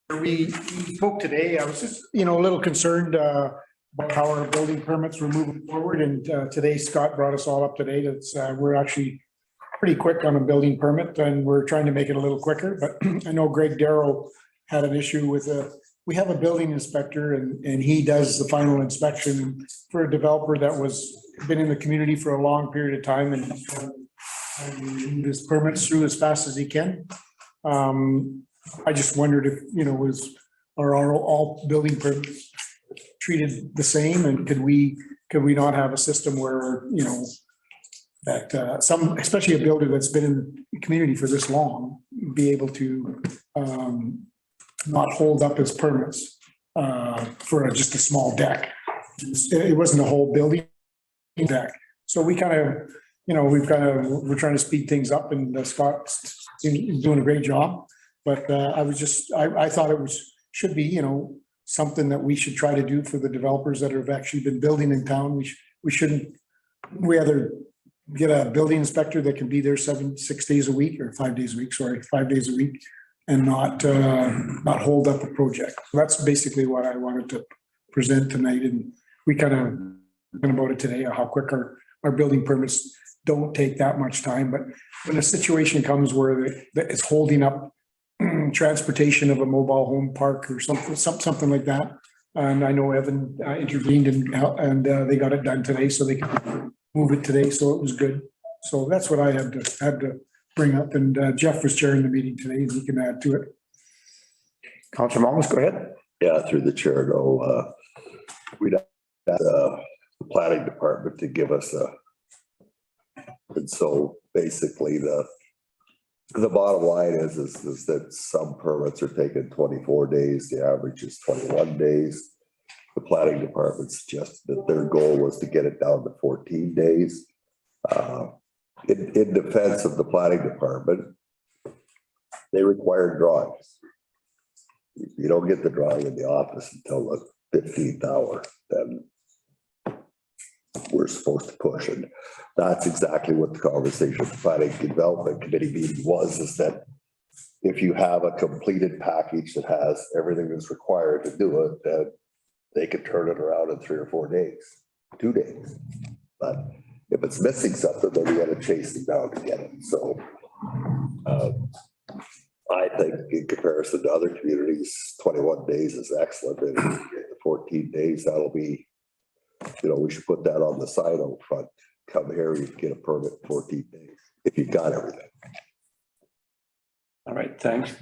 We spoke today. I was just, a little concerned about how our building permits were moving forward. And today Scott brought us all up to date. It's we're actually pretty quick on a building permit, and we're trying to make it a little quicker. But I know Greg Darrow had an issue with we have a building inspector, and he does the final inspection for a developer that was been in the community for a long period of time and his permits through as fast as he can. I just wondered if, are all building permits treated the same, and could we not have a system where, that especially a builder that's been in the community for this long, be able to not hold up his permits for just a small deck. It wasn't a whole building deck. So we kind of, we're trying to speed things up, and Scott's doing a great job. But I thought it should be, something that we should try to do for the developers that have actually been building in town. We either get a building inspector that can be there 6 days a week or 5 days a week, 5 days a week, and not hold up a project. So that's basically what I wanted to present tonight. And we kind of talked about it today, how quick our building permits don't take that much time. But when a situation comes where it's holding up transportation of a mobile home park or something like that, and I know Evan intervened and they got it done today, so they could move it today, so it was good. So that's what I had to bring up, and Jeff was chairing the meeting today, and he can add to it. Councillor Malmus, go ahead. Yeah, through the chair, we'd have the planning department to give us and so basically the bottom line is that some permits are taking 24 days. The average is 21 days. The planning department suggested that their goal was to get it down to 14 days. In defense of the planning department, they require drawings. If you don't get the drawing in the office until the 15th hour, then we're supposed to push it. That's exactly what the conversation with the planning development committee meeting was, is that if you have a completed package that has everything that's required to do it, then they could turn it around in 3 or 4 days, 2 days. But if it's missing something, then we got to chase them down to get it. So I think in comparison to other communities, 21 days is excellent. And if you get the 14 days, that'll be, we should put that on the sign out front. Come here, you can get a permit in 14 days if you've got everything. All right, thanks.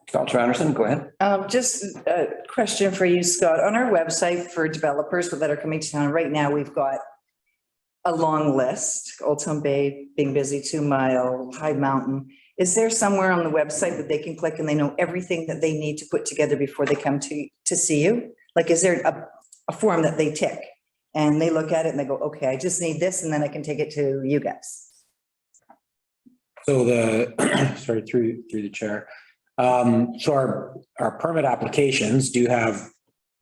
Councillor Anderson, go ahead. Just a question for you, Scott. On our website for developers that are coming to town right now, we've got a long list: Old Town Bay, Being Busy, 2 Mile, High Mountain. Is there somewhere on the website that they can click and they know everything that they need to put together before they come to see you? Like, is there a form that they tick and they look at it and they go, okay, I just need this, and then I can take it to you guys? So sorry, through the chair. So our permit applications do have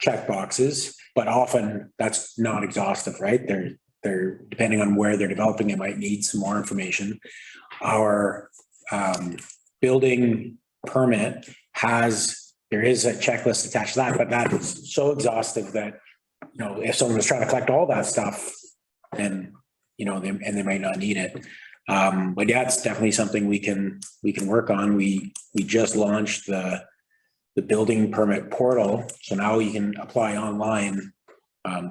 check boxes, but often that's not exhaustive, right? They're depending on where they're developing, they might need some more information. Our building permit there is a checklist attached to that, but that is so exhaustive that, if someone was trying to collect all that stuff, then, they might not need it. But yeah, it's definitely something we can work on. We just launched the building permit portal. So now you can apply online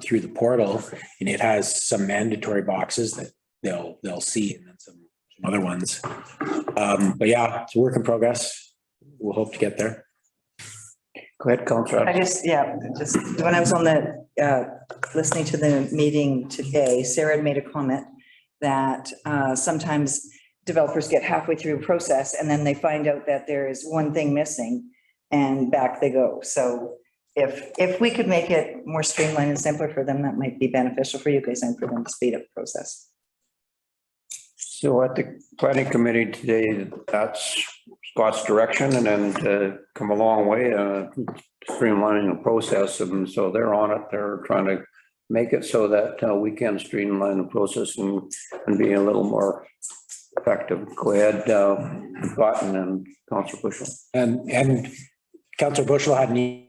through the portal, and it has some mandatory boxes that they'll see, and then some other ones. But yeah, it's a work in progress. We'll hope to get there. Go ahead, Councillor. Just when I was on listening to the meeting today, Sarah had made a comment that sometimes developers get halfway through a process and then they find out that there is one thing missing and back they go. So if we could make it more streamlined and simpler for them, that might be beneficial for you guys and for them to speed up the process. So at the planning committee today, that's Scott's direction, and then come a long way streamlining the process. And so they're on it. They're trying to make it so that we can streamline the process and be a little more effective. Go ahead, Scott, and then Councillor Bushel. And Councillor Bushel had an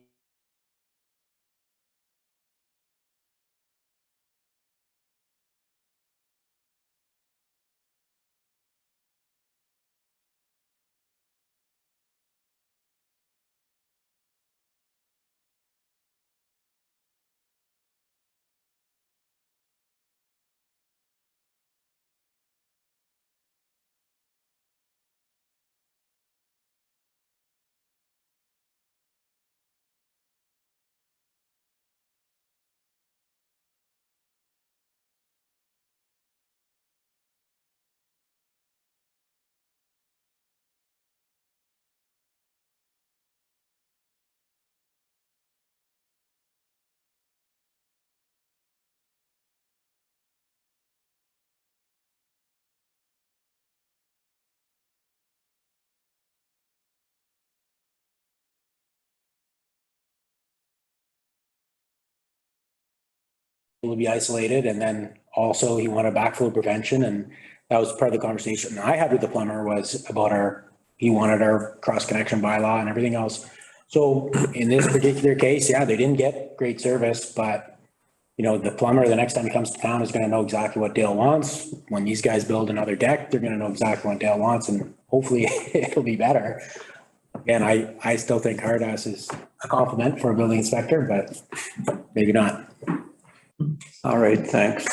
will be isolated, and then also he wanted backflow prevention, and that was part of the conversation I had with the plumber was about he wanted our cross connection bylaw and everything else. So in this particular case, yeah, they didn't get great service, but you know, the plumber, the next time he comes to town is gonna know exactly what Dale wants. When these guys build another deck, they're gonna know exactly what Dale wants, and hopefully it'll be better. And I still think hard ass is a compliment for a building inspector, but maybe not. All right, thanks.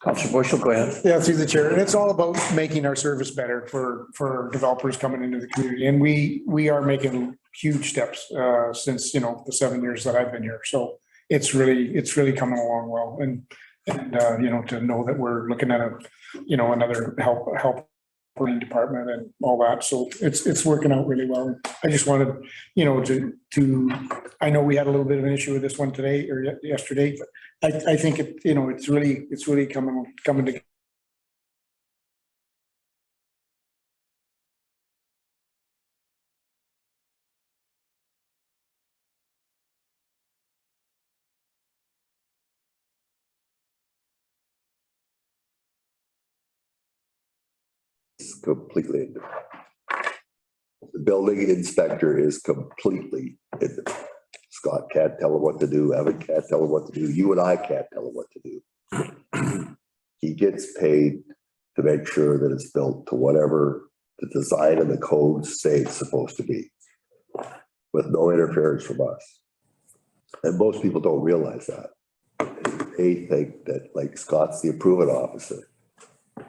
Councillor Bushel, go ahead. Yeah, through the chair. And it's all about making our service better for developers coming into the community. And we are making huge steps since, you know, the 7 years that I've been here. So it's really coming along well. And you know, to know that we're looking at another help department and all that. So it's working out really well. I just wanted, you know, I know we had a little bit of an issue with this one today or yesterday, but I think it's really coming together. It's completely independent. The building inspector is completely independent. Scott can't tell him what to do. Evan can't tell him what to do. You and I can't tell him what to do. He gets paid to make sure that it's built to whatever the design and the codes say it's supposed to be, with no interference from us. And most people don't realize that. They think that, like, Scott's the approving officer.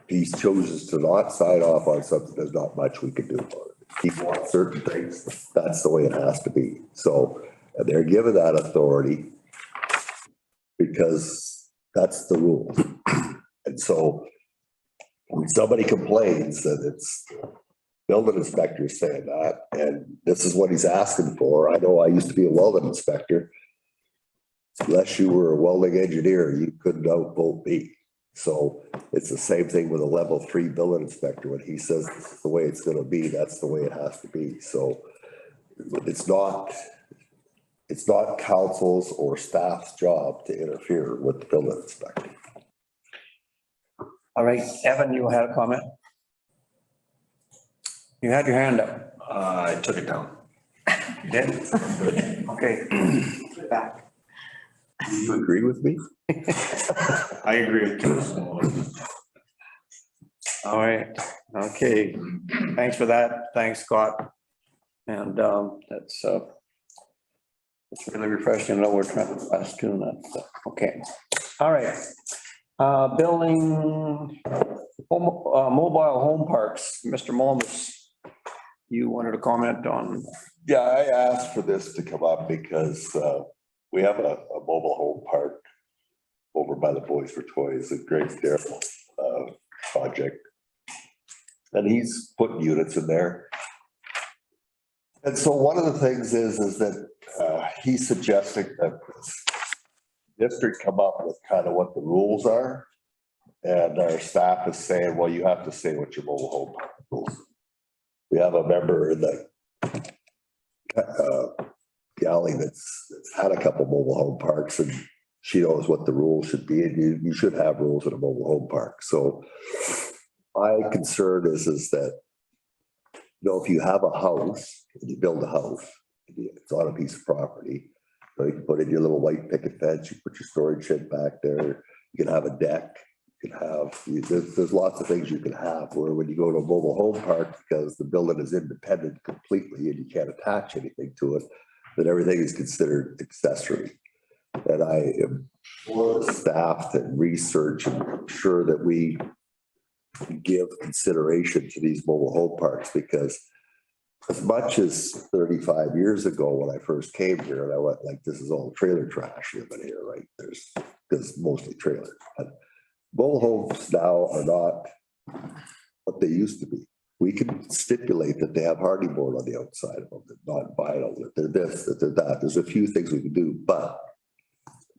He chooses to not sign off on something, there's not much we can do about it. He wants certain things, that's the way it has to be. So, and they're given that authority because that's the rule. And so when somebody complains that it's building inspector saying that, and this is what he's asking for. I know I used to be a welding inspector. Unless you were a welding engineer, you couldn't outvote me. So it's the same thing with a level 3 building inspector. When he says this is the way it's going to be, that's the way it has to be. So it's not council's or staff's job to interfere with the building inspector. All right, Evan, you had a comment? You had your hand up. I took it down. You did? Okay. Back. Do you agree with me? I agree with you. All right, okay. Thanks for that. Thanks, Scott. And that's it's really refreshing to know we're trying to fast tune that stuff. Okay. All right. Building mobile home parks. Mr. Molmus, you wanted to comment on? Yeah, I asked for this to come up because we have a mobile home park over by the Boys for Toys, a great Darryl project. And he's putting units in there. And so one of the things is that he's suggesting that district come up with kind of what the rules are. And our staff is saying, well, you have to say what your mobile home park rules. We have a member in the galley that's had a couple mobile home parks, and she knows what the rules should be, and you should have rules in a mobile home park. So my concern is that, you know, if you have a house and you build a house, It's on a piece of property. So you can put in your little white picket fence, you put your storage shed back there, you can have a deck, you can have, there's lots of things you can have, where when you go to a mobile home park, because the building is independent completely and you can't attach anything to it, then everything is considered accessory. And I am for the staff to research and ensure that we give consideration to these mobile home parks, because as much as 35 years ago when I first came here, and I went like, this is all trailer trash living here, right? There's mostly trailers. But mobile homes now are not what they used to be. We can stipulate that they have hardy board on the outside of them, that not vinyl, that they're this, that they're that. There's a few things we can do, but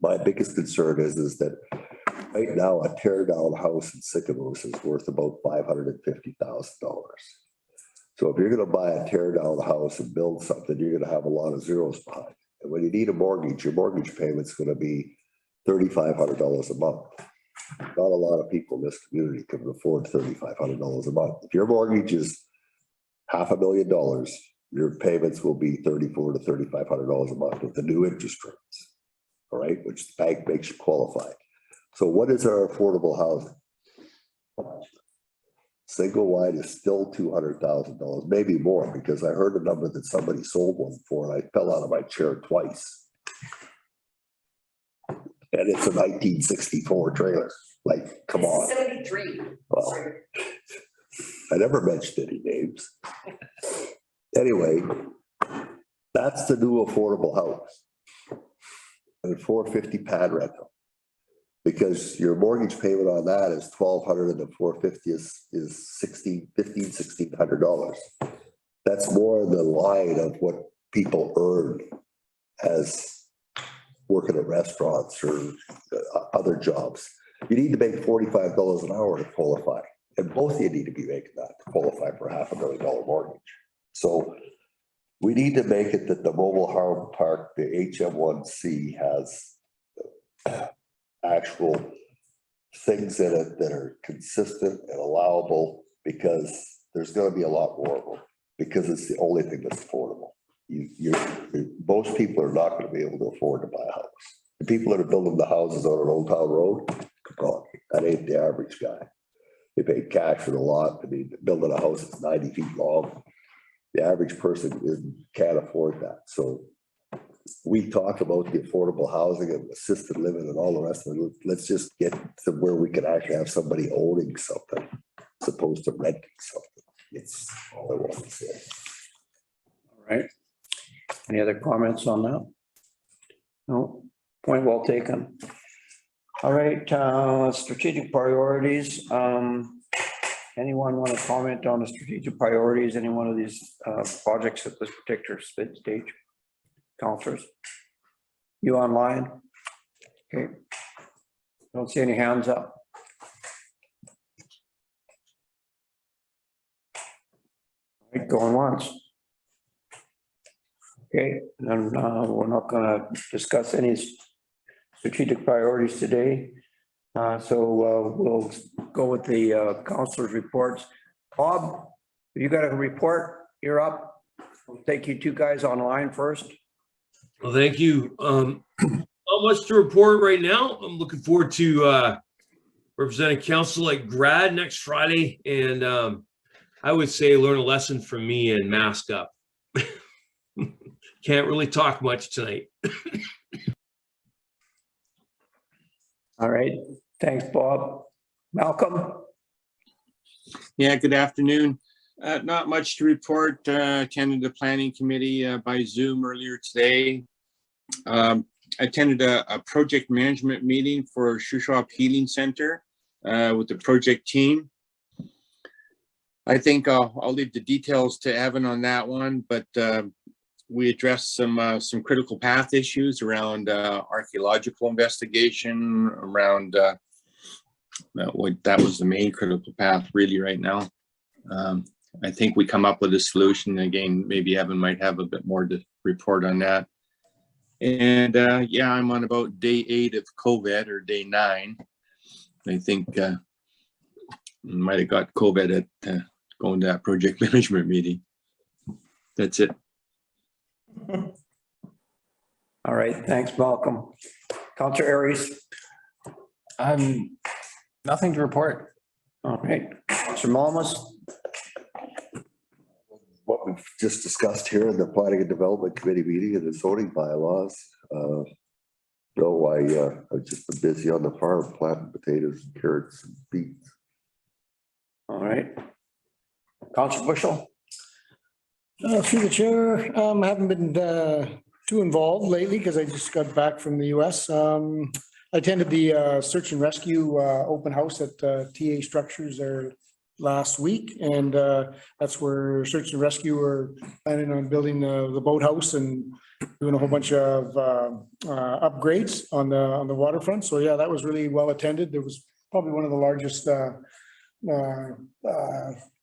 my biggest concern is that right now a tear down house in Sycamores is worth about $550,000. So if you're going to buy a tear down house and build something, you're going to have a lot of zeros behind it. And when you need a mortgage, your mortgage payment's going to be $3,500 a month. Not a lot of people in this community can afford $3,500 a month. If your mortgage is $500,000, your payments will be $3,400 to $3,500 a month with the new interest rates. All right, which the bank makes you qualified. So what is our affordable housing? Single wide is still $200,000, maybe more, because I heard a number that somebody sold one for, and I fell out of my chair twice. And it's a 1964 trailer. Like, come on. 73. Well, I never mentioned any names. Anyway, that's the new affordable house. And $450 pad rental. Because your mortgage payment on that is $1,200 and the $450 is $1,600. That's more the line of what people earn as working at restaurants or other jobs. You need to make $45 an hour to qualify. And both of you need to be making that to qualify for $500,000 mortgage. So we need to make it that the mobile home park, the HM1C, has actual things in it that are consistent and allowable, because there's going to be a lot more of them, because it's the only thing that's affordable. Most people are not going to be able to afford to buy a house. The people that are building the houses on an old town road, come on, that ain't the average guy. They pay cash for the lot. I mean, building a house that's 90 feet long, the average person can't afford that. So we talk about the affordable housing and assisted living and all the rest of it. Let's just get to where we can actually have somebody owning something as opposed to renting something. It's all I want to say. All right. Any other comments on that? No, point well taken. All right, strategic priorities. Anyone want to comment on the strategic priorities, any one of these projects at this particular stage? Councilors? You online? Okay. Don't see any hands up. All right, going once. Okay, then we're not going to discuss any strategic priorities today. So we'll go with the councilors' reports. Bob, you got a report? You're up. We'll take you two guys online first. Well, thank you. Not much to report right now. I'm looking forward to representing council at Grad next Friday, and I would say learn a lesson from me and mask up. Can't really talk much tonight. All right, thanks, Bob. Malcolm? Yeah, good afternoon. Not much to report. Attended the planning committee by Zoom earlier today. Attended a project management meeting for Shuswap Healing Center with the project team. I think I'll leave the details to Evan on that one, but we addressed some critical path issues around archaeological investigation, around that was the main critical path really right now. I think we come up with a solution. Again, maybe Evan might have a bit more to report on that. And yeah, I'm on about day 8 of COVID, or day 9. I think might have got COVID at going to that project management meeting. That's it. All right, thanks, Malcolm. Counselor Aries. Nothing to report. All right, Counselor Malmus. What we've just discussed here in the Planning and Development Committee meeting and the zoning bylaws. No, I've just been busy on the farm planting potatoes and carrots and beets. All right. Counselor Bushel. Through the chair, I haven't been too involved lately because I just got back from the US. I attended the search and rescue open house at TA Structures there last week, and that's where search and rescue are planning on building the boathouse and doing a whole bunch of upgrades on the waterfront. So yeah, that was really well attended. There was probably one of the largest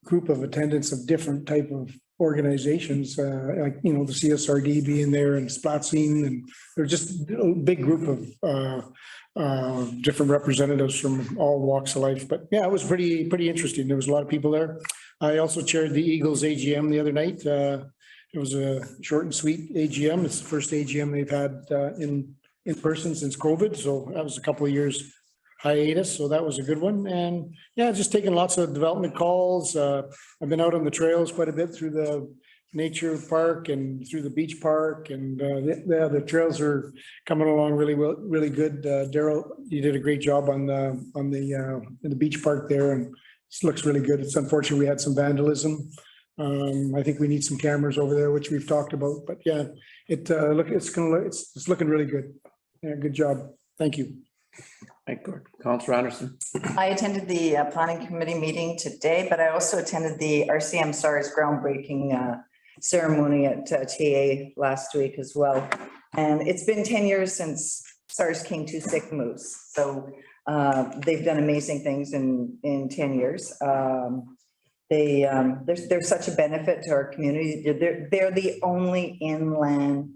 group of attendance of different type of organizations, like, you know, the CSRD being there and Splatsine, and there's just a big group of different representatives from all walks of life. But yeah, it was pretty interesting. There was a lot of people there. I also chaired the Eagles AGM the other night. It was a short and sweet AGM. It's the first AGM they've had in person since COVID. So that was a couple of years hiatus. So that was a good one. And yeah, just taking lots of development calls. I've been out on the trails quite a bit through the nature park and through the beach park, and the trails are coming along really well, really good. Daryl, you did a great job on the beach park there, and this looks really good. It's unfortunate we had some vandalism. I think we need some cameras over there, which we've talked about. But yeah, it's looking really good. Yeah, good job. Thank you. Thank you. Counselor Anderson. I attended the planning committee meeting today, but I also attended the RCM SARS groundbreaking ceremony at TA last week as well. And it's been 10 years since SARS came to Sycamoose. So they've done amazing things in 10 years. There's such a benefit to our community. They're the only inland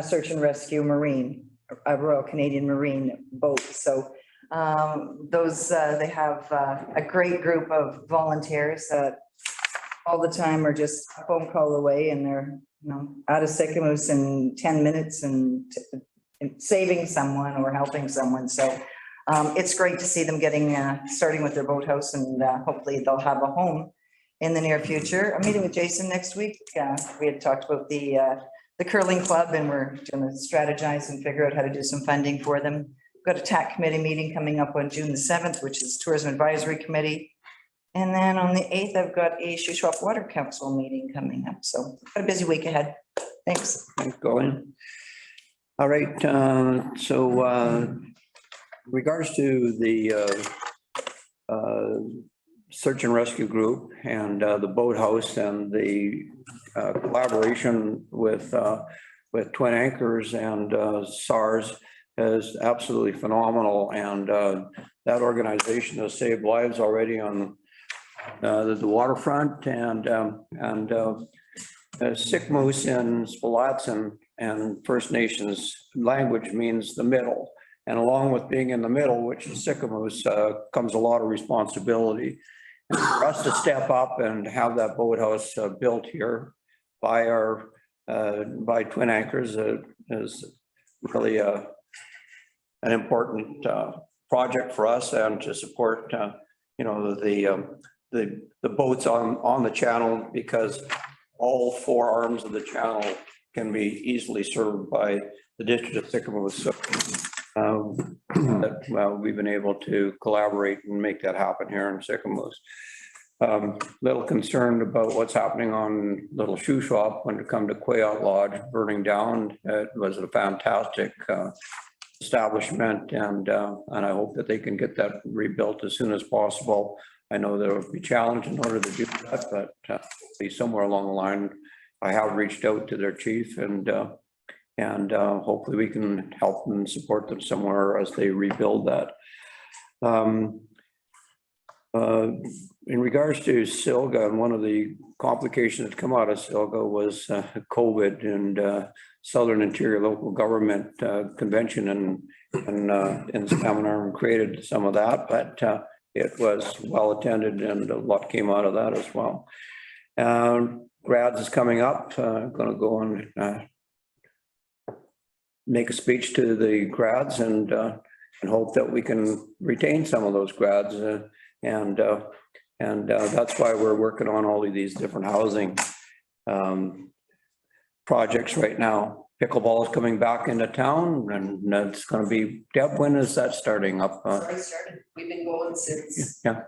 search and rescue marine, a Royal Canadian Marine boat. So they have a great group of volunteers that all the time are just a phone call away, and they're, you know, out of Sycamoose in 10 minutes and saving someone or helping someone. So it's great to see them starting with their boathouse, and hopefully they'll have a home in the near future. I'm meeting with Jason next week. We had talked about the curling club, and we're going to strategize and figure out how to do some funding for them. We've got a TAC committee meeting coming up on June the 7th, which is Tourism Advisory Committee. And then on the 8th, I've got a Shuswap Water Council meeting coming up. So got a busy week ahead. Thanks. Thanks, Colleen. All right, regards to the search and rescue group and the boathouse and the collaboration with Twin Anchors and SARS is absolutely phenomenal. And that organization has saved lives already on the waterfront, and Sycamoose in Spalatzen and First Nations language means the middle. And along with being in the middle, which is Sycamoose, comes a lot of responsibility. And for us to step up and have that boathouse built here by Twin Anchors is really an important project for us, and to support the boats on the channel, because all four arms of the channel can be easily served by the district of Sycamoose. So we've been able to collaborate and make that happen here in Sycamoose. Little concerned about what's happening on Little Shuswap when it comes to Quayout Lodge burning down. It was a fantastic establishment, and I hope that they can get that rebuilt as soon as possible. I know there will be challenge in order to do that, but somewhere along the line, I have reached out to their chief, and hopefully we can help and support them somewhere as they rebuild that. In regards to Silga, and one of the complications that come out of Silga was COVID, and Southern Interior Local Government Convention in Seminar created some of that, but it was well attended, and a lot came out of that as well. grads is coming up. Going to go and make a speech to the grads and hope that we can retain some of those grads. And that's why we're working on all of these different housing projects right now. Pickleball is coming back into town, and it's going to be, Deb, when is that starting up? I started, we've been going since Yeah,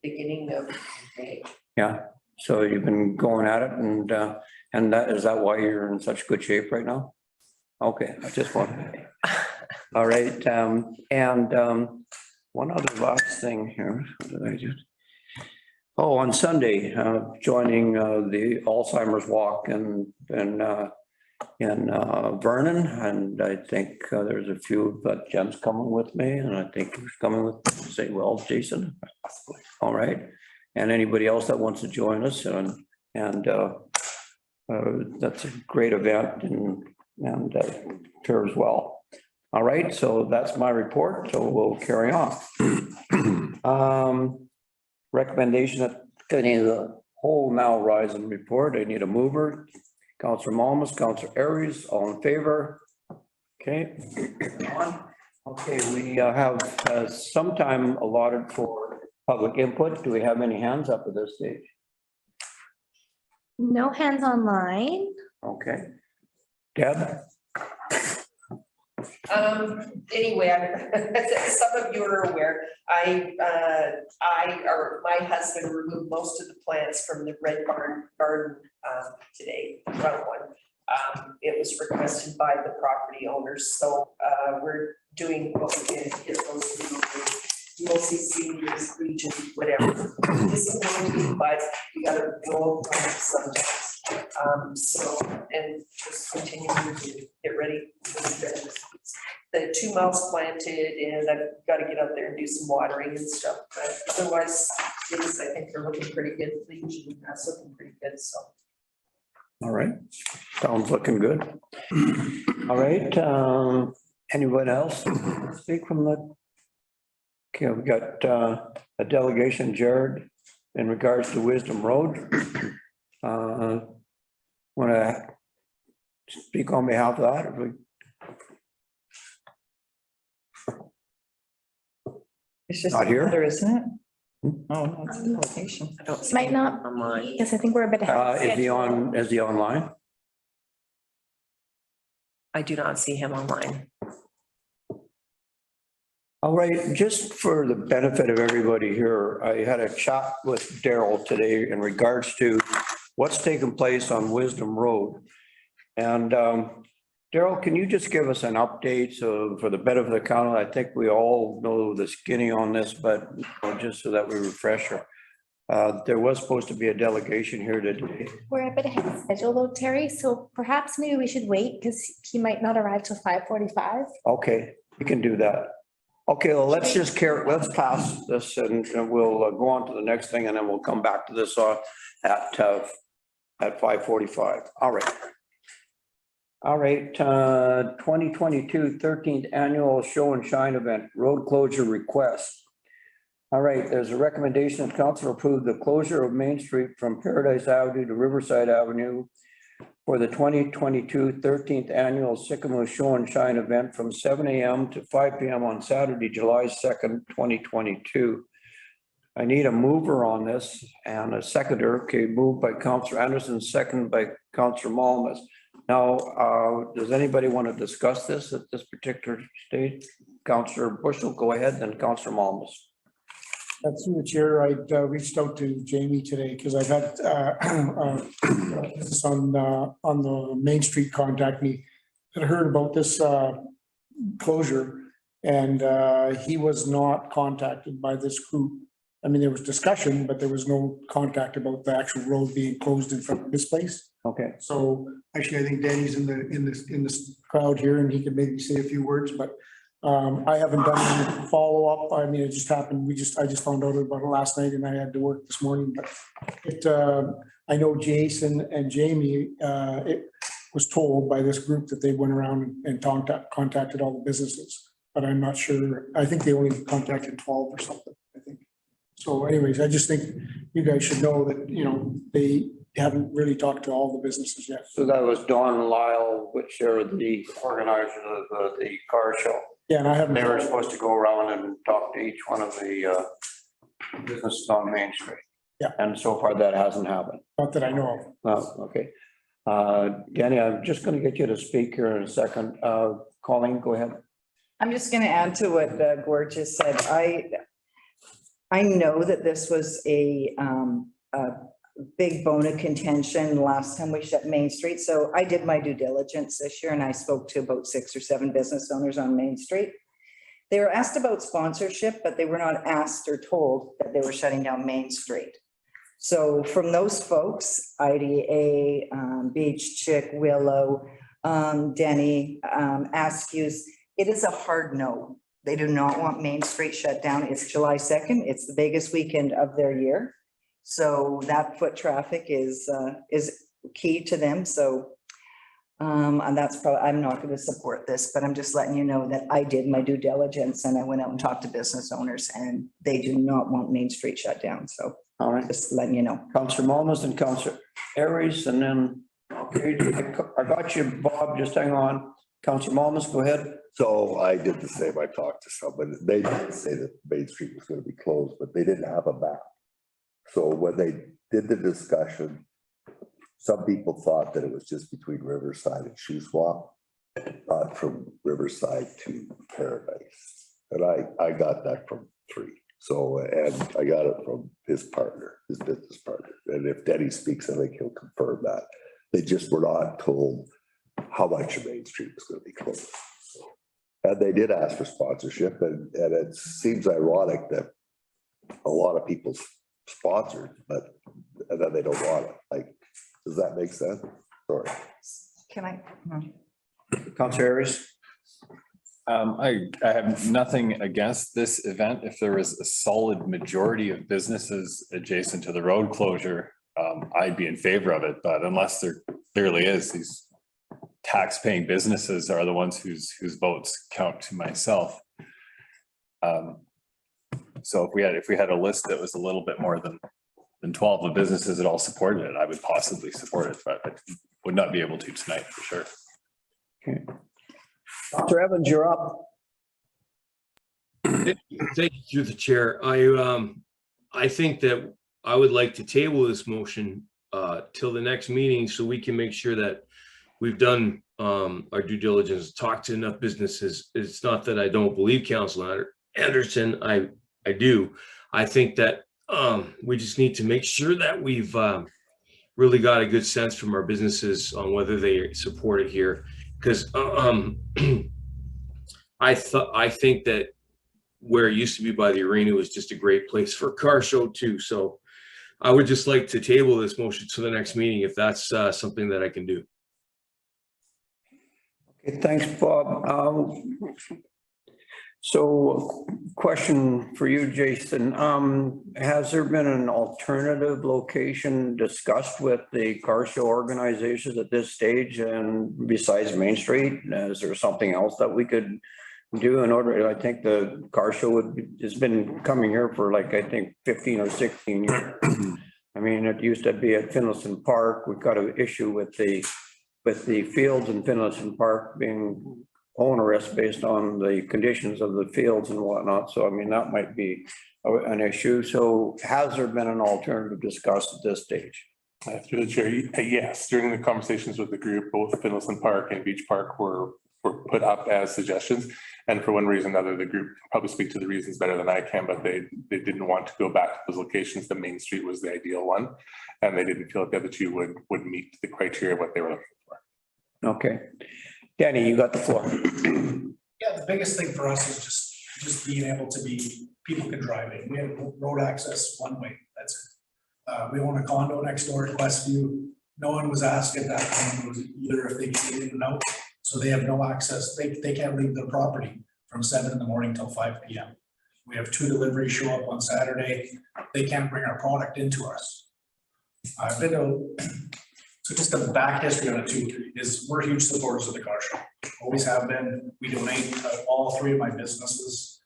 beginning of May. yeah. So you've been going at it, and is that why you're in such good shape right now? Okay, I just wanted. All right, one other last thing here. What did I do? Oh, on Sunday, joining the Alzheimer's walk in Vernon, and I think there's a few, but Jen's coming with me, and I think he's coming with, say, well, Jason. All right, and anybody else that wants to join us, and that's a great event, and sure as well. All right, so that's my report, so we'll carry on. Recommendation of getting the whole now Horizon report. I need a mover. Councillor Malmus, Councillor Aries, all in favor? Okay. Okay, we have some time allotted for public input. Do we have any hands up at this stage? No hands online. Okay. Deb? Anyway, as some of you are aware, my husband removed most of the plants from the Red Barn garden today, the front one. It was requested by the property owners, so we're doing what we can to get those removed. Mostly seniors, region, whatever. Disappointing, but we gotta go sometimes. So, and just continue to get ready for the 2 miles planted, and I've got to get out there and do some watering and stuff. But otherwise, things I think are looking pretty good. That's looking pretty good. So. All right, sounds looking good. All right, anyone else speak from the? Okay, we got a delegation, Jared, in regards to Wisdom Road. Want to speak on behalf of that? Or It's just Not here? there, isn't it? Oh, no, it's the location. I don't see Might not online. because I think we're a bit ahead. is he online? I do not see him online. All right, just for the benefit of everybody here, I had a chat with Daryl today in regards to what's taking place on Wisdom Road. And Daryl, can you just give us an update so for the benefit of the council? I think we all know the skinny on this, but just so that we refresh her. There was supposed to be a delegation here today. We're a bit ahead of schedule though, Terry, so perhaps maybe we should wait because he might not arrive till 5:45. Okay, we can do that. Okay, well, let's pass this and we'll go on to the next thing, and then we'll come back to this at 5:45. All right. All right, 2022 13th annual show and shine event, road closure request. All right, there's a recommendation that council approve the closure of Main Street from Paradise Avenue to Riverside Avenue for the 2022 13th annual Sycamore Show and Shine event from 7 a.m. to 5 p.m. on Saturday, July 2nd, 2022. I need a mover on this and a seconder. Okay, moved by Councillor Anderson, second by Councillor Malmus. Now, does anybody want to discuss this at this particular stage? Councillor Bushel, go ahead, then Councillor Malmus. Through the chair, I reached out to Jamie today because I've had this on the Main Street contact me that heard about this closure, and he was not contacted by this group. I mean, there was discussion, but there was no contact about the actual road being closed in front of this place. Okay. So actually, I think Danny's in this crowd here, and he could maybe say a few words, but I haven't done any follow-up. I mean, it just happened. I just found out about it last night and I had to work this morning, but I know Jason and Jamie, it was told by this group that they went around and contacted all the businesses, but I'm not sure. I think they only contacted 12 or something, I think. So anyways, I just think you guys should know that, you know, haven't really talked to all the businesses yet. So that was Dawn and Lyle, which are the organizers of the car show. Yeah, and I haven't. They were supposed to go around and talk to each one of the businesses on Main Street. Yeah. And so far that hasn't happened. Not that I know of. Okay. Danny, I'm just going to get you to speak here in a second. Colleen, go ahead. I'm just going to add to what Gord just said. I know that this was a big bone of contention last time we shut Main Street. So I did my due diligence this year and I spoke to about 6 or 7 business owners on Main Street. They were asked about sponsorship, but they were not asked or told that they were shutting down Main Street. So from those folks, IDA, Beach Chick, Willow, Denny, Askew's, it is a hard no. They do not want Main Street shut down. It's July 2nd. It's the biggest weekend of their year. So that foot traffic is key to them. So, and that's probably, I'm not going to support this, but I'm just letting you know that I did my due diligence and I went out and talked to business owners and they do not want Main Street shut down. So All right. just letting you know. Councillor Momus and Councillor Aries, and then, okay, I got you, Bob, just hang on. Councillor Momus, go ahead. So I did the same. I talked to somebody. They did say that Main Street was going to be closed, but they didn't have a map. So when they did the discussion, some people thought that it was just between Riverside and Shuswap, not from Riverside to Paradise. And I got that from 3. So, and I got it from his partner, his business partner. And if Denny speaks, I think he'll confirm that. They just were not told how much of Main Street was going to be closed. And they did ask for sponsorship, and it seems ironic that a lot of people sponsored, but and then they don't want it. Like, does that make sense? Sorry. Can I? Councillor Aries. I have nothing against this event. If there is a solid majority of businesses adjacent to the road closure, I'd be in favor of it. But unless there clearly is, these tax-paying businesses are the ones whose votes count to myself. So if we had a list that was a little bit more than 12 of businesses that all supported it, I would possibly support it, but I would not be able to tonight for sure. Okay. Dr. Evans, you're up. Thank you through the chair. I think that I would like to table this motion till the next meeting so we can make sure that we've done our due diligence, talked to enough businesses. It's not that I don't believe Councilor Anderson. I do. I think that we just need to make sure that we've really got a good sense from our businesses on whether they support it here. Because I think that where it used to be by the arena was just a great place for a car show too. So I would just like to table this motion to the next meeting if that's something that I can do. Okay, thanks, Bob. So question for you, Jason. Has there been an alternative location discussed with the car show organizations at this stage, and besides Main Street? Is there something else that we could do in order? I think the car show has been coming here for like, I think 15 or 16 years. I mean, it used to be at Finlayson Park. We've got an issue with the fields in Finlayson Park being onerous based on the conditions of the fields and whatnot. So, I mean, that might be an issue. So has there been an alternative discussed at this stage? Through the chair, yes, during the conversations with the group, both Finlayson Park and Beach Park were put up as suggestions. And for one reason or another, the group probably speak to the reasons better than I can, but they didn't want to go back to those locations. The Main Street was the ideal one. And they didn't feel like the other two would meet the criteria of what they were looking for. Okay. Danny, you got the floor. Yeah, the biggest thing for us is just being able to be, people can drive in. We have road access one way, that's it. We own a condo next door at Westview. No one was asked at that time, it was either if they get in and out. So they have no access. They can't leave their property from 7 in the morning till 5 p.m. We have 2 deliveries show up on Saturday. They can't bring our product into us. I've been to, so just the back history on it too, is we're huge supporters of the car show. Always have been. We donate to all 3 of my businesses.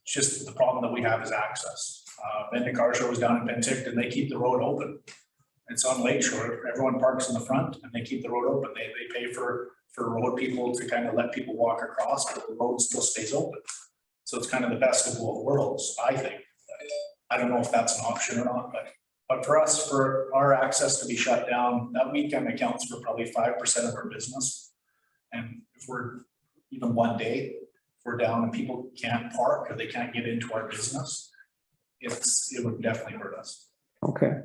Just the problem that we have is access. Then the car show is down in Penticton, they keep the road open. It's on Lake Shore. Everyone parks in the front and they keep the road open. They pay for road people to kind of let people walk across, but the road still stays open. So it's kind of the best of both worlds, I think. I don't know if that's an option or not, but for us, for our access to be shut down, that weekend accounts for probably 5% of our business. And if we're even one day, if we're down and people can't park or they can't get into our business, it would definitely hurt us. Okay.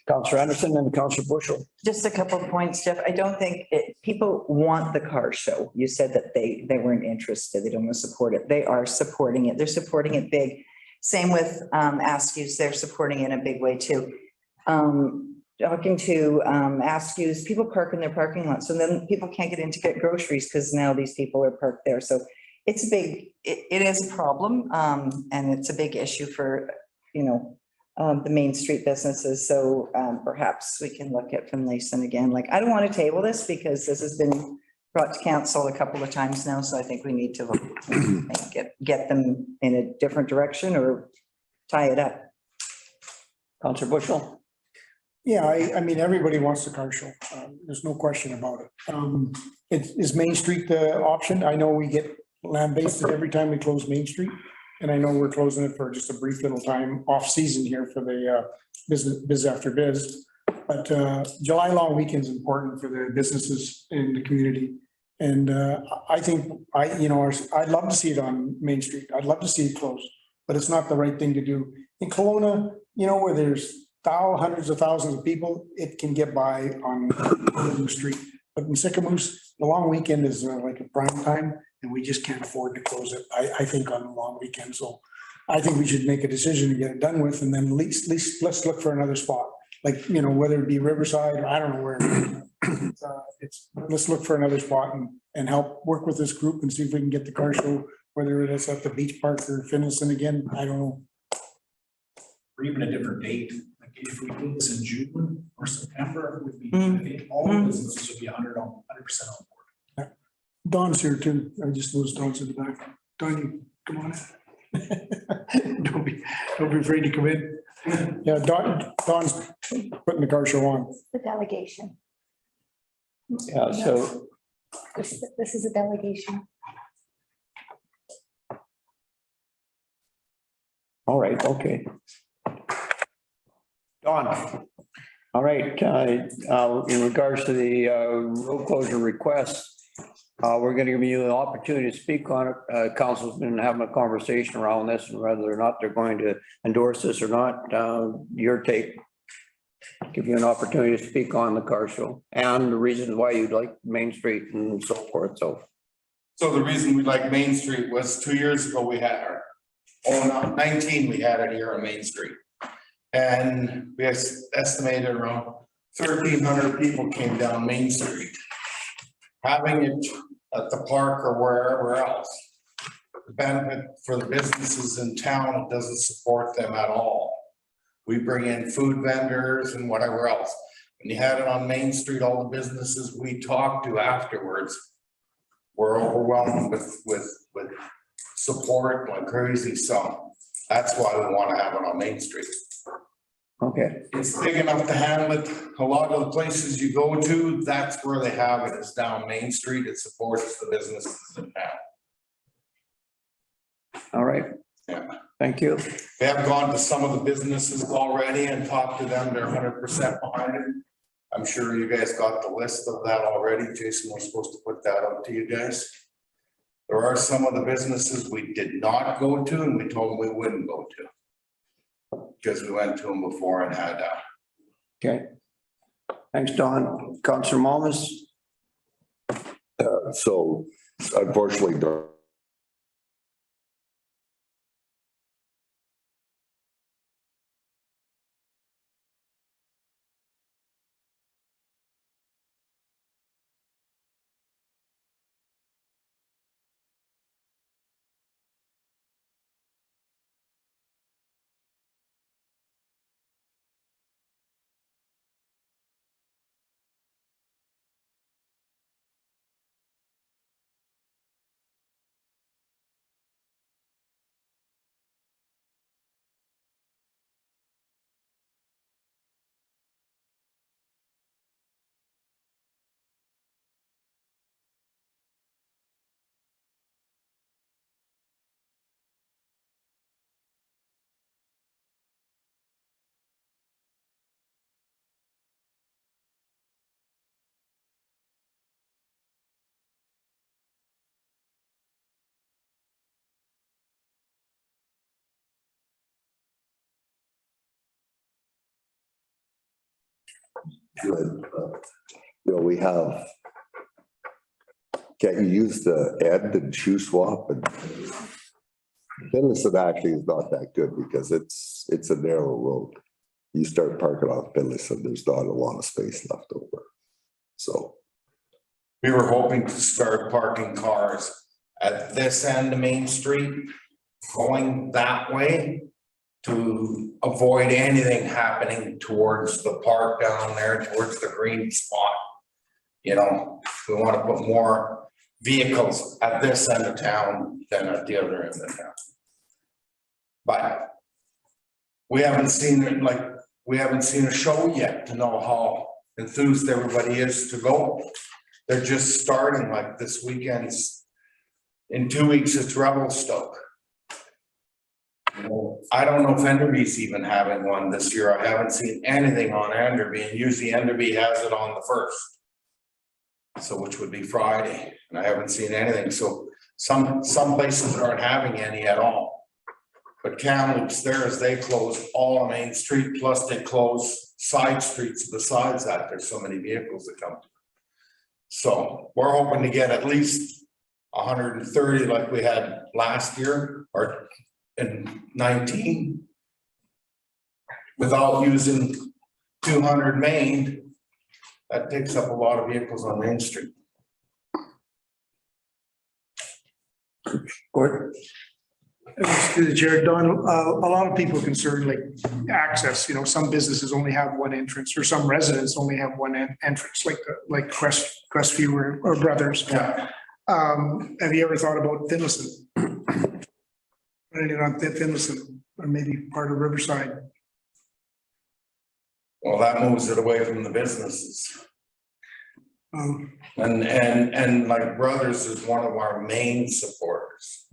Counselor Anderson and Counselor Bushel. Just a couple of points, Jeff. I don't think people want the car show. You said that they weren't interested. They don't want to support it. They are supporting it. They're supporting it big. Same with Askews. They're supporting it in a big way too. Talking to Askews, people park in their parking lot. So then people can't get in to get groceries because now these people are parked there. So it's big. It is a problem. And it's a big issue for, the Main Street businesses. So perhaps we can look at Finlayson again. Like, I don't want to table this because this has been brought to council a couple of times now. So I think we need to look, get them in a different direction or tie it up. Counselor Bushel. Yeah, I mean, everybody wants the car show. There's no question about it. Is Main Street the option? I know we get lambasted every time we close Main Street. And I know we're closing it for just a brief little time off season here for the biz after biz. But July long weekend is important for the businesses in the community. And I think I'd love to see it on Main Street. I'd love to see it closed, but it's not the right thing to do. In Kelowna, where there's hundreds of thousands of people, it can get by on the street. But in Sycamoose, the long weekend is like a prime time. And we just can't afford to close it, I think, on a long weekend. So I think we should make a decision to get it done with, and then at least let's look for another spot. Like, whether it be Riverside or I don't know where. Let's look for another spot and help work with this group and see if we can get the car show, whether it is at the beach park or Finlayson again, I don't know. Or even a different date. Like if we did this in June or September, it would be, I think all the businesses would be 100% on board. Dawn's here too. I just noticed Dawn's in the back. Dawn, come on in. Don't be afraid to come in. Yeah, Dawn's putting the car show on. The delegation. Yeah, so. This is a delegation. All right, okay. Dawn. All right, in regards to the road closure request, we're going to give you an opportunity to speak on it. Council's been having a conversation around this and whether or not they're going to endorse this or not. Your take. Give you an opportunity to speak on the car show and the reasons why you'd like Main Street and so forth. So the reason we like Main Street was 2 years ago we had 19 we had it here on Main Street. And we estimated around 1,300 people came down Main Street. Having it at the park or wherever else, the benefit for the businesses in town, it doesn't support them at all. We bring in food vendors and whatever else. When you had it on Main Street, all the businesses we talked to afterwards were overwhelmed with support like crazy. So that's why we want to have it on Main Street. okay, It's big enough to handle it. A lot of the places you go to, that's where they have it. It's down Main Street. It supports the businesses in town. all right. Yeah. Thank you. We have gone to some of the businesses already and talked to them. They're 100% behind it. I'm sure you guys got the list of that already. Jason was supposed to put that up to you guys. There are some of the businesses we did not go to and we told them we wouldn't go to. Because we went to them before and had Okay. Thanks, Don. Councilor Malmus. So unfortunately, Good. We have, can't you use the end and shoe swap? And Finlayson actually is not that good because it's a narrow road. You start parking off Finlayson, there's not a lot of space left over. So We were hoping to start parking cars at this end of Main Street, going that way to avoid anything happening towards the park down there, towards the green spot. We want to put more vehicles at this end of town than at the other end of town. But we haven't seen it, we haven't seen a show yet to know how enthused everybody is to go. They're just starting, like this weekend's, in 2 weeks, it's Revelstoke. I don't know if Enderby's even having one this year. I haven't seen anything on Enderby, and usually Enderby has it on the 1st. So which would be Friday, and I haven't seen anything. So some places aren't having any at all. But Kamloops, theirs, they close all of Main Street, plus they close side streets besides that. There's so many vehicles that come. So we're hoping to get at least 130 like we had last year or in 19 without using 200 Main. That takes up a lot of vehicles on Main Street. Gordon? Through the chair, Don, a lot of people are concerned like access, some businesses only have one entrance or some residents only have one entrance, like Crestview or Brothers. Yeah. Have you ever thought about Finlayson? Running it on Finlayson or maybe part of Riverside? Well, that moves it away from the businesses. And like Brothers is one of our main supporters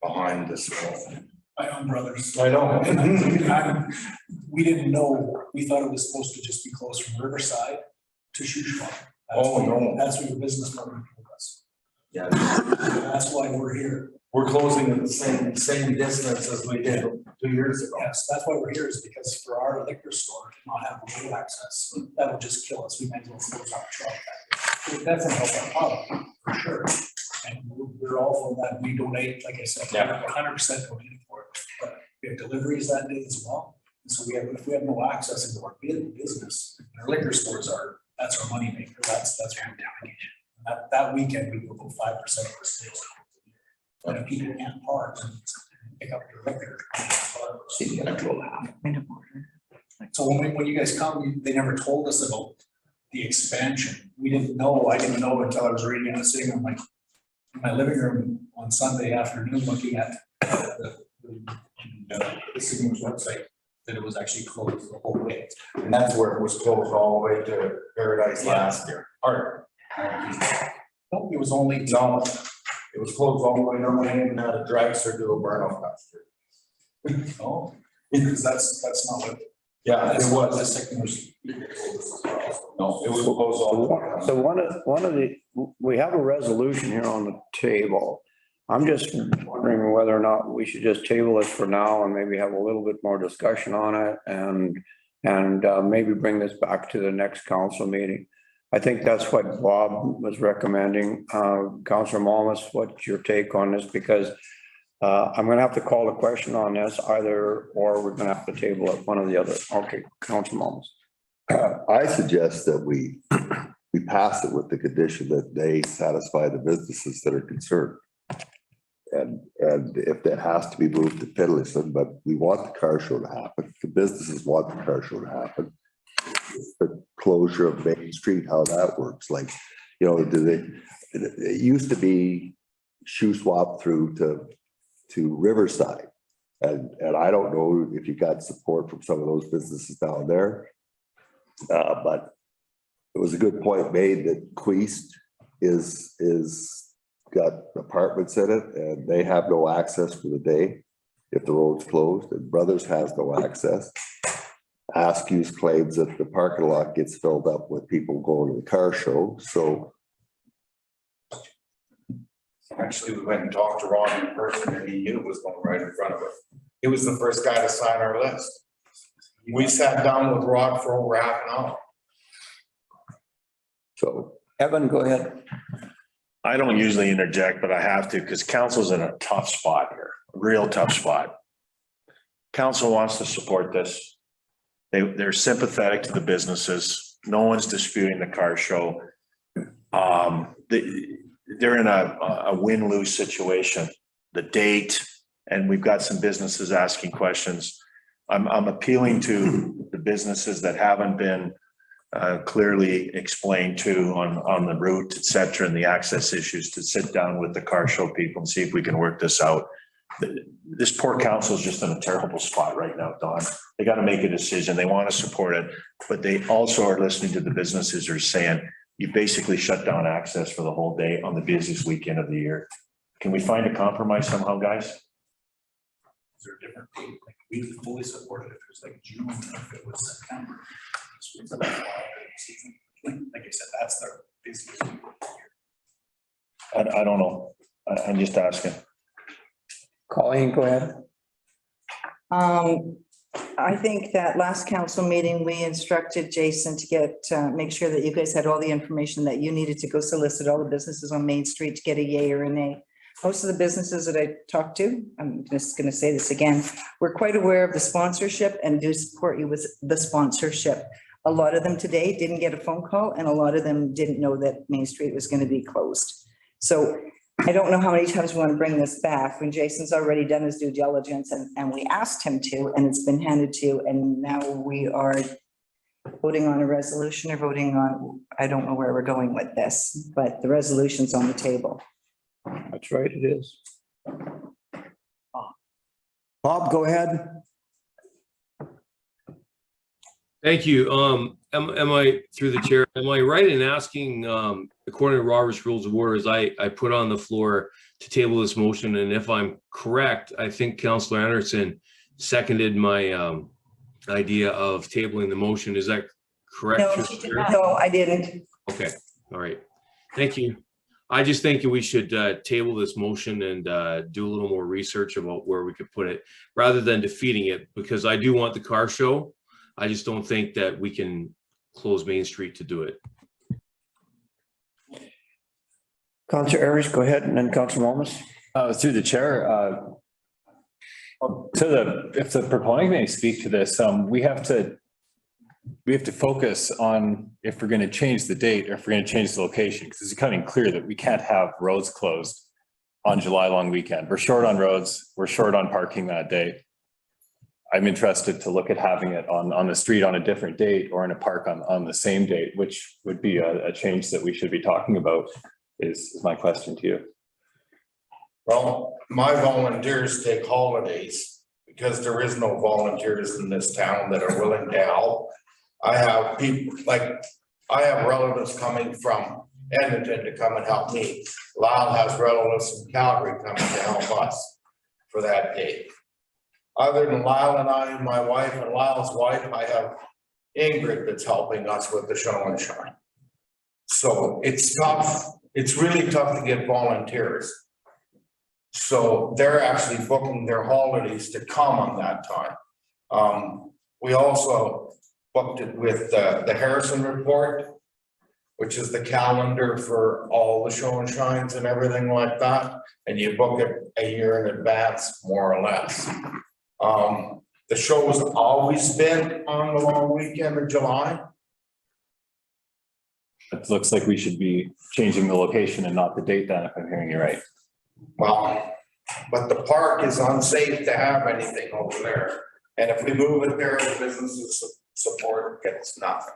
behind this whole. I own Brothers. I know. We didn't know, we thought it was supposed to just be closed from Riverside to Shuswap. Oh, no. That's where your business partner told us. Yeah. That's why we're here. We're closing at the same distance as we did 2 years ago. Yes, that's why we're here, is because for our liquor store to not have road access, that would just kill us. We might as well close our truck. It would definitely help our problem, for sure. And we're all for that. We donate, like I said, 100% donated for it. But we have deliveries that day as well. And so if we have no access into our business, our liquor stores that's our money maker. That's our down. That weekend, we will go 5% of our sales. But if people can't park and pick up your liquor. So when you guys come, they never told us about the expansion. We didn't know. I didn't know until I was reading and sitting on my living room on Sunday afternoon looking at the Sigma's website that it was actually closed the whole way. And that's where it was closed all the way to Paradise last year. Or No, it was only. no, it was closed all the way down the end and had a dragster do a burn off last year. Oh, because that's not what. Yeah, That's it what was. the Sigma's. No, it was closed all the way. So one of the, we have a resolution here on the table. I'm just wondering whether or not we should just table it for now and maybe have a little bit more discussion on it and maybe bring this back to the next council meeting. I think that's what Bob was recommending. Councillor Malmus, what's your take on this? Because I'm going to have to call the question on this either, or we're going to have to table it, one or the other. Okay, Councillor Malmus. I suggest that we pass it with the condition that they satisfy the businesses that are concerned. And if that has to be moved to Finlayson, but we want the car show to happen, the businesses want the car show to happen. The closure of Main Street, how that works, it used to be shoe swap through to Riverside. And I don't know if you got support from some of those businesses down there. But it was a good point made that Queast is got apartments in it and they have no access for the day if the road's closed, and Brothers has no access. Askew's claims that the parking lot gets filled up with people going to the car show, so. Actually, we went and talked to Ron in person and he knew it was going right in front of us. He was the first guy to sign our list. We sat down with Rod for over half an hour. So Evan, go ahead. I don't usually interject, but I have to because council's in a tough spot here, real tough spot. Council wants to support this. They're sympathetic to the businesses. No one's disputing the car show. They're in a win-lose situation. The date, and we've got some businesses asking questions. I'm appealing to the businesses that haven't been clearly explained to on the route, et cetera, and the access issues to sit down with the car show people and see if we can work this out. This poor council is just in a terrible spot right now, Don. They got to make a decision. They want to support it, but they also are listening to the businesses who are saying, you basically shut down access for the whole day on the busiest weekend of the year. Can we find a compromise somehow, guys? Is there a different date? Like, we fully support it if it was like June, if it was September. Like I said, that's the busiest week of the year. I don't know. I'm just asking. Colleen, go ahead. I think that last council meeting, we instructed Jason to get, make sure that you guys had all the information that you needed to go solicit all the businesses on Main Street to get a yay or a nay. Most of the businesses that I talked to, I'm just going to say this again, we're quite aware of the sponsorship and do support you with the sponsorship. A lot of them today didn't get a phone call and a lot of them didn't know that Main Street was going to be closed. So I don't know how many times we want to bring this back when Jason's already done his due diligence and we asked him to, and it's been handed to you. And now we are voting on a resolution or voting on, I don't know where we're going with this, but the resolution's on the table. That's right, it is. Bob, go ahead. Thank you. Am I, through the chair, am I right in asking, according to Robert's Rules of Order, I put on the floor to table this motion, and if I'm correct, I think Councillor Anderson seconded my idea of tabling the motion. Is that correct? No, I didn't. Okay, all right. Thank you. I just think we should table this motion and do a little more research about where we could put it rather than defeating it, because I do want the car show. I just don't think that we can close Main Street to do it. Councillor Ayers, go ahead, and then Councillor Momus. Through the chair, if the proponent may speak to this, we have to focus on if we're going to change the date or if we're going to change the location, because it's becoming clear that we can't have roads closed on July long weekend. We're short on roads. We're short on parking that day. I'm interested to look at having it on the street on a different date or in a park on the same date, which would be a change that we should be talking about, is my question to you. Well, my volunteers take holidays because there is no volunteers in this town that are willing to help. I have people, like, I have relatives coming from Edmonton to come and help me. Lyle has relatives from Calgary coming to help us for that day. Other than Lyle and I and my wife and Lyle's wife, I have Ingrid that's helping us with the show and shine. So it's tough. It's really tough to get volunteers. So they're actually booking their holidays to come on that time. We also booked it with the Harrison Report, which is the calendar for all the show and shines and everything like that. And you book it a year in advance, more or less. The show has always been on the long weekend of July. It looks like we should be changing the location and not the date then, if I'm hearing you right. Well, but the park is unsafe to have anything over there. And if we move it there, the businesses support gets nothing.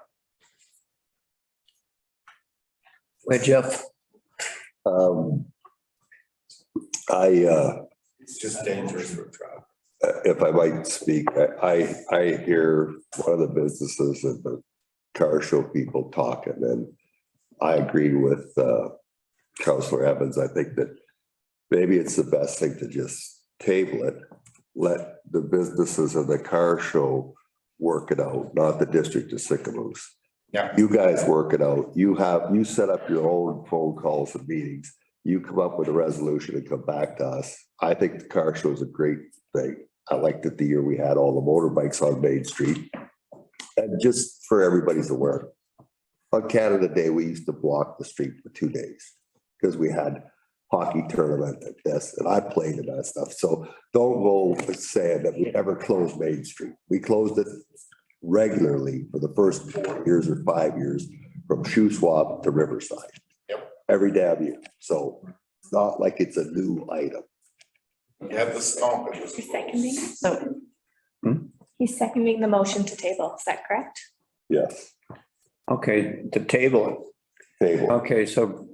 Wait, Jeff. It's just dangerous for travel. if I might speak, I hear one of the businesses and the car show people talking, and I agree with Councillor Evans. I think that maybe it's the best thing to just table it. Let the businesses of the car show work it out, not the District of Sycamoose. Yeah. You guys work it out. You set up your own phone calls and meetings. You come up with a resolution and come back to us. I think the car show is a great thing. I liked it the year we had all the motorbikes on Main Street. And just for everybody's aware. on Canada Day, we used to block the street for 2 days because we had hockey tournament at this, and I played in that stuff. So don't go saying that we ever closed Main Street. We closed it regularly for the first 4 years or 5 years from Shuswap to Riverside. Yep. Every damn year. So it's not like it's a new item. You have the stomp. He's seconding. So He's seconding the motion to table. Is that correct? Yes. Okay, to table Table. it. Okay, so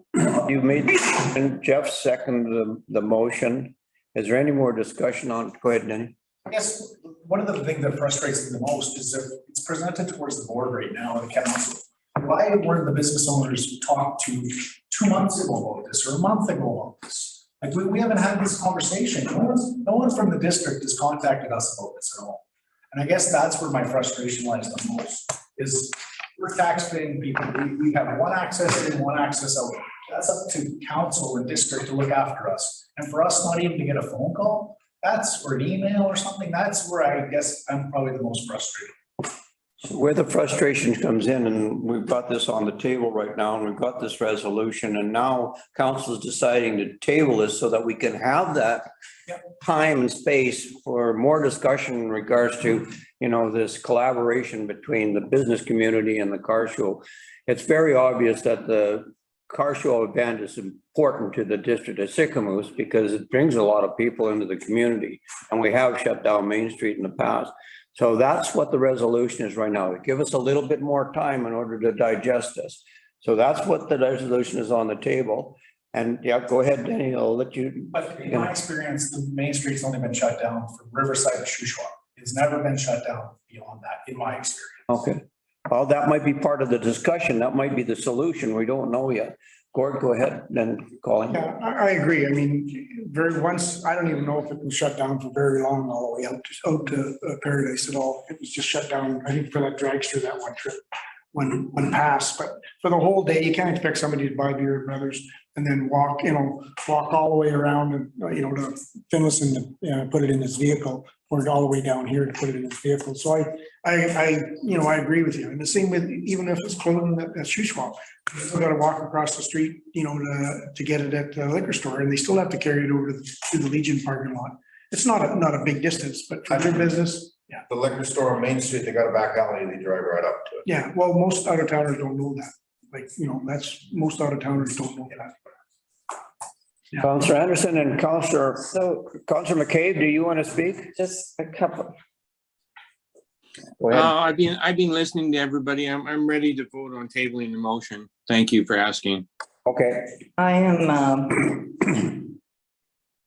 you made, and Jeff seconded the motion. Is there any more discussion on, go ahead, Denny. I guess one of the things that frustrates me the most is that it's presented towards the board right now, the council. Why weren't the business owners talked to 2 months ago about this or a month ago about this? Like, we haven't had this conversation. No one from the district has contacted us about this at all. And I guess that's where my frustration lies the most, is we're taxpaying people. We have one access in, one access out. That's up to council and district to look after us. And for us not even to get a phone call, or an email or something, that's where I guess I'm probably the most frustrated. Where the frustration comes in, and we've got this on the table right now, and we've got this resolution, and now council is deciding to table this so that we can have that time and space for more discussion in regards to, you know, this collaboration between the business community and the car show. It's very obvious that the car show event is important to the district of Sycamoose because it brings a lot of people into the community, and we have shut down Main Street in the past. So that's what the resolution is right now. Give us a little bit more time in order to digest this. So that's what the resolution is on the table. And yeah, go ahead, Denny, I'll let you. But in my experience, the Main Street's only been shut down from Riverside to Shuswap. It's never been shut down beyond that, in my experience. Okay. Well, that might be part of the discussion. That might be the solution. We don't know yet. Gord, go ahead, then Colin. Yeah, I agree. I mean, I don't even know if it was shut down for very long, all the way out to Paradise at all. It was just shut down, I think, for that dragster that one trip when passed. But for the whole day, you can't expect somebody to buy beer at Brothers and then walk all the way around and, to Finlayson to put it in his vehicle, or all the way down here to put it in his vehicle. So I agree with you. And the same with, even if it's closing at Shuswap, they still got to walk across the street, to get it at the liquor store, and they still have to carry it over to the Legion parking lot. It's not a big distance, but for their business, yeah. The liquor store on Main Street, they got a back alley, they drive right up to it. Yeah, well, most out of towners don't know that. Like, most out of towners don't know that. Yeah. Councillor Anderson and Councillor McCabe, do you want to speak? just a couple. Go ahead. I've been listening to everybody. I'm ready to vote on tabling the motion. Thank you for asking. Okay. I am,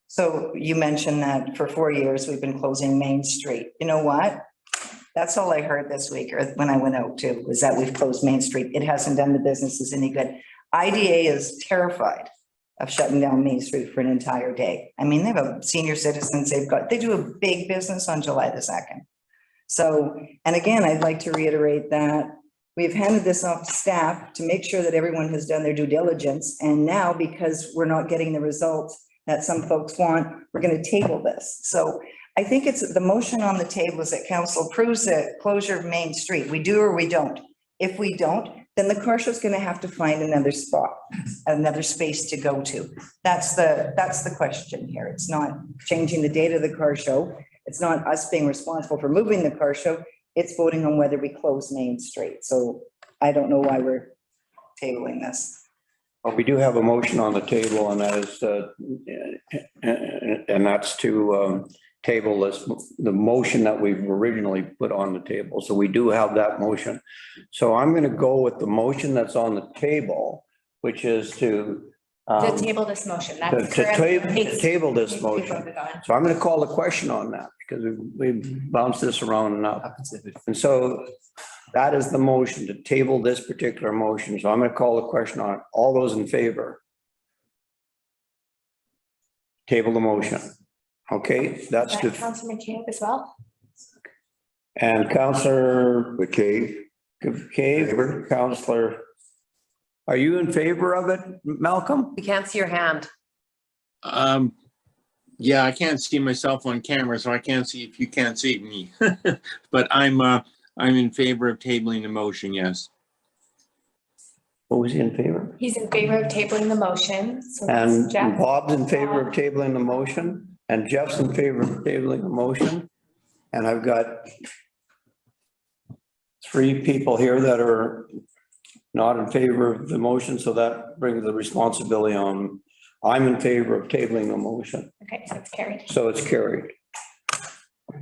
so you mentioned that for 4 years, we've been closing Main Street. You know what? That's all I heard this week, or when I went out too, was that we've closed Main Street. It hasn't done the businesses any good. IDA is terrified of shutting down Main Street for an entire day. I mean, they have senior citizens, they do a big business on July the 2nd. So, and again, I'd like to reiterate that we've handed this off to staff to make sure that everyone has done their due diligence. And now, because we're not getting the results that some folks want, we're going to table this. So I think it's the motion on the table is that council approves the closure of Main Street. We do or we don't. If we don't, then the car show is going to have to find another spot, another space to go to. That's the question here. It's not changing the date of the car show. It's not us being responsible for moving the car show. It's voting on whether we close Main Street. So I don't know why we're tabling this. Well, we do have a motion on the table, and that is, and that's to table this, the motion that we've originally put on the table. So we do have that motion. So I'm going to go with the motion that's on the table, which is to table this motion. to That's table this motion. So I'm going to call the question on that because we've bounced this around enough. And so that is the motion, to table this particular motion. So I'm going to call the question on it. All those in favor? Table the motion. Okay, that's to. Councilor McCabe as well. And Councillor McCabe. Councillor, are you in favor of it, Malcolm? We can't see your hand. Yeah, I can't see myself on camera, so I can't see if you can't see me. But I'm in favor of tabling the motion, yes. What was he in favor? He's in favor of tabling the motion. So that's And Jeff. Bob's in favor of tabling the motion, and Jeff's in favor of tabling the motion. And I've got 3 people here that are not in favor of the motion, so that brings the responsibility on. I'm in favor of tabling the motion, Okay, so it's carried. so it's carried.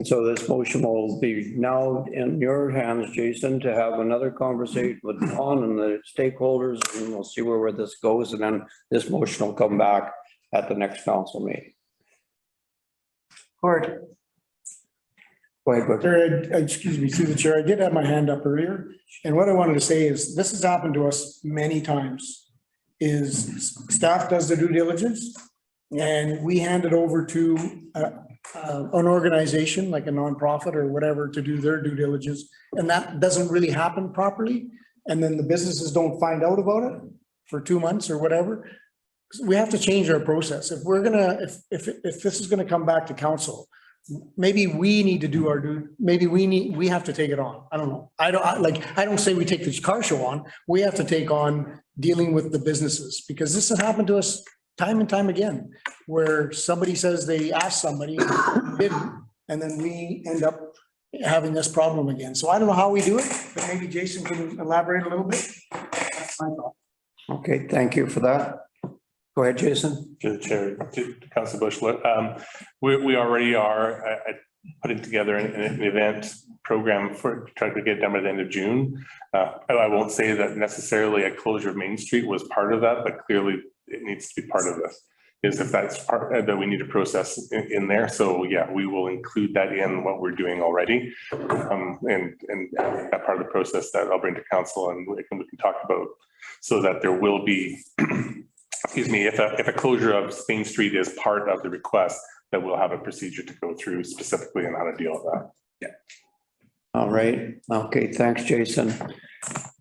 So this motion will be now in your hands, Jason, to have another conversation with Don and the stakeholders, and we'll see where this goes, and then this motion will come back at the next council meeting. Gord. Go ahead, Gordon. Chair, excuse me, through the chair, I did have my hand up earlier, and what I wanted to say is, this has happened to us many times, is staff does the due diligence, and we hand it over to an organization, like a nonprofit or whatever, to do their due diligence, and that doesn't really happen properly, and then the businesses don't find out about it for 2 months or whatever. We have to change our process. If we're gonna, if this is gonna come back to council, maybe we need to do our due, maybe we have to take it on. I don't know. I don't say we take this car show on. We have to take on dealing with the businesses, because this has happened to us time and time again, where somebody says they asked somebody, didn't, and then we end up having this problem again. So I don't know how we do it, but maybe Jason can elaborate a little bit. That's my thought. Okay, thank you for that. Go ahead, Jason. To the chair, to Councilor Bush, we already are putting together an event program for trying to get it done by the end of June. I won't say that necessarily a closure of Main Street was part of that, but clearly it needs to be part of this. Is if that's part that we need to process in there. So yeah, we will include that in what we're doing already, and that part of the process that I'll bring to council and we can talk about, so that there will be. Excuse me, if a closure of Main Street is part of the request, that we'll have a procedure to go through specifically on how to deal with that. Yeah. All right. Okay, thanks, Jason.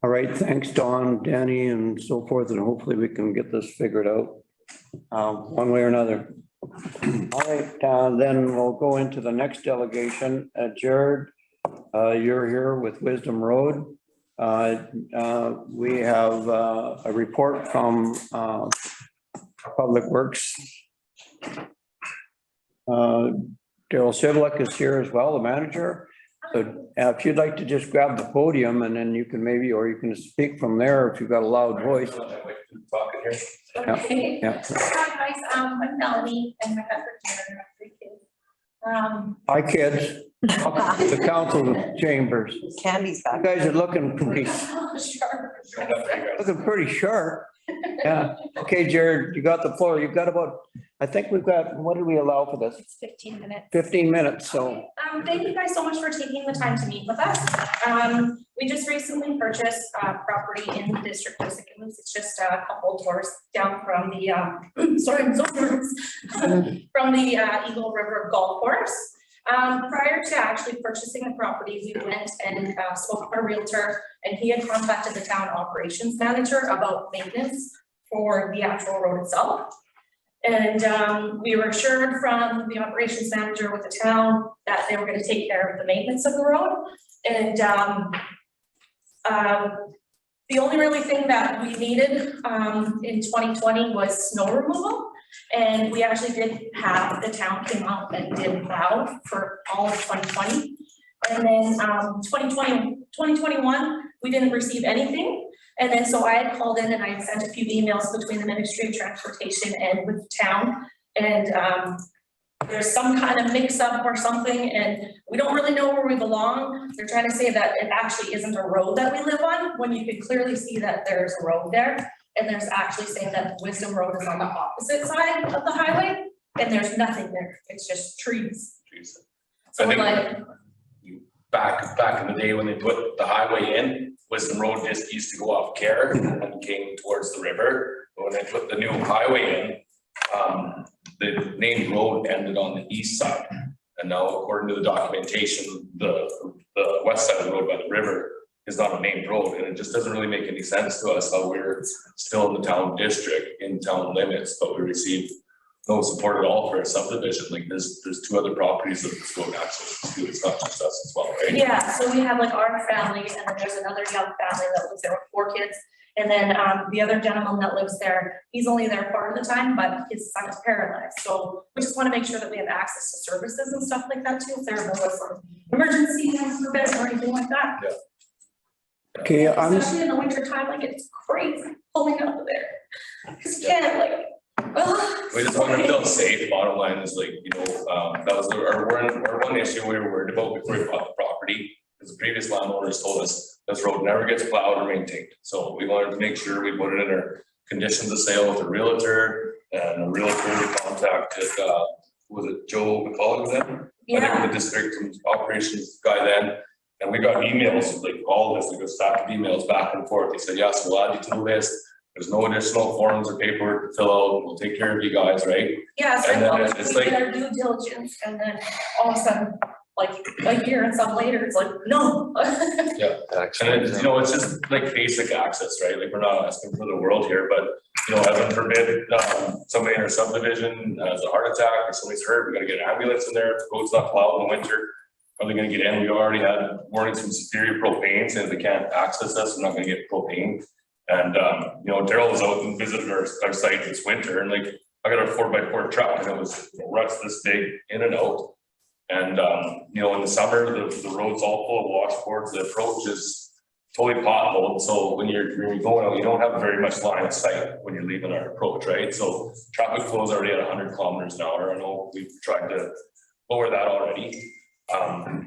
All right, thanks, Don, Danny, and so forth, and hopefully we can get this figured out one way or another. All right, then we'll go into the next delegation. Jared, you're here with Wisdom Road. We have a report from Public Works. Daryl Sivlik is here as well, the manager. So if you'd like to just grab the podium, and then you can maybe, or you can speak from there if you've got a loud voice. Okay. Yeah. Hi guys, I'm Melanie and my husband Jared, have 3 kids. Hi, kids. Welcome to the council chambers. Candy's You back. guys are looking pretty, Sure. looking pretty sharp. Yeah. Okay, Jared, you got the floor. You've got about, I think we've got, what did we allow for this? It's 15 minutes. 15 minutes, so. Thank you guys so much for taking the time to meet with us. We just recently purchased property in the district of Sikkimos. It's just a couple doors down from the, from the Eagle River Golf Course. Prior to actually purchasing the property, we went and spoke to our realtor, and he had contacted the town operations manager about maintenance for the actual road itself. And we were assured from the operations manager with the town that they were going to take care of the maintenance of the road. And the only really thing that we needed in 2020 was snow removal. And we actually did have, the town came out and did plow for all of 2020. And then 2021, we didn't receive anything. And then so I had called in and I had sent a few emails between the Ministry of Transportation and with the town. And there's some kind of mix up or something, and we don't really know where we belong. They're trying to say that it actually isn't a road that we live on, when you can clearly see that there's a road there. And there's actually saying that Wisdom Road is on the opposite side of the highway, and there's nothing there. It's just trees. So we're like, back in the day when they put the highway in, Wisdom Road just used to go off Care and came towards the river. But when they put the new highway in, the named road ended on the east side. And now, according to the documentation, the west side of the road by the river is not a named road, and it just doesn't really make any sense to us how we're still in the town district, in town limits, but we receive no support at all for a subdivision. Like there's 2 other properties that this road access to. It's not just us as well, right? yeah, so we have like our family, and then there's another young family that lives there with 4 kids. And then the other gentleman that lives there, he's only there part of the time, but his son is paralyzed. So we just want to make sure that we have access to services and stuff like that too, if there was some emergency for beds or anything like that. Okay, Especially in the winter time, like it's crazy pulling out of there. Cause you can't like, We just want to feel safe. Bottom line is like, that was our one issue we were worried about before we bought the property. Because the previous landowners told us this road never gets plowed or maintained. So we wanted to make sure we put it in our conditions of sale with a realtor, and a realtor contacted, was it Joe McCullough was in? Yeah. I think the district operations guy then. And we got emails, like all of this, we got stacked of emails back and forth. He said, yes, we'll add you to the list. There's no additional forms or paperwork to fill out. We'll take care of you guys, right? yeah, it's And like, then oh, it's we like- did our due diligence, and then all of a sudden, like a year and some later, it's like, no. Yeah, and it's, it's just like basic access, right? Like, we're not asking for the world here, but, heaven forbid, somebody in our subdivision has a heart attack or somebody's hurt, we gotta get an ambulance in there. If the road's not plowed in the winter, are they gonna get in? We already had warnings from Superior Propane saying if they can't access us, we're not gonna get propane. And, Daryl was out and visited our site this winter, and like, I got a 4x4 truck, and it was ruts this big in and out. And, in the summer, the road's all full of washboards, the approach is totally potholed. So when you're going out, you don't have very much line of sight when you're leaving our approach, right? So traffic flow is already at 100 kilometers an hour. I know we've tried to lower that already. But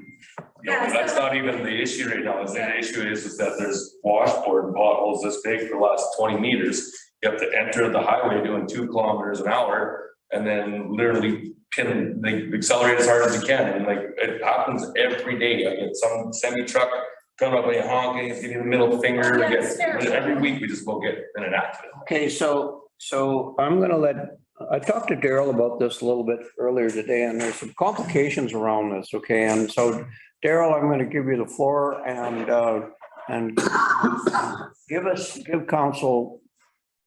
that's not even the issue right now. The issue is that there's washboard and potholes this big for the last 20 meters. You have to enter the highway doing 2 kilometers an hour and then literally accelerate as hard as you can. And like, it happens every day. I get some semi truck coming up and honking, give you the middle finger. Every week we just go get in an accident. Okay, so I'm gonna I talked to Daryl about this a little bit earlier today, and there's some complications around this, okay? And so Daryl, I'm gonna give you the floor and give council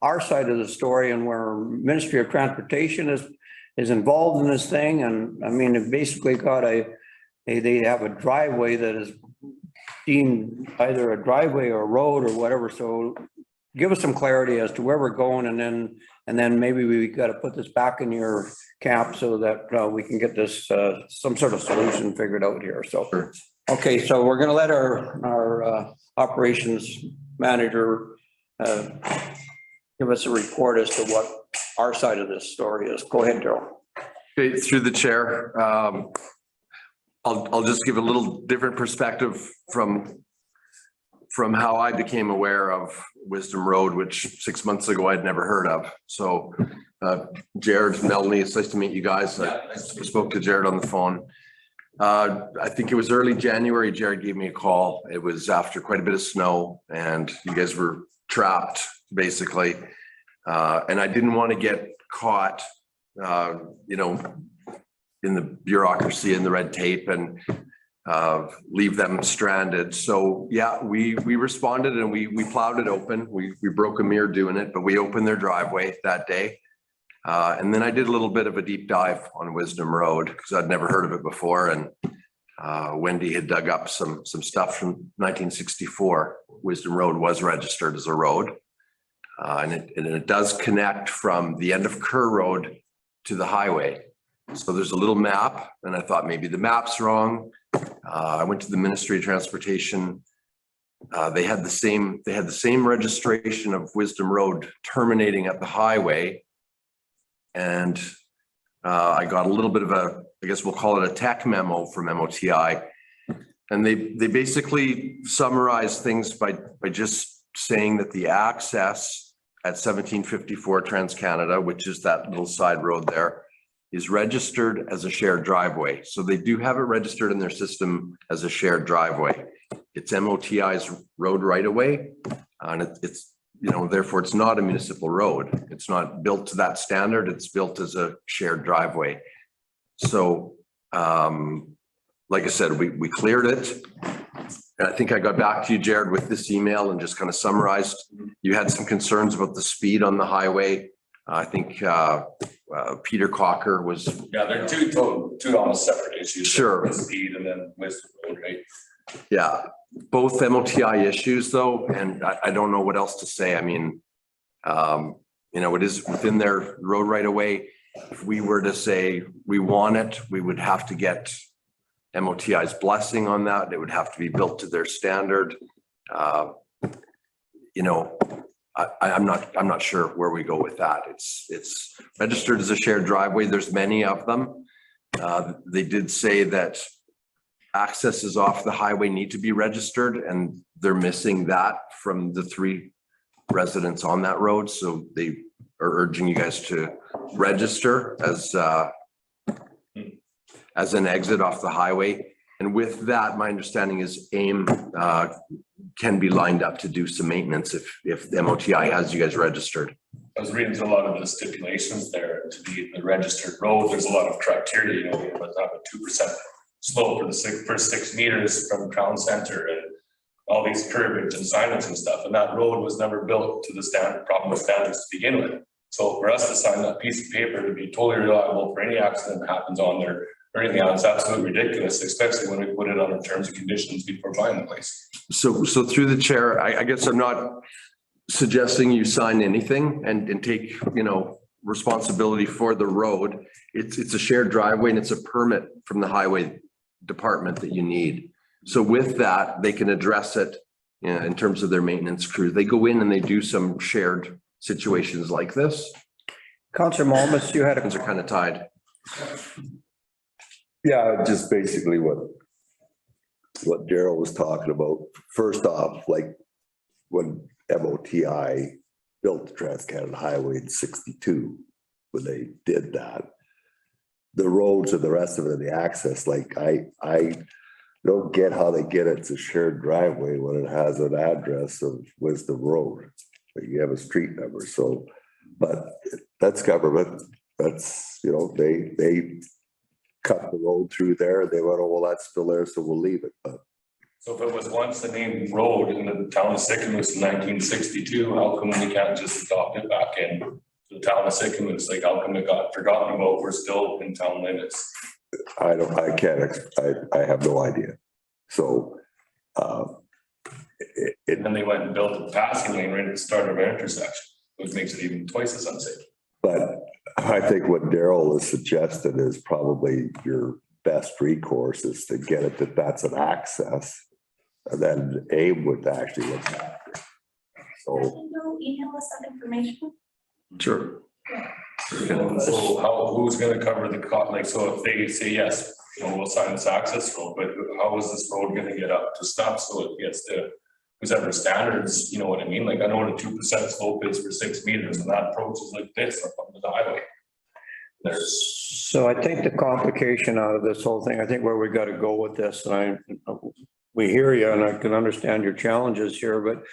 our side of the story, and where Ministry of Transportation is involved in this thing. And I mean, they've basically got they have a driveway that is deemed either a driveway or a road or whatever. So give us some clarity as to where we're going, and then maybe we got to put this back in your camp so that we can get this some sort of solution figured out here. So, okay, so we're going to let our operations manager give us a report as to what our side of this story is. Go ahead, Daryl. Okay, through the chair, I'll just give a little different perspective from how I became aware of Wisdom Road, which 6 months ago I'd never heard of. So Jared, Melanie, it's nice to meet you guys. I spoke to Jared on the phone. I think it was early January, Jared gave me a call. It was after quite a bit of snow and you guys were trapped basically. And I didn't want to get caught, in the bureaucracy and the red tape and leave them stranded. So yeah, we responded and we plowed it open. We broke a mirror doing it, but we opened their driveway that day. And then I did a little bit of a deep dive on Wisdom Road because I'd never heard of it before. And Wendy had dug up some stuff from 1964. Wisdom Road was registered as a road. And it does connect from the end of Kerr Road to the highway. So there's a little map, and I thought maybe the map's wrong. I went to the Ministry of Transportation. They had the same registration of Wisdom Road terminating at the highway. And I got a little bit of I guess we'll call it a tech memo from MOTI. And they basically summarized things by just saying that the access at 1754 Trans-Canada, which is that little side road there, is registered as a shared driveway. So they do have it registered in their system as a shared driveway. It's MOTI's road right of way. And it's, therefore it's not a municipal road. It's not built to that standard. It's built as a shared driveway. So, like I said, we cleared it. And I think I got back to you, Jared, with this email and just kind of summarized. You had some concerns about the speed on the highway. I think Peter Cocker was. Yeah, they're two almost separate issues. Sure. The speed and then Wisdom Road, right? Yeah. both MOTI issues though, and I don't know what else to say. I mean, it is within their road right away. If we were to say we want it, we would have to get MOTI's blessing on that. It would have to be built to their standard. I'm not sure where we go with that. It's registered as a shared driveway. There's many of them. They did say that accesses off the highway need to be registered, and they're missing that from the 3 residents on that road. So they are urging you guys to register as an exit off the highway. And with that, my understanding is AIM can be lined up to do some maintenance if the MOTI has you guys registered. I was reading through a lot of the stipulations there to be the registered road. There's a lot of criteria, you have a 2% slope for the first 6 meters from Crown Center and all these curbage and signage and stuff. And that road was never built to the problem with standards to begin with. So for us to sign that piece of paper to be totally reliable for any accident that happens on there or anything else, absolutely ridiculous, especially when we put it on the terms and conditions before buying the place. So through the chair, I guess I'm not suggesting you sign anything and take, responsibility for the road. It's a shared driveway and it's a permit from the highway department that you need. So with that, they can address it in terms of their maintenance crew. They go in and they do some shared situations like this. Councillor Malmus, you had a. Hands are kind of tied. Yeah, just basically what Daryl was talking about. First off, like when MOTI built the Trans-Canada Highway in 62, when they did that, the roads and the rest of it, the access, like I don't get how they get it to shared driveway when it has an address of Wisdom Road. But you have a street number, so, but that's government. That's, they cut the road through there. They went, oh, well, that's still there, so we'll leave it. But So if it was once the named road in the town of Sycamoose in 1962, how come we can't just adopt it back in to the town of Sycamoose? Like, how come it got forgotten about? We're still in town limits. I have no idea. So, And then they went and built a passing lane right at the start of our intersection, which makes it even twice as unsafe. but I think what Daryl has suggested is probably your best recourse is to get it that's an access. And then AIM would actually look after it. So. Can you email us that information? Sure. So who's gonna cover the cost? Like, so if they say yes, we'll sign this access road, but how is this road gonna get up to stuff so it gets to whoever standards, you know what I mean? Like, I know what a 2% slope is for 6 meters and that approach is like this up on the highway. So I think the complication out of this whole thing, I think where we got to go with this, and we hear you and I can understand your challenges here, but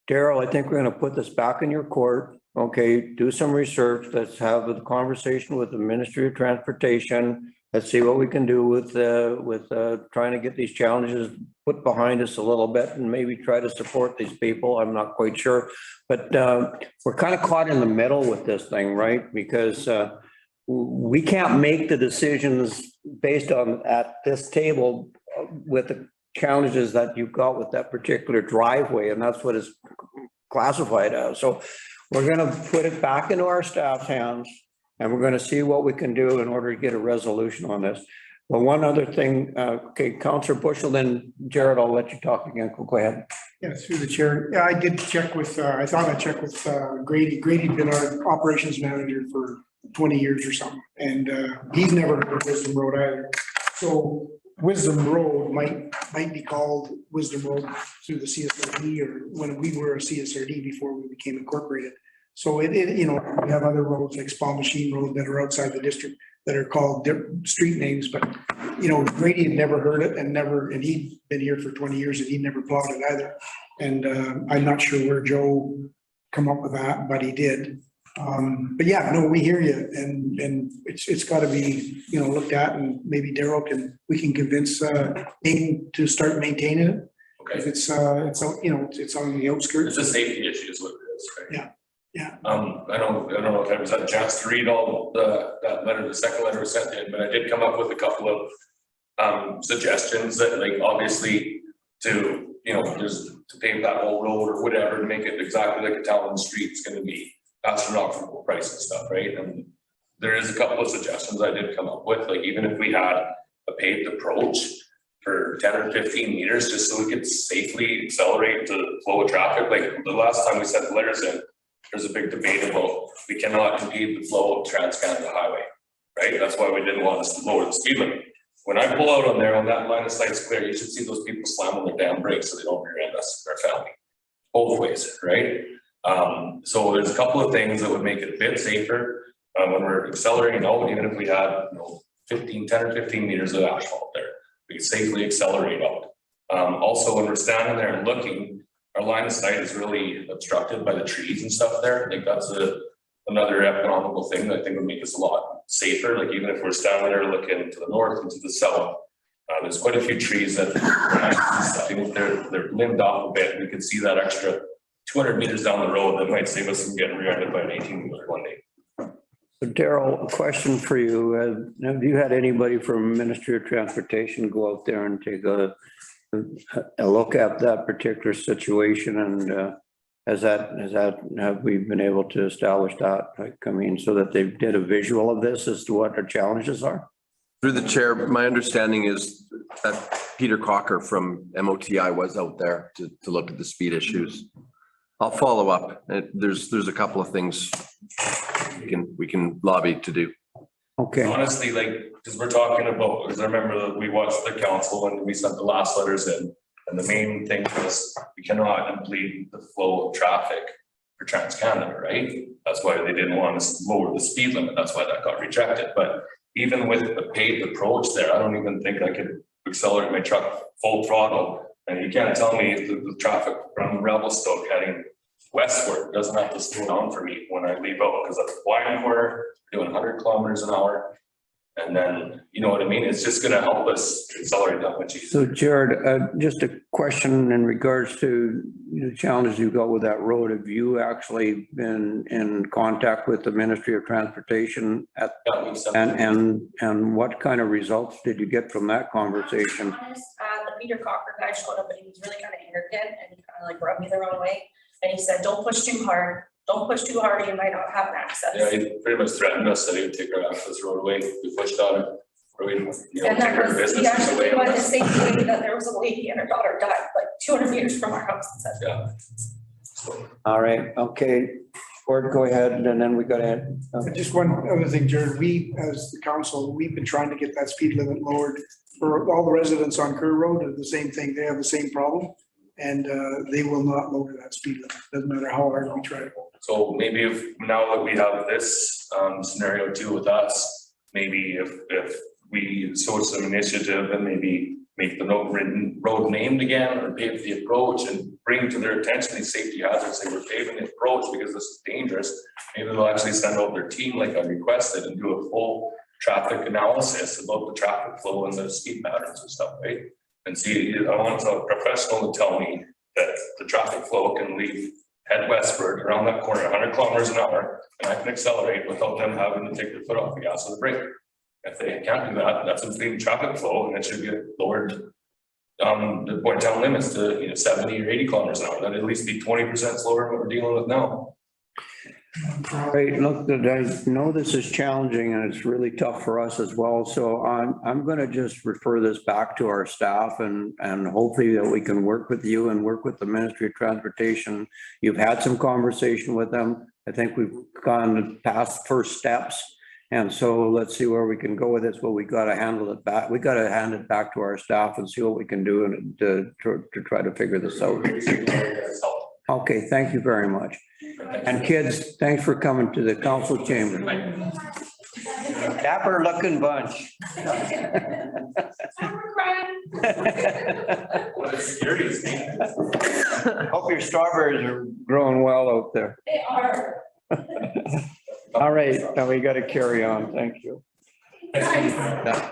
Daryl, I think we're going to put this back in your court. Okay, do some research. Let's have a conversation with the Ministry of Transportation. Let's see what we can do with trying to get these challenges put behind us a little bit and maybe try to support these people. I'm not quite sure, but we're kind of caught in the middle with this thing, right? Because we can't make the decisions based on at this table with the challenges that you've got with that particular driveway, and that's what it's classified as. So we're going to put it back into our staff's hands, and we're going to see what we can do in order to get a resolution on this. Well, one other thing, okay, Councillor Bushel, then Jared, I'll let you talk again. Go ahead. Yeah, through the chair. Yeah, I did check with, I thought I checked with Grady. Grady'd been our operations manager for 20 years or something, and he's never heard of Wisdom Road either. So Wisdom Road might be called Wisdom Road through the CSRD, or when we were a CSRD before we became incorporated. So we have other roads like Spa Machine Road that are outside the district that are called street names, but Grady had never heard it and he'd been here for 20 years and he'd never plowed it either. And I'm not sure where Joe come up with that, but he did. But yeah, no, we hear you, and it's got to be looked at, and maybe we can convince AIM to start maintaining it. Okay. It's on the outskirts. It's a safety issue is what it is, right? Yeah. Yeah. I don't know if I was at chance to read all that letter, the second letter was sent in, but I did come up with a couple of suggestions that, like, obviously to you know, there's to pave that whole road or whatever, to make it exactly like a town street is gonna be astronomical price and stuff, right? And there is a couple of suggestions I did come up with, like even if we had a paved approach for 10 or 15 meters, just so we could safely accelerate the flow of traffic. Like the last time we sent the letters in, there's a big debate about we cannot impede the flow of Trans-Canada Highway, right? That's why we didn't want us to lower the speed limit. When I pull out on there, when that line of sight's clear, you should see those people slam on their damn brakes so they don't rear end us, their family. Both ways, right? So there's a couple of things that would make it a bit safer when we're accelerating out, even if we had, you know, 10 or 15 meters of asphalt there, we could safely accelerate out. Also, when we're standing there and looking, our line of sight is really obstructed by the trees and stuff there. I think that's another economical thing that I think would make us a lot safer. Like even if we're standing there looking to the north and to the south, there's quite a few trees that they're limbed off a bit. We could see that extra 200 meters down the road that might save us from getting rear-ended by an 18-wheeler one day. So Daryl, a question for you. Have you had anybody from Ministry of Transportation go out there and take a look at that particular situation? And have we been able to establish that? Like, I mean, so that they did a visual of this as to what our challenges are? Through the chair, my understanding is that Peter Cocker from MOTI was out there to look at the speed issues. I'll follow up. There's a couple of things we can lobby to do. Okay. Honestly, like, because we're talking about, because I remember that we watched the council when we sent the last letters in, and the main thing was we cannot impede the flow of traffic for Trans-Canada, right? That's why they didn't want us to lower the speed limit. That's why that got rejected. But even with the paved approach there, I don't even think I could accelerate my truck full throttle. And you can't tell me if the traffic from Revelstoke heading westward doesn't have to slow down for me when I leave out, because that's blind corner, doing 100 kilometers an hour. And then, you know what I mean? It's just going to help us accelerate that much easier. So Jared, just a question in regards to the challenges you got with that road. Have you actually been in contact with the Ministry of Transportation and what kind of results did you get from that conversation? The Peter Cocker guy showed up and he was really kind of arrogant and he kind of like rubbed me the wrong way. And he said, don't push too hard. Don't push too hard, you might not have access. Yeah, he pretty much threatened us that he would take our access road away. We pushed on it. Or we, you know, And take our he business actually away. went the same way that there was a lady and her daughter died like 200 meters from our house. Yeah. All right, okay. Gord, go ahead, and then we got to. Just one other thing, Jared, we, as the council, we've been trying to get that speed limit lowered for all the residents on Kerr Road. Are the same thing. They have the same problem. And they will not lower that speed limit. Doesn't matter how hard we try to go. So maybe if now that we have this scenario too with us, maybe if we show some initiative and maybe make the road named again or pave the approach and bring to their attention these safety hazards, say we're paving the approach because this is dangerous, maybe they'll actually send out their team like I requested and do a full traffic analysis about the traffic flow and the speed patterns and stuff, right? And see, I want a professional to tell me that the traffic flow can head westward around that corner, 100 kilometers an hour, and I can accelerate without them having to take their foot off the gas or the brake. If they can't do that, that's impeding traffic flow, and it should get lowered. The point town limits to 70 or 80 kilometers an hour. That'd at least be 20% slower than what we're dealing with now. Right, look, I know this is challenging and it's really tough for us as well. So I'm going to just refer this back to our staff and hopefully that we can work with you and work with the Ministry of Transportation. You've had some conversation with them. I think we've gone past first steps. And so let's see where we can go with this. Well, we got to handle it back. We got to hand it back to our staff and see what we can do and to try to figure this out. Okay, thank you very much. And kids, thanks for coming to the council chamber. Dapper looking bunch. Hope your strawberries are growing well out there. They are. All right, now we got to carry on. Thank you.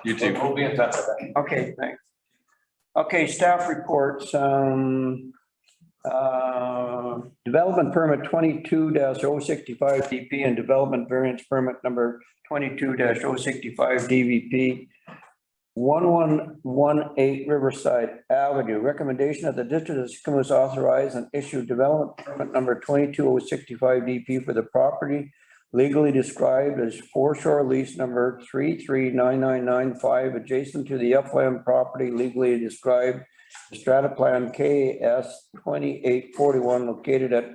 You too. We'll be in touch. Okay, thanks. Okay, staff reports. Development permit 22-065 DP and development variance permit number 22-065 DVP. 1118 Riverside Avenue. Recommendation that the district of Sycamore authorize and issue development permit number 22065 DP for the property legally described as foreshore lease number 339995 adjacent to the upland property legally described as strata plan KS 2841 located at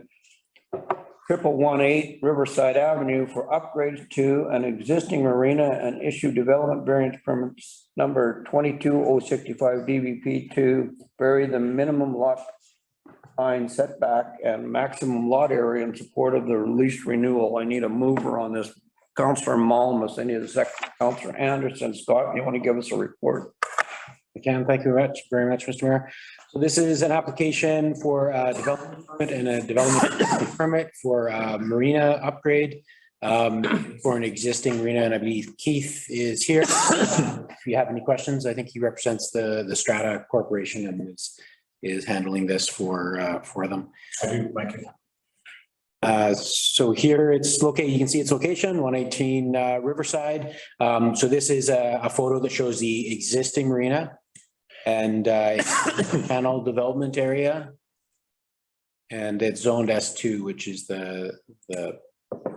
1118 Riverside Avenue for upgrades to an existing marina and issue development variance permits number 22065 DVP to vary the minimum lot line setback and maximum lot area in support of the lease renewal. I need a mover on this. Councillor Malmus, I need a second. Councillor Anderson. Scott, you want to give us a report? I can. Thank you very much, Mr. Mayor. So this is an application for a development permit and a development permit for a marina upgrade for an existing marina, and I believe Keith is here. If you have any questions, I think he represents the Strata Corporation and is handling this for them. I do, thank you. So here it's located, you can see its location, 118 Riverside. So this is a photo that shows the existing marina and panel development area. And it's zoned S2, which is the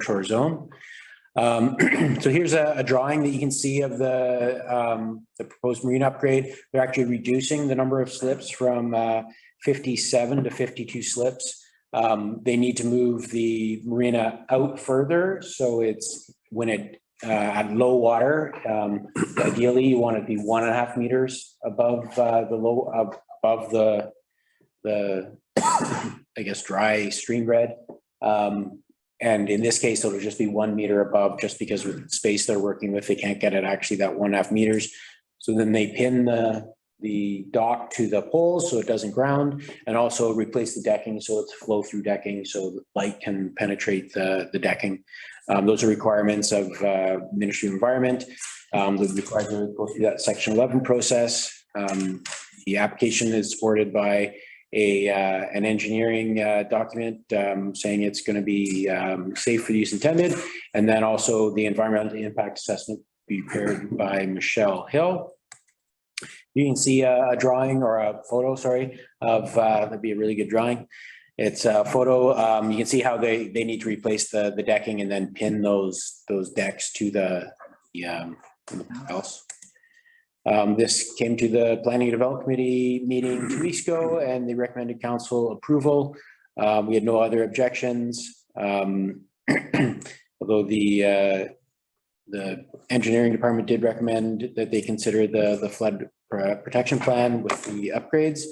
shore zone. So here's a drawing that you can see of the proposed marina upgrade. They're actually reducing the number of slips from 57 to 52 slips. They need to move the marina out further. So it's when it at low water, ideally you want it to be 1.5 meters above above the I guess dry stream bed. And in this case, it'll just be 1 meter above, just because with the space they're working with, they can't get it actually that 1.5 meters. So then they pin the dock to the poles so it doesn't ground, and also replace the decking so it's flow through decking so the light can penetrate the decking. Those are requirements of Ministry of Environment. They're required to go through that Section 11 process. The application is supported by an engineering document saying it's going to be safe for the use intended, and then also the environmental impact assessment prepared by Michelle Hill. You can see a drawing or a photo, sorry, of that'd be a really good drawing. It's a photo. You can see how they need to replace the decking and then pin those decks to the house. This came to the Planning and Development Committee meeting 2 weeks ago, and they recommended council approval. We had no other objections, although the engineering department did recommend that they consider the flood protection plan with the upgrades.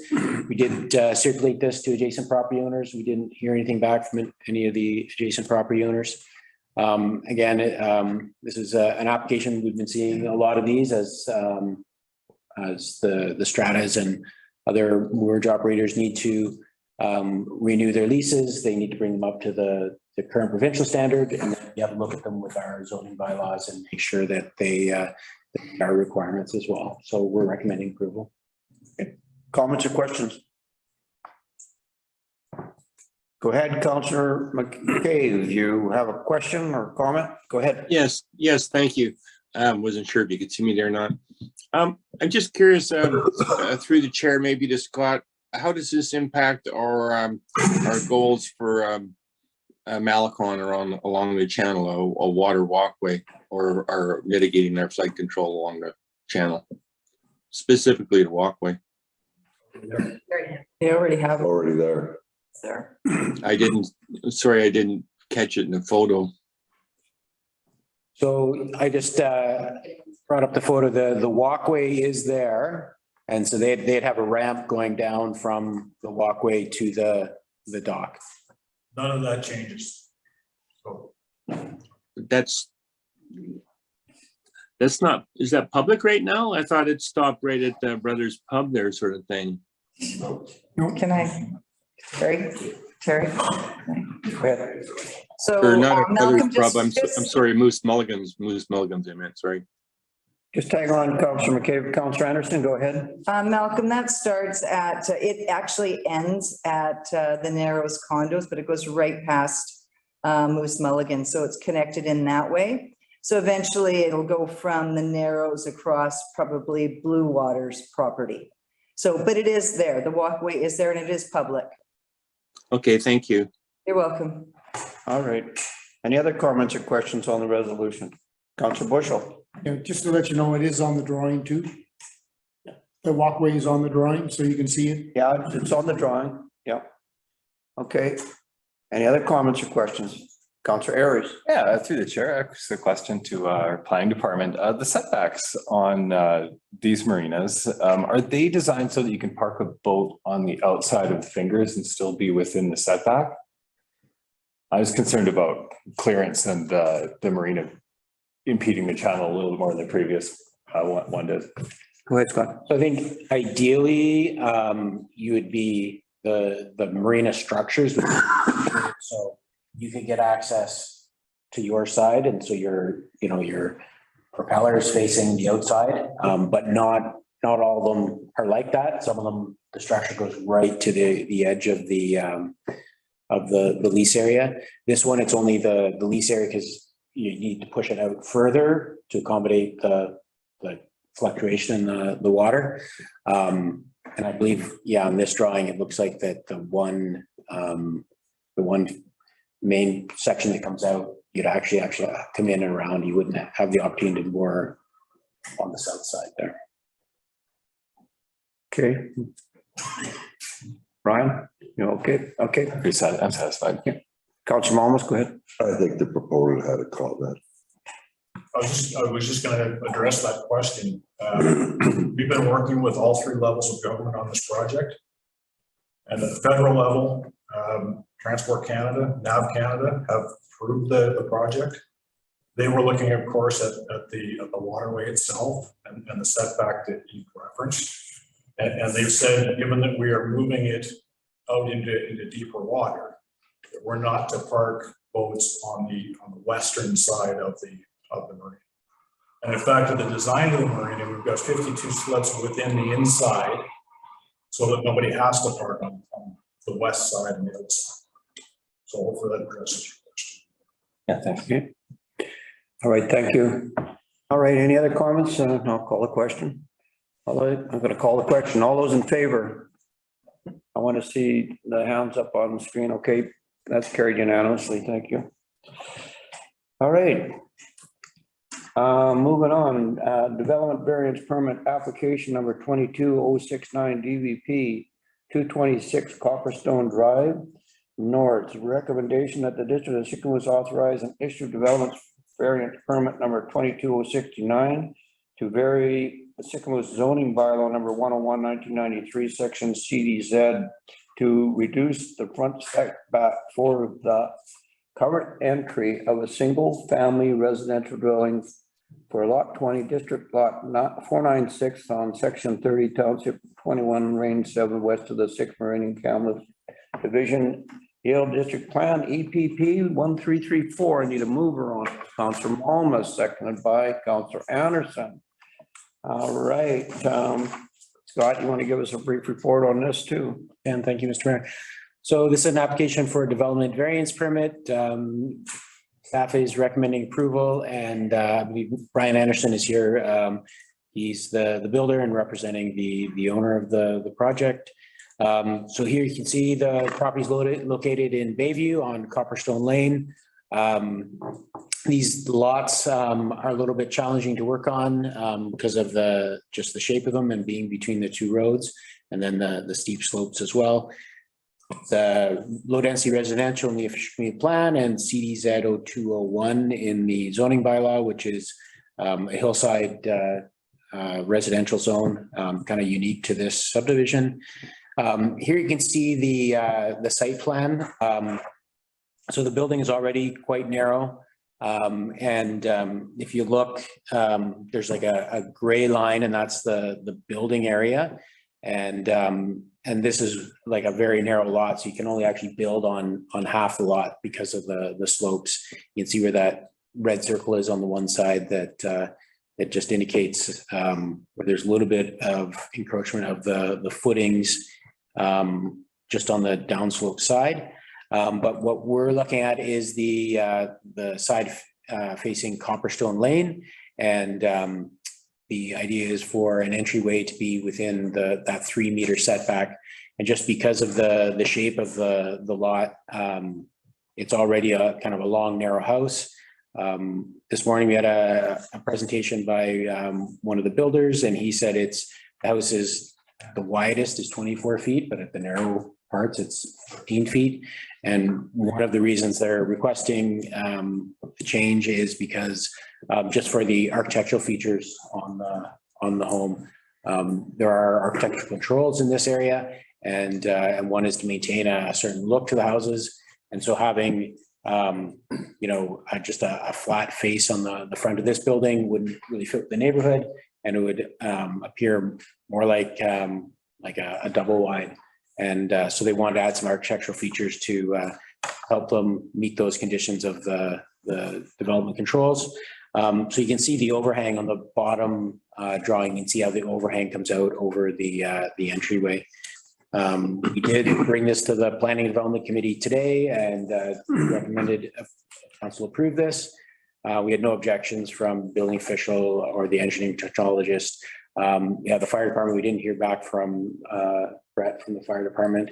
We did circulate this to adjacent property owners. We didn't hear anything back from any of the adjacent property owners. Again, this is an application. We've been seeing a lot of these as the stratas and other moorage operators need to renew their leases. They need to bring them up to the current provincial standard, and then you have to look at them with our zoning bylaws and make sure that they are requirements as well. So we're recommending approval. Okay. Comments or questions? Go ahead, Councillor McKay. Do you have a question or comment? Go ahead. Yes, thank you. Wasn't sure if you could see me there or not. I'm just curious, through the chair, maybe to Scott, how does this impact our goals for Malacon along the channel, a water walkway, or mitigating our flood control along the channel, specifically the walkway? They already have it Already there. there. I didn't catch it in the photo. So I just brought up the photo. The walkway is there, and so they'd have a ramp going down from the walkway to the dock. None of that changes. So That's not, is that public right now? I thought it stopped right at the Brothers Pub there, sort of thing. Can I, Terry? Go ahead. So Or not at Malcolm, Brothers Pub, I'm just sorry, Moose Mulligan's I meant, sorry. Just tag on, Councillor McKay. Councillor Anderson, go ahead. Malcolm, that starts at, it actually ends at the Narrows condos, but it goes right past Moose Mulligan. So it's connected in that way. So eventually it'll go from the Narrows across probably Blue Water's property. So, but it is there, the walkway is there and it is public. Okay, thank you. You're welcome. All right. Any other comments or questions on the resolution? Councillor Bushel? Yeah, just to let you know, it is on the drawing too. The walkway is on the drawing, so you can see it. Yeah, it's on the drawing. Yeah. Okay. Any other comments or questions? Councillor Ayres? Yeah, through the chair, it's a question to our planning department. The setbacks on these marinas, are they designed so that you can park a boat on the outside of the fingers and still be within the setback? I was concerned about clearance and the marina impeding the channel a little more than the previous one did. Go ahead, Scott. So I think ideally, you would be the marina structures. So you could get access to your side, and so your propeller is facing the outside, but not all of them are like that. Some of them, the structure goes right to the edge of the lease area. This one, it's only the lease area because you need to push it out further to accommodate the fluctuation in the water. And I believe, yeah, on this drawing, it looks like that the one main section that comes out, you'd actually come in and around. You wouldn't have the opportunity to more on the south side there. Okay. Brian, you okay? Okay. I'm satisfied. Councillor Malmus, go ahead. I think the proponent had a comment. I was just gonna address that question. We've been working with all three levels of government on this project. And at the federal level, Transport Canada, NAV Canada have approved the project. They were looking, of course, at the waterway itself and the setback that you referenced. And they've said, given that we are moving it out into deeper water, that we're not to park boats on the western side of the marina. And in fact, in the design of the marina, we've got 52 slips within the inside so that nobody has to park on the west side and the other side. So hopefully that addresses your question. Yeah, thank you. All right, thank you. All right, any other comments? I'll call the question. All right, I'm going to call the question. All those in favor? I want to see the hands up on the screen. Okay, that's carried unanimously. Thank you. All right. Moving on, development variance permit application number 22069 DVP 226 Copperstone Drive North. Recommendation that the district of Sycamore authorize and issue development variance permit number 22069 to vary the Sycamore zoning bylaw number 101 1993 section CDZ to reduce the front setback for the covered entry of a single family residential dwelling for lot 20 district lot 496 on section 30 township 21 range 7 west of the 6th Meridian Kamloops division Yale district plan EPP 1334. I need a mover on Councillor Malma, seconded by Councillor Anderson. All right, Scott, you want to give us a brief report on this too? And thank you, Mr. Mayor. So this is an application for a development variance permit. Staff is recommending approval, and I believe Brian Anderson is here. He's the builder and representing the owner of the project. So here you can see the property is located in Bayview on Copperstone Lane. These lots are a little bit challenging to work on because of just the shape of them and being between the two roads, and then the steep slopes as well. The low density residential in the official community plan and CDZ 0201 in the zoning bylaw, which is a hillside residential zone, kind of unique to this subdivision. Here you can see the site plan. So the building is already quite narrow. And if you look, there's like a gray line, and that's the building area. And this is like a very narrow lot, so you can only actually build on half the lot because of the slopes. You can see where that red circle is on the one side that it just indicates where there's a little bit of encroachment of the footings just on the downslope side. But what we're looking at is the side facing Copperstone Lane. And the idea is for an entryway to be within that 3-meter setback. And just because of the shape of the lot, it's already a kind of a long, narrow house. This morning we had a presentation by one of the builders, and he said the house is the widest is 24 feet, but at the narrow parts it's 15 feet. And one of the reasons they're requesting the change is because just for the architectural features on the home, there are architectural controls in this area, and one is to maintain a certain look to the houses. And so having just a flat face on the front of this building wouldn't really fit the neighborhood, and it would appear more like a double wide. And so they wanted to add some architectural features to help them meet those conditions of the development controls. So you can see the overhang on the bottom drawing. You can see how the overhang comes out over the entryway. We did bring this to the Planning and Development Committee today and recommended council approve this. We had no objections from building official or the engineering technologist. The fire department, we didn't hear back from Brett from the fire department.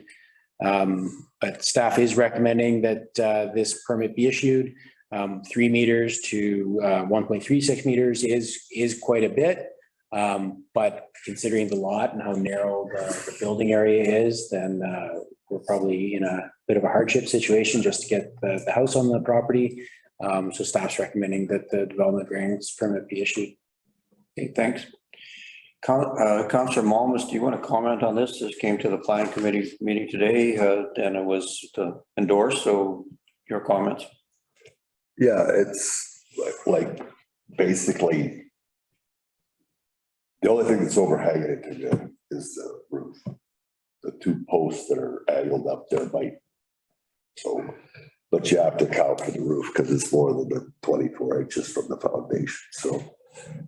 But staff is recommending that this permit be issued. 3 meters to 1.36 meters is quite a bit. But considering the lot and how narrow the building area is, then we're probably in a bit of a hardship situation just to get the house on the property. So staff's recommending that the development variance permit be issued. Okay, thanks. Councillor Malmus, do you want to comment on this? This came to the planning committee meeting today and it was endorsed. So your comments? Yeah, it's like basically the only thing that's overhanging it is the roof. The 2 posts that are angled up there might. So, but you have to account for the roof because it's more than the 24 inches from the foundation. So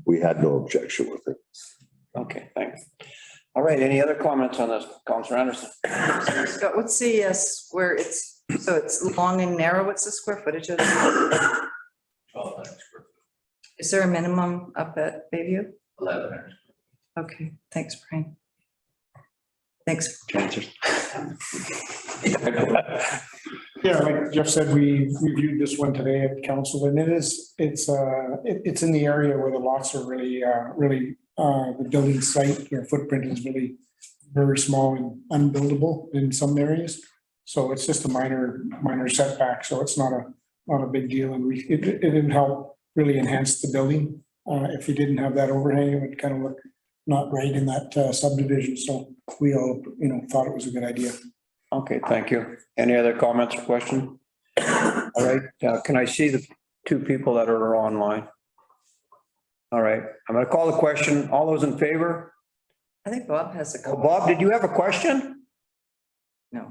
we had no objection with it. Okay, thanks. All right, any other comments on this, Councillor Anderson? Scott, what's the square, so it's long and narrow, what's the square footage of it? Is there a minimum up at Bayview? 11. Okay, thanks, Brian. Thanks. Yeah, like Jeff said, we reviewed this one today at council, and it's in the area where the lots are really the building site or footprint is really very small and unbuildable in some areas. So it's just a minor setback. So it's not a big deal, and it didn't help really enhance the building. If you didn't have that overhang, it would kind of look not right in that subdivision. So we all, thought it was a good idea. Okay, thank you. Any other comments or questions? All right, can I see the 2 people that are online? All right, I'm going to call the question. All those in favor? I think Bob has a Oh, couple. Bob, did you have a question? No.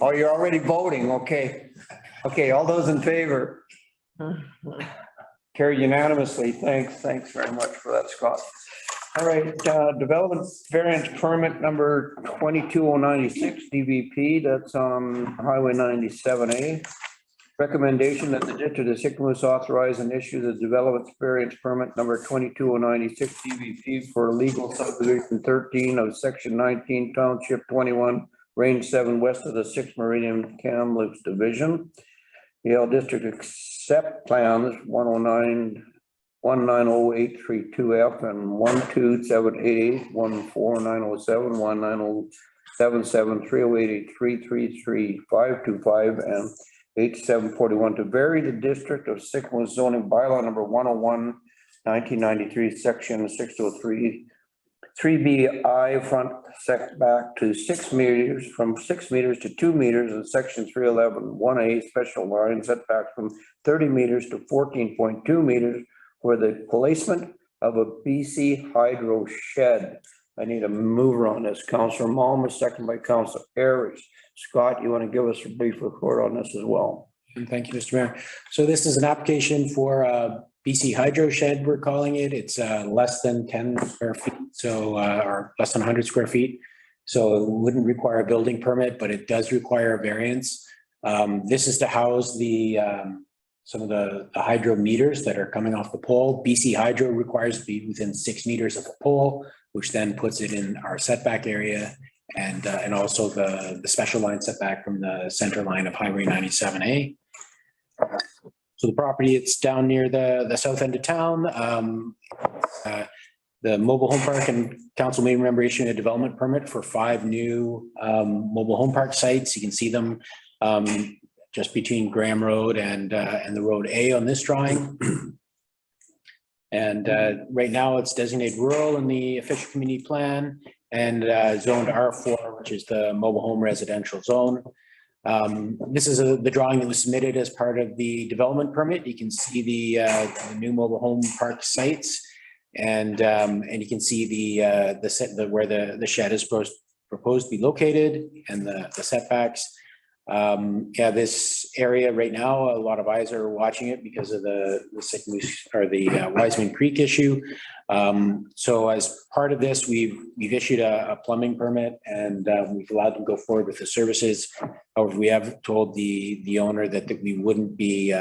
Oh, you're already voting. Okay. Okay, all those in favor? Carried unanimously. Thanks very much for that, Scott. All right, development variance permit number 22096 DVP, that's on Highway 97A. Recommendation that the District of Sycamoose authorize and issue the development variance permit number 22096 DVP for legal subdivision 13 of section 19, township 21, range 7 west of the 6th Meridian Kamloops Division. Yale District accept plans 1908332F and 12788, 14907, 19077, 3088333, 525, and 8741 to vary the District of Sycamoose zoning bylaw number 101, 1993, section 603, 3BI front setback to 6 meters, from 6 meters to 2 meters, and section 311, 1A special line setback from 30 meters to 14.2 meters for the placement of a BC hydro shed. I need a mover on this. Councillor Malma, second by Councillor Ayers. Scott, you want to give us a brief report on this as well? Thank you, Mr. Mayor. So this is an application for a BC hydro shed, we're calling it. It's less than 10 square feet, so or less than 100 square feet. So it wouldn't require a building permit, but it does require a variance. This is to house the some of the hydro meters that are coming off the pole. BC Hydro requires to be within 6 meters of the pole, which then puts it in our setback area. And also the special line setback from the center line of Highway 97A. So the property, it's down near the south end of town. The mobile home park, and council may remember issuing a development permit for 5 new mobile home park sites. You can see them just between Graham Road and the Road A on this drawing. And right now it's designated rural in the official community plan and zoned R4, which is the mobile home residential zone. This is the drawing that was submitted as part of the development permit. You can see the new mobile home park sites, and you can see where the shed is proposed to be located and the setbacks. Yeah, this area right now, a lot of eyes are watching it because of the Wiseman Creek issue. So as part of this, we've issued a plumbing permit and we've allowed them to go forward with the services. However, we have told the owner that we wouldn't be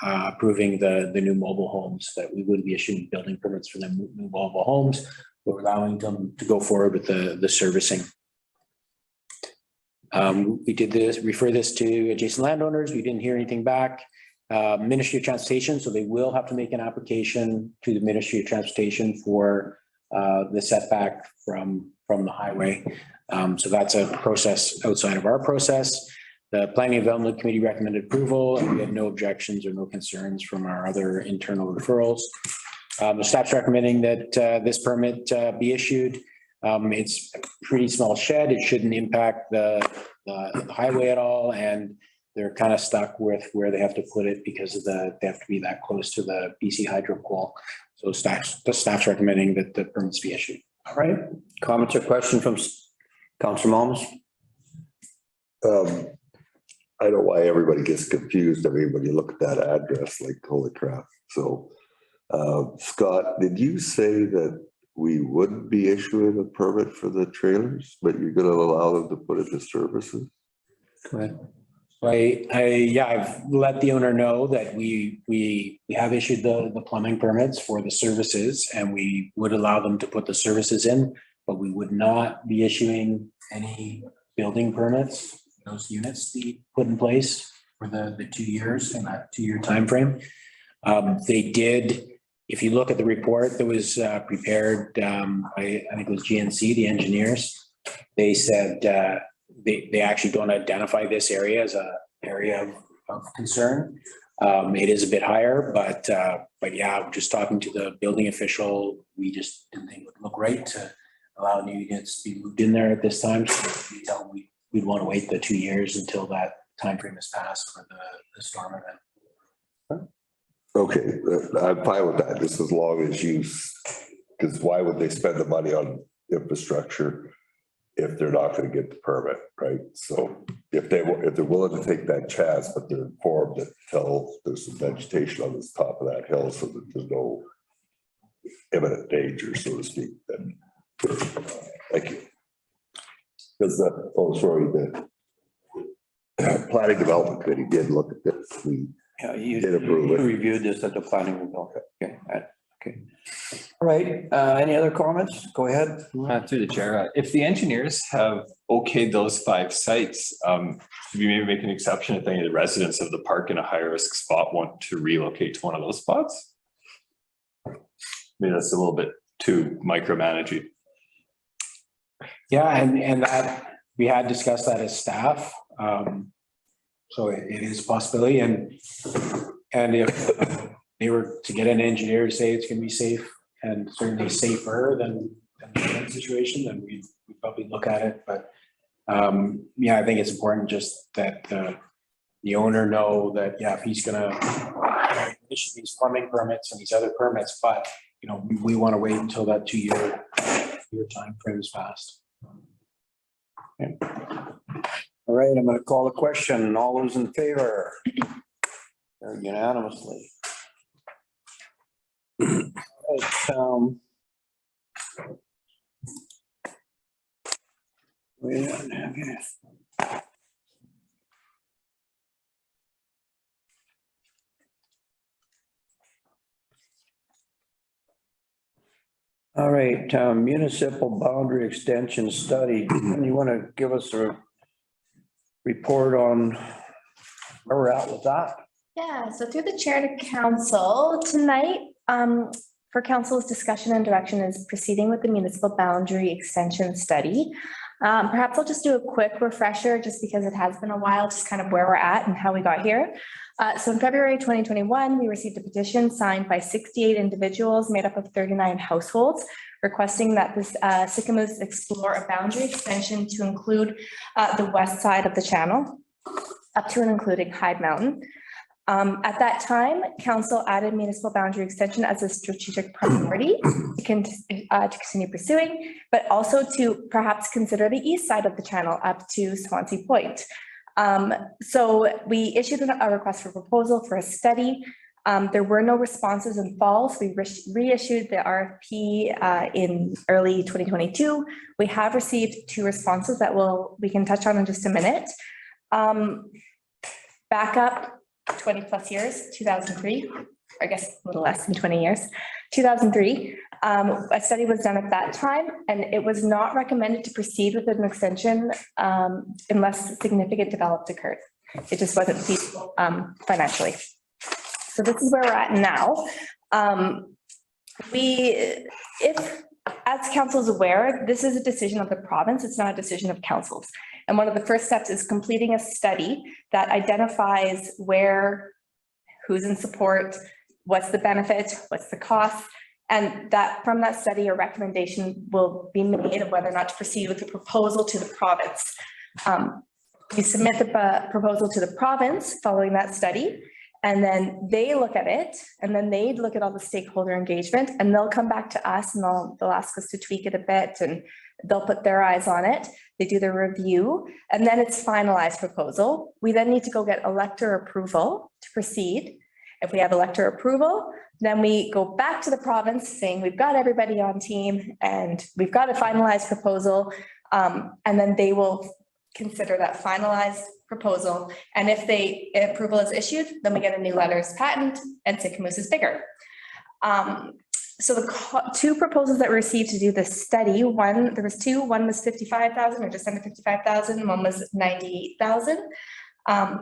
approving the new mobile homes, that we wouldn't be issuing building permits for the new mobile homes. We're allowing them to go forward with the servicing. We did refer this to adjacent landowners. We didn't hear anything back. Ministry of Transportation, so they will have to make an application to the Ministry of Transportation for the setback from the highway. So that's a process outside of our process. The Planning and Development Committee recommended approval, and we had no objections or no concerns from our other internal referrals. The staff's recommending that this permit be issued. It's a pretty small shed. It shouldn't impact the highway at all, and they're kind of stuck with where they have to put it because of they have to be that close to the BC Hydro pole. So the staff's recommending that the permits be issued. All right. Comments or questions from Councilor Malms? I know why everybody gets confused. I mean, when you look at that address, like, holy crap. So, Scott, did you say that we wouldn't be issuing a permit for the trailers, but you're going to allow them to put it to services? Go ahead. I've let the owner know that we have issued the plumbing permits for the services, and we would allow them to put the services in, but we would not be issuing any building permits. Those units be put in place for the 2 years in that 2-year time frame. They did. If you look at the report that was prepared by, I think it was GNC, the engineers, they said they actually don't identify this area as an area of concern. It is a bit higher, but yeah, just talking to the building official, we just didn't think it would look right to allow new units to be moved in there at this time. So we'd want to wait the 2 years until that time frame is passed for the storm event. Okay, I'm fine with that, just as long as because why would they spend the money on infrastructure if they're not going to get the permit, right? So if they're willing to take that chance, but they're informed until there's some vegetation on the top of that hill so that there's no imminent danger, so to speak, then thank you. Because the Planning Development Committee did look at this. Yeah, you did approve it. Reviewed this at the planning. Okay. Okay. All right. Any other comments? Go ahead. Through the chair, if the engineers have okayed those 5 sites, should we maybe make an exception if any of the residents of the park in a high risk spot want to relocate to one of those spots? Maybe that's a little bit too micromanaging. Yeah, and that we had discussed that as staff. So it is a possibility, and if they were to get an engineer to say it's going to be safe and certainly safer than the current situation, then we'd probably look at it. But yeah, I think it's important just that the owner know that, yeah, if he's going to issue these plumbing permits and these other permits, but we want to wait until that 2-year time frame is passed. Okay. All right, I'm going to call the question. All those in favor? Unanimously. Right, All right, municipal boundary extension study. You want to give us a report on where we're at with that? Yeah, so through the chair to council tonight, for council's discussion and direction is proceeding with the municipal boundary extension study. Perhaps I'll just do a quick refresher just because it has been a while, just kind of where we're at and how we got here. So in February 2021, we received a petition signed by 68 individuals made up of 39 households requesting that this Sycamoose explore a boundary extension to include the west side of the channel up to and including Hyde Mountain. At that time, council added municipal boundary extension as a strategic priority to continue pursuing, but also to perhaps consider the east side of the channel up to Swansea Point. So we issued a request for proposal for a study. There were no responses in fall, so we reissued the RFP in early 2022. We have received 2 responses that we can touch on in just a minute. Back up 20 plus years, 2003, I guess a little less than 20 years, 2003. A study was done at that time, and it was not recommended to proceed with an extension unless significant development occurred. It just wasn't feasible financially. So this is where we're at now. As council is aware, this is a decision of the province. It's not a decision of councils. And one of the first steps is completing a study that identifies who's in support, what's the benefit, what's the cost, and that from that study, a recommendation will be made of whether or not to proceed with the proposal to the province. We submit the proposal to the province following that study, and then they look at it, and then they look at all the stakeholder engagement, and they'll come back to us and they'll ask us to tweak it a bit, and they'll put their eyes on it. They do the review, and then it's finalized proposal. We then need to go get elector approval to proceed. If we have elector approval, then we go back to the province saying we've got everybody on team and we've got a finalized proposal, and then they will consider that finalized proposal. And if approval is issued, then we get a new letters patent and Sycamoose is bigger. So the 2 proposals that were received to do this study, there was 2, one was 55,000 or just under 55,000, one was 98,000.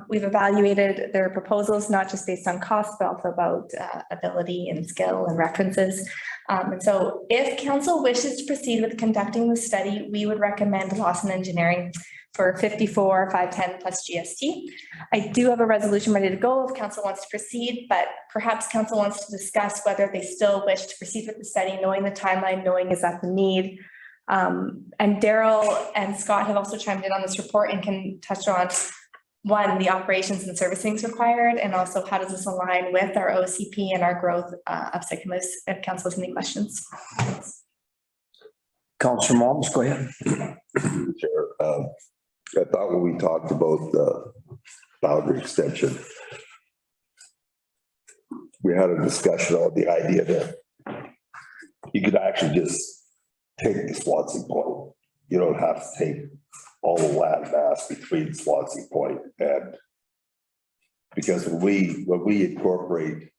We've evaluated their proposals, not just based on cost, but also about ability and skill and references. And so if council wishes to proceed with conducting the study, we would recommend Lawson Engineering for 54,510 plus GST. I do have a resolution ready to go if council wants to proceed, but perhaps council wants to discuss whether they still wish to proceed with the study, knowing the timeline, knowing is that the need. And Daryl and Scott have also chimed in on this report and can touch on one, the operations and servicings required, and also how does this align with our OCP and our growth of Sycamoose. If council has any questions. Councilor Moms, go ahead. Sure. I thought when we talked about the boundary extension, we had a discussion on the idea that you could actually just take the Swansea Point. You don't have to take all the land mass between Swansea Point and, because when we incorporate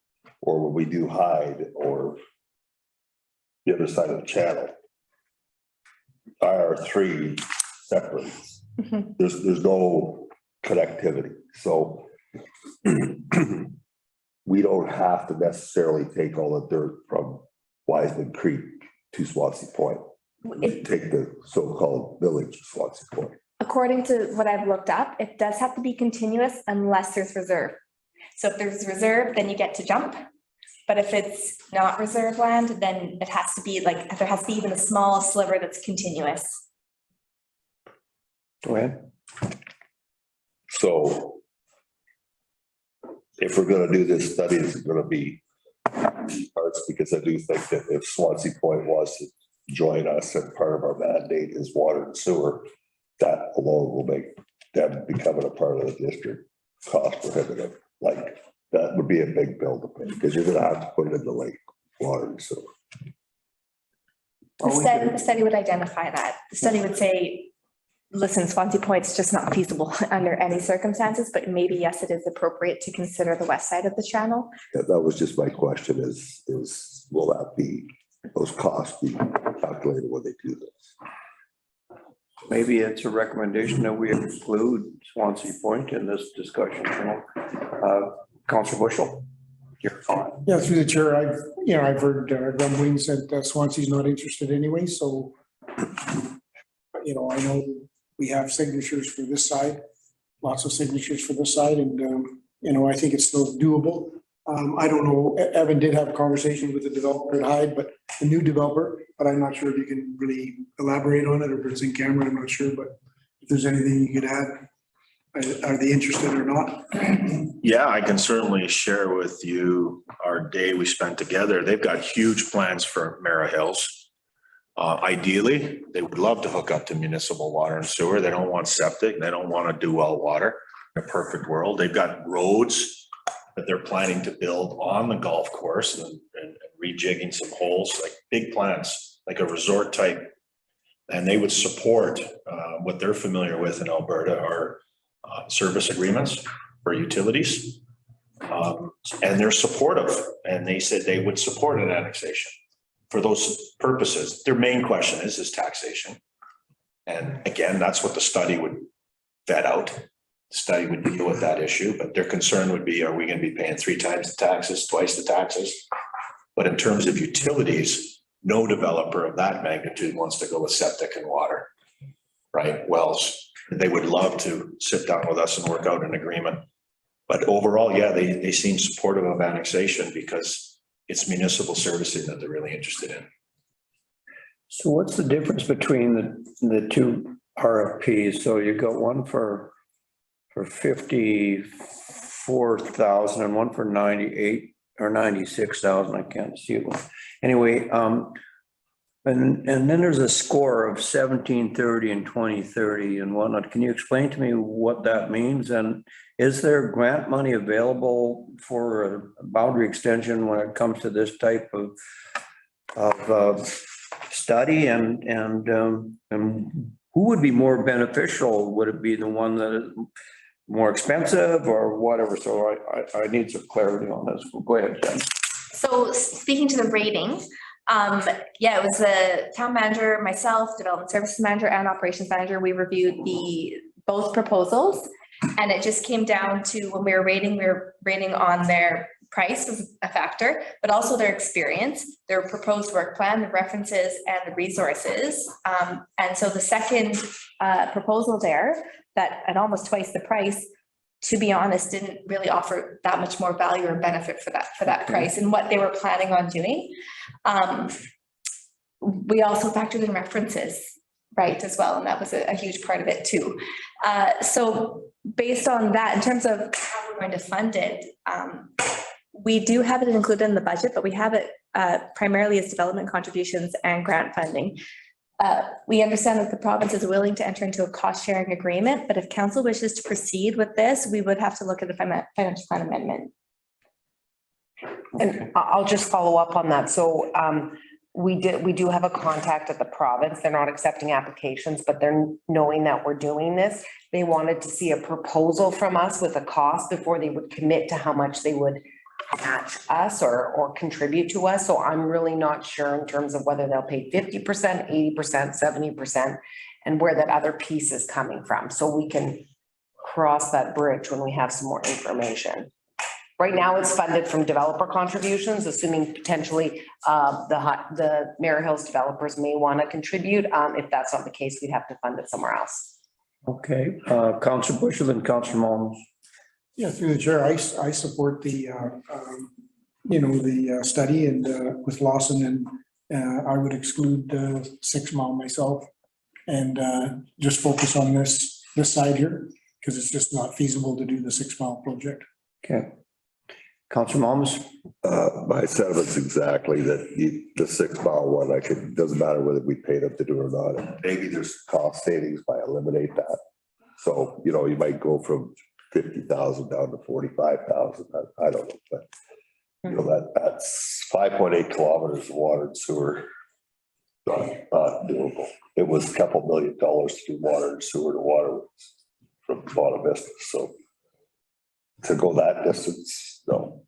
or when we do Hyde or the other side of the channel, IR3 separates. There's no connectivity. So we don't have to necessarily take all the dirt from Wiseman Creek to Swansea Point. We take the so-called village of Swansea Point. According to what I've looked up, it does have to be continuous unless there's reserve. So if there's reserve, then you get to jump. But if it's not reserve land, then it has to be like, there has to be even a small sliver that's continuous. Go ahead. So if we're gonna do this study, it's gonna be parts, because I do think that if Swansea Point wants to join us and part of our mandate is water and sewer, that alone will make them becoming a part of the district cost prohibitive. Like, that would be a big bill to pay, because you're gonna have to put it in the lake, water and sewer. The study would identify that. The study would say, listen, Swansea Point's just not feasible under any circumstances, but maybe yes, it is appropriate to consider the west side of the channel. Yeah, that was just my question is will that be those costs be calculated when they do this. Maybe it's a recommendation that we exclude Swansea Point in this discussion, Councillor Bushel. Your thought. Yeah, through the chair, I've heard grumblings that Swansea's not interested anyway, so I know we have signatures for this side, lots of signatures for this side, and I think it's still doable. I don't know, Evan did have a conversation with the developer at Hyde, but the new developer, but I'm not sure if you can really elaborate on it or if it's in camera, I'm not sure, but if there's anything you could add, are they interested or not? Yeah, I can certainly share with you our day we spent together. They've got huge plans for Mara Hills. Ideally, they would love to hook up to municipal water and sewer. They don't want septic. They don't want to do well water. In a perfect world, they've got roads that they're planning to build on the golf course and rejigging some holes, like big plans, like a resort type. And they would support what they're familiar with in Alberta are service agreements for utilities. And they're supportive. And they said they would support an annexation for those purposes. Their main question is taxation. And again, that's what the study would vet out. Study would deal with that issue, but their concern would be, are we going to be paying 3 times the taxes, twice the taxes? But in terms of utilities, no developer of that magnitude wants to go with septic and water, right? Wells. They would love to sit down with us and work out an agreement. But overall, yeah, they seem supportive of annexation because it's municipal servicing that they're really interested in. So what's the difference between the two RFPs? So you got one for 54,000 and one for 98 or 96,000. I can't see it. Anyway, and then there's a score of 1730 and 2030 and whatnot. Can you explain to me what that means? And is there grant money available for a boundary extension when it comes to this type of study? And who would be more beneficial? Would it be the one that is more expensive or whatever? So I need some clarity on this. Go ahead, Jen. So speaking to the rating, it was the town manager, myself, development services manager and operations manager. We reviewed both proposals, and it just came down to when we were rating on their price was a factor, but also their experience, their proposed work plan, the references and the resources. And so the second proposal there, that at almost twice the price, to be honest, didn't really offer that much more value or benefit for that price and what they were planning on doing. We also factored in references, right, as well, and that was a huge part of it too. So based on that, in terms of how we're going to fund it, we do have it included in the budget, but we have it primarily as development contributions and grant funding. We understand that the province is willing to enter into a cost sharing agreement, but if council wishes to proceed with this, we would have to look at the financial plan amendment. And I'll just follow up on that. So we do have a contact at the province. They're not accepting applications, but they're knowing that we're doing this. They wanted to see a proposal from us with a cost before they would commit to how much they would match us or contribute to us. So I'm really not sure in terms of whether they'll pay 50%, 80%, 70%, and where that other piece is coming from. So we can cross that bridge when we have some more information. Right now, it's funded from developer contributions, assuming potentially the Mara Hills developers may want to contribute. If that's not the case, we'd have to fund it somewhere else. Okay, Councillor Bushel and Councillor Mullins. Yeah, through the chair, I support the study and with Lawson, and I would exclude 6 Mile myself and just focus on this side here because it's just not feasible to do the 6 Mile project. Okay. Councillor Mullins. My sentiments exactly that the 6 Mile one, doesn't matter whether we pay them to do it or not. Maybe there's cost savings by eliminate that. So, you might go from 50,000 down to 45,000. I don't know, but that's 5.8 kilometers of water and sewer. Not doable. It was a couple $1 million to do water and sewer to water from Bonavista. So to go that distance, no.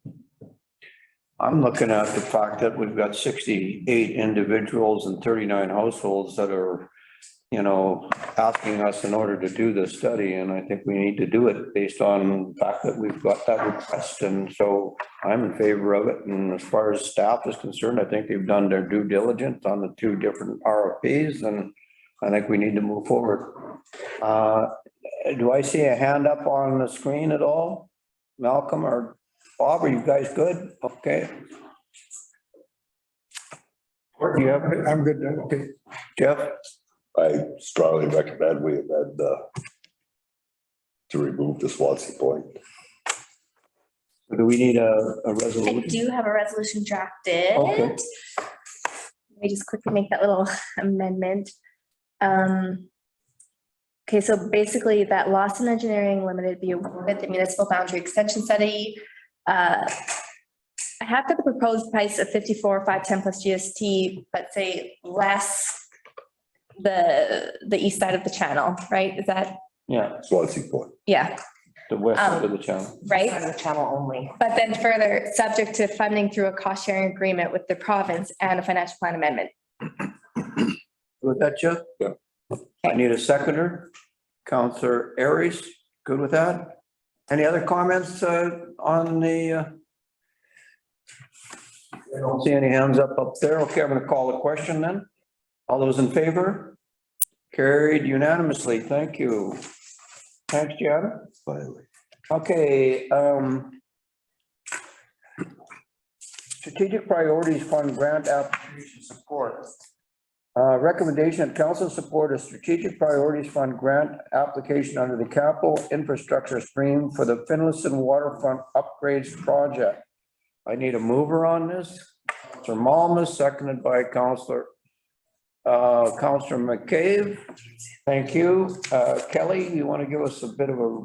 I'm looking at the fact that we've got 68 individuals and 39 households that are, you know, asking us in order to do this study, and I think we need to do it based on the fact that we've got that request, and so I'm in favor of it. And as far as staff is concerned, I think they've done their due diligence on the 2 different RFPs, and I think we need to move forward. Do I see a hand up on the screen at all? Malcolm or Bob, are you guys good? Okay. Or do you have? I'm good. Okay. Jeff? I strongly recommend we amend to remove the Swansea Point. Do we need a I resolution? do have a resolution drafted. Okay. Let me just quickly make that little amendment. Okay, so basically that Lawson Engineering Limited be awarded the municipal boundary extension study. I have got the proposed price of 54,510 plus GST, but say less the east side of the channel, right? Is that? Yeah. Swansea Point. Yeah. The west of the channel. Right? On the channel only. But then further, subject to funding through a cost sharing agreement with the province and a financial plan amendment. With that, Jeff? Yeah. I need a seconder. Counselor Aries, good with that? Any other comments on the? I don't see any hands up there. Okay, I'm going to call the question then. All those in favor? Carried unanimously. Thank you. Thanks, Gianna. Finally. Okay. Strategic Priorities Fund Grant Application Support. Recommendation that council support a Strategic Priorities Fund grant application under the capital infrastructure stream for the Finlayson Waterfront Upgrades Project. I need a mover on this. Councillor Malmus, seconded by Councillor McCabe. Thank you. Kelly, you want to give us a bit of a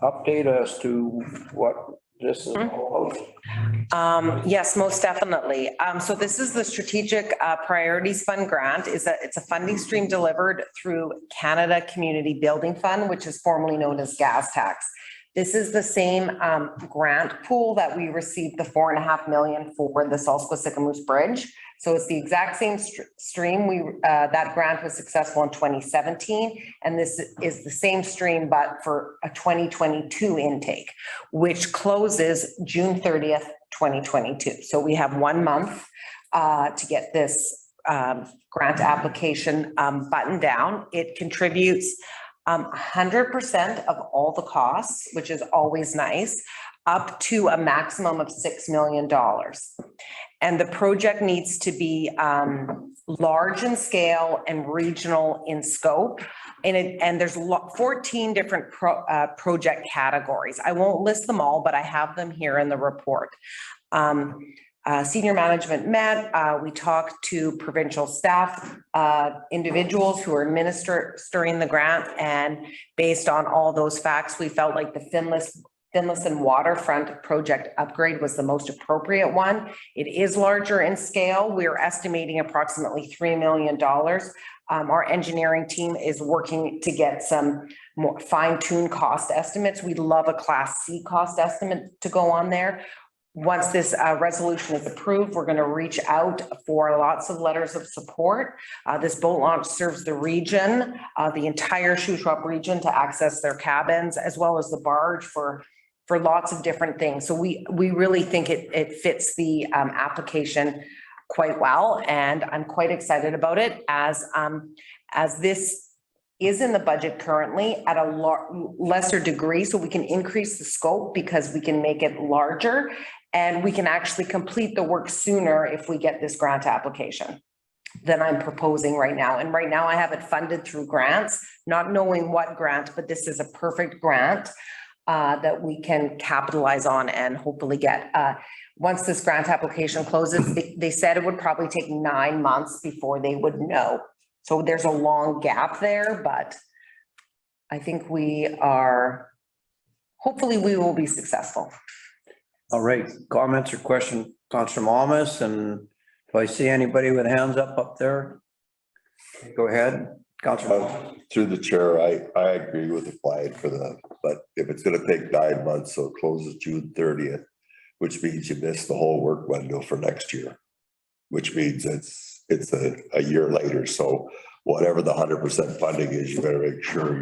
update as to what this is all about? Yes, most definitely. So this is the Strategic Priorities Fund grant. It's a funding stream delivered through Canada Community Building Fund, which is formerly known as gas tax. This is the same grant pool that we received the $4.5 million for the Salsquetzsicamoose Bridge. So it's the exact same stream. That grant was successful in 2017, and this is the same stream, but for a 2022 intake, which closes June 30th, 2022. So we have 1 month to get this grant application buttoned down. It contributes 100% of all the costs, which is always nice, up to a maximum of $6 million. And the project needs to be large in scale and regional in scope. And there's 14 different project categories. I won't list them all, but I have them here in the report. Senior management met, we talked to provincial staff, individuals who are administering the grant, and based on all those facts, we felt like the Finlayson Waterfront Project upgrade was the most appropriate one. It is larger in scale. We're estimating approximately $3 million. Our engineering team is working to get some more fine-tuned cost estimates. We'd love a Class C cost estimate to go on there. Once this resolution is approved, we're going to reach out for lots of letters of support. This boat launch serves the region, the entire Shuswap region, to access their cabins, as well as the barge for lots of different things. So we really think it fits the application quite well, and I'm quite excited about it as this is in the budget currently at a lesser degree, so we can increase the scope because we can make it larger, and we can actually complete the work sooner if we get this grant application than I'm proposing right now. And right now I have it funded through grants, not knowing what grant, but this is a perfect grant that we can capitalize on and hopefully get. Once this grant application closes, they said it would probably take 9 months before they would know. So there's a long gap there, but I think hopefully we will be successful. All right, comments or questions, Councillor Malmus, and do I see anybody with hands up there? Go ahead, Councillor. Through the chair, I agree with applying for but if it's gonna take 9 months, so it closes June 30th, which means you miss the whole work window for next year, which means it's a year later. So whatever the 100% funding is, you better make sure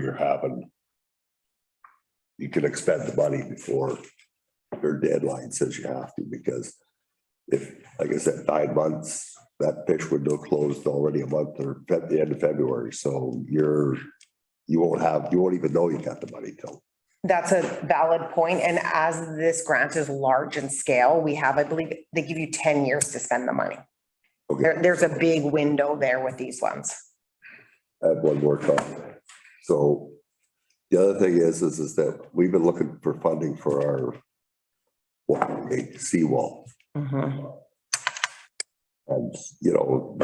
you can expend the money before your deadline says you have to, because if, like I said, 9 months, that fish window closed already a month or at the end of February. So you won't even know you got the money till. That's a valid point. And as this grant is large in scale, we have, I believe, they give you 10 years to spend the money. Okay. There's a big window there with these ones. I have one more comment. So the other thing is that we've been looking for funding for our seawall. And, you know,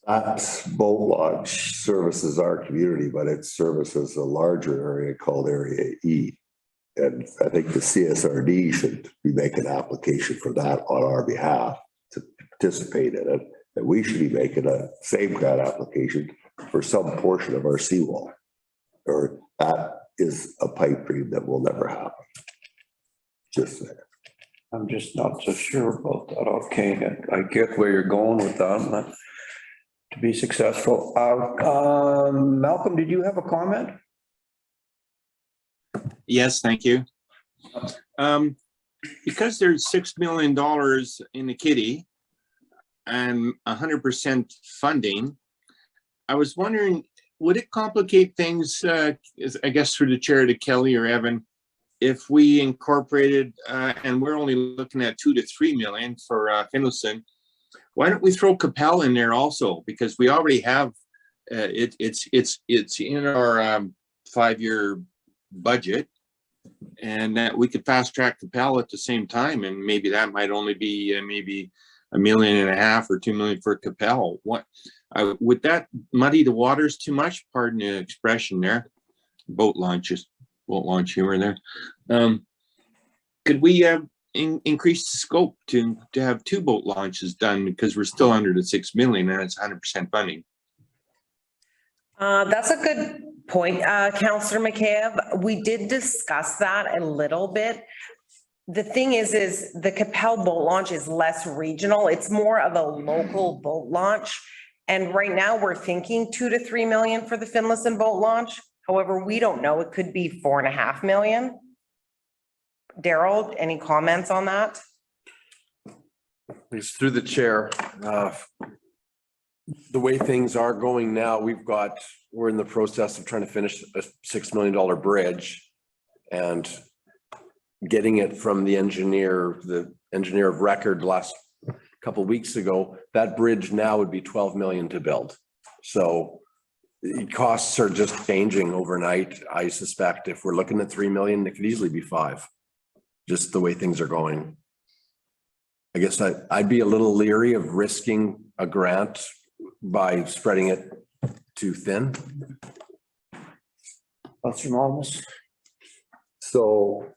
that boat launch services our community, but it services a larger area called Area E. And I think the CSRD should be making an application for that on our behalf to participate in it. And we should be making a same grant application for some portion of our seawall. Or that is a pipe dream that will never happen. Just saying. I'm just not so sure about that. Okay, I get where you're going with that. To be successful. Malcolm, did you have a comment? Yes, thank you. Because there's $6 million in the kitty and 100% funding, I was wondering, would it complicate things, I guess through the chair to Kelly or Evan, if we incorporated, and we're only looking at 2 to 3 million for Finlayson, why don't we throw Capel in there also? Because we already have, it's in our 5-year budget, and that we could fast track Capel at the same time, and maybe that might only be maybe $1.5 million or 2 million for Capel. What would that muddy the waters too much? Pardon the expression there. Boat launch humor there. Could we increase the scope to have 2 boat launches done, because we're still under the 6 million and it's 100% funding? That's a good point, Councillor McCabe. We did discuss that a little bit. The thing is the Capel boat launch is less regional. It's more of a local boat launch. And right now we're thinking 2 to 3 million for the Finlayson boat launch. However, we don't know. It could be 4.5 million. Daryl, any comments on that? It's through the chair. The way things are going now, we're in the process of trying to finish a $6 million bridge and getting it from the engineer of record last couple of weeks ago. That bridge now would be 12 million to build. So the costs are just changing overnight. I suspect if we're looking at 3 million, it could easily be 5, just the way things are going. I guess I'd be a little leery of risking a grant by spreading it too thin. That's your almost. So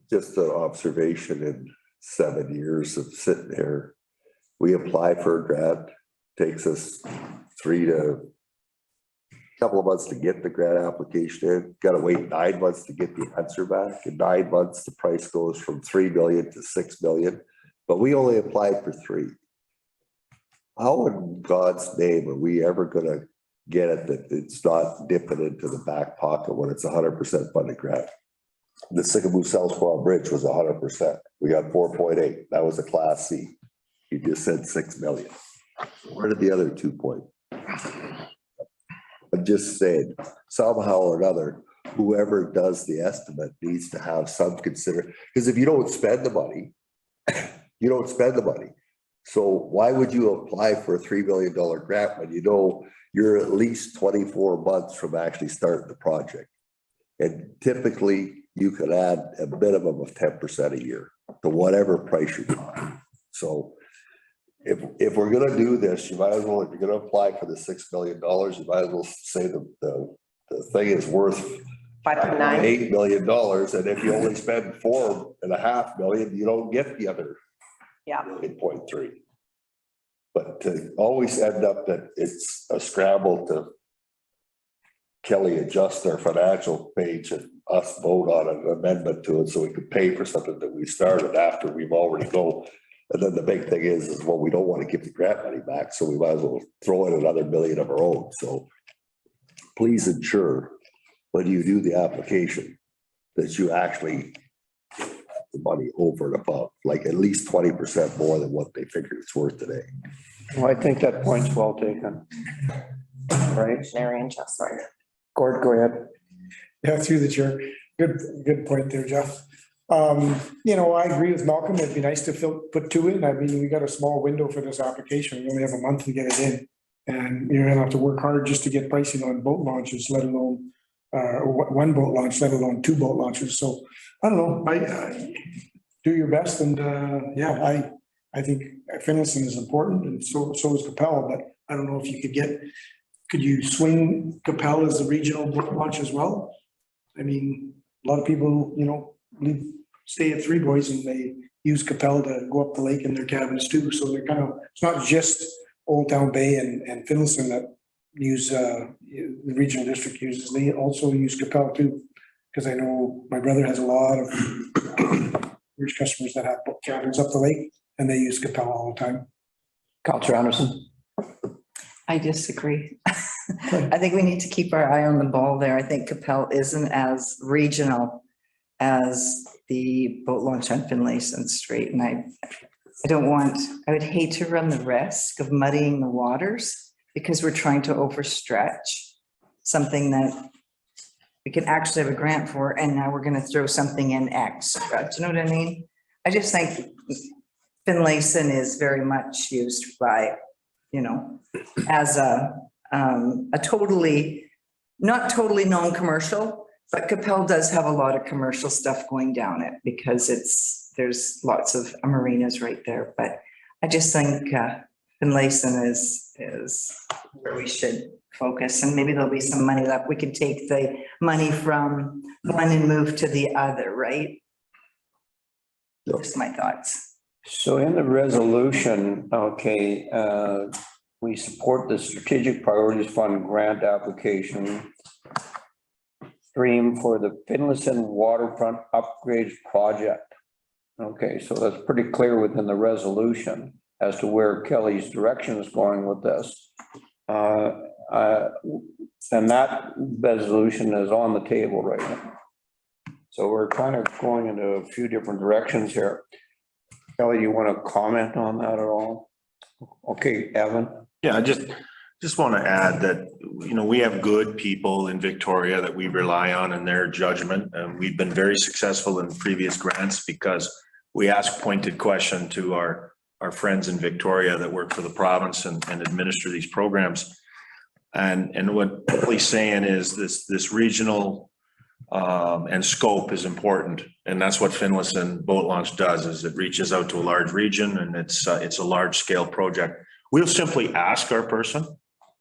just an observation in 7 years of sitting here, we apply for a grant, takes us 3 to couple of months to get the grant application in, got to wait 9 months to get the answer back. In 9 months, the price goes from 3 million to 6 million, but we only applied for 3. How in God's name are we ever going to get it that it's not dipping into the back pocket when it's 100% funded grant? The Sikamoo South Squaw Bridge was 100%. We got 4.8. That was a Class C. He just said 6 million. Where did the other 2 point? I'm just saying, somehow or another, whoever does the estimate needs to have some because if you don't spend the money, you don't spend the money. So why would you apply for a $3 million grant when you know you're at least 24 months from actually starting the project? And typically you could add a minimum of 10% a year to whatever price you're talking. So if we're gonna do this, you might as well, if you're gonna apply for the $6 million, you might as well say the thing is worth $8 million. And if you only spend $4.5 million, you don't get the other 8.3. But to always end up that it's a scramble to Kelly adjust their financial page and us vote on an amendment to it so we could pay for something that we started after we've already go. And then the big thing is well, we don't want to give the grant money back, so we might as well throw in another million of our own. So please ensure when you do the application that you actually get the money over and above, like at least 20% more than what they figure it's worth today. Well, I think that point's well taken. Right? Marion, just sorry. Gord, go ahead. Yeah, through the chair. Good point there, Jeff. You know, I agree with Malcolm. It'd be nice to put two in. I mean, we got a small window for this application. We only have a month to get it in. And you're gonna have to work hard just to get pricing on boat launches, let alone one boat launch, let alone two boat launches. So I don't know, I do your best. And yeah, I think Finlayson is important and so is Capel, but I don't know if you could you swing Capel as a regional boat launch as well? I mean, a lot of people, you know, stay at Three Boys and they use Capel to go up the lake in their cabins too. So they're kind of, it's not just Old Town Bay and Finlayson that use, the regional district uses. They also use Capel too. Because I know my brother has a lot of rich customers that have cabins up the lake and they use Capel all the time. Councillor Anderson. I disagree. I think we need to keep our eye on the ball there. I think Capel isn't as regional as the boat launch on Finlayson Street. And I would hate to run the risk of muddying the waters because we're trying to overstretch something that we can actually have a grant for, and now we're going to throw something in extra. Do you know what I mean? I just think Finlayson is very much used by, you know, as a not totally non-commercial, but Capel does have a lot of commercial stuff going down it because there's lots of marinas right there. But I just think Finlayson is where we should focus, and maybe there'll be some money left. We can take the money from one and move to the other, right? Just my thoughts. So in the resolution, okay, we support the Strategic Priorities Fund grant application stream for the Finlayson Waterfront Upgrades Project. Okay, so that's pretty clear within the resolution as to where Kelly's direction is going with this. And that resolution is on the table right now. So we're kind of going into a few different directions here. Kelly, you want to comment on that at all? Okay, Evan. Yeah, I just want to add that, you know, we have good people in Victoria that we rely on in their judgment. And we've been very successful in previous grants because we ask pointed question to our friends in Victoria that work for the province and administer these programs. And what Kelly's saying is this regional and scope is important. And that's what Finlayson Boat Launch does, is it reaches out to a large region and it's a large scale project. We'll simply ask our person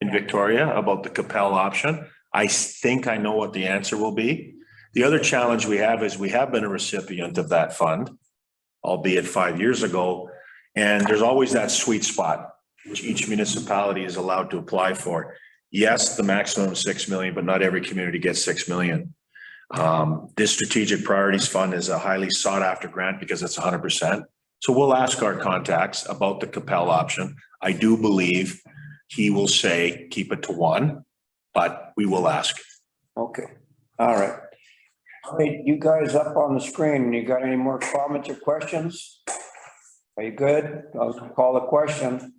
in Victoria about the Capel option. I think I know what the answer will be. The other challenge we have is we have been a recipient of that fund, albeit 5 years ago. And there's always that sweet spot, which each municipality is allowed to apply for. Yes, the maximum is 6 million, but not every community gets 6 million. This Strategic Priorities Fund is a highly sought after grant because it's 100%. So we'll ask our contacts about the Capel option. I do believe he will say, keep it to one, but we will ask. Okay, all right. All right, you guys up on the screen, you got any more comments or questions? Are you good? I'll call the question.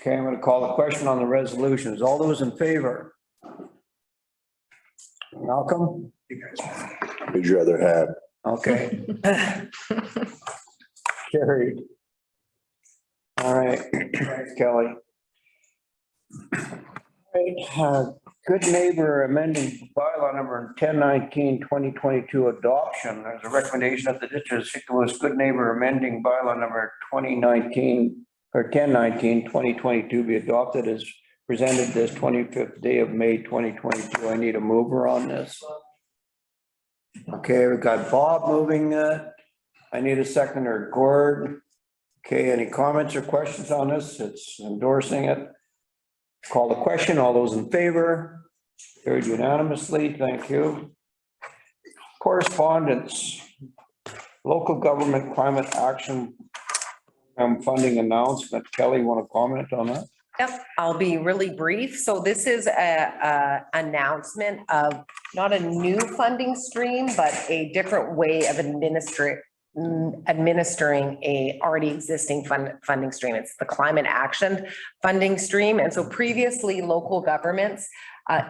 Okay, I'm going to call the question on the resolutions. All those in favor? Malcolm? Raise your other hand. Okay. Carried. All right, thanks, Kelly. Right, good neighbor amending bylaw number 1019-2022 adoption. There's a recommendation of the district was good neighbor amending bylaw number 2019 or 1019-2022 be adopted as presented this 25th day of May 2022. I need a mover on this. Okay, we've got Bob moving that. I need a seconder, Gord. Okay, any comments or questions on this? It's endorsing it. Call the question. All those in favor? Carried unanimously. Thank you. Correspondence, local government climate action funding announcement. Kelly, want to comment on that? Yep, I'll be really brief. So this is a announcement of not a new funding stream, but a different way of administering a already existing funding stream. It's the climate action funding stream. And so previously local governments,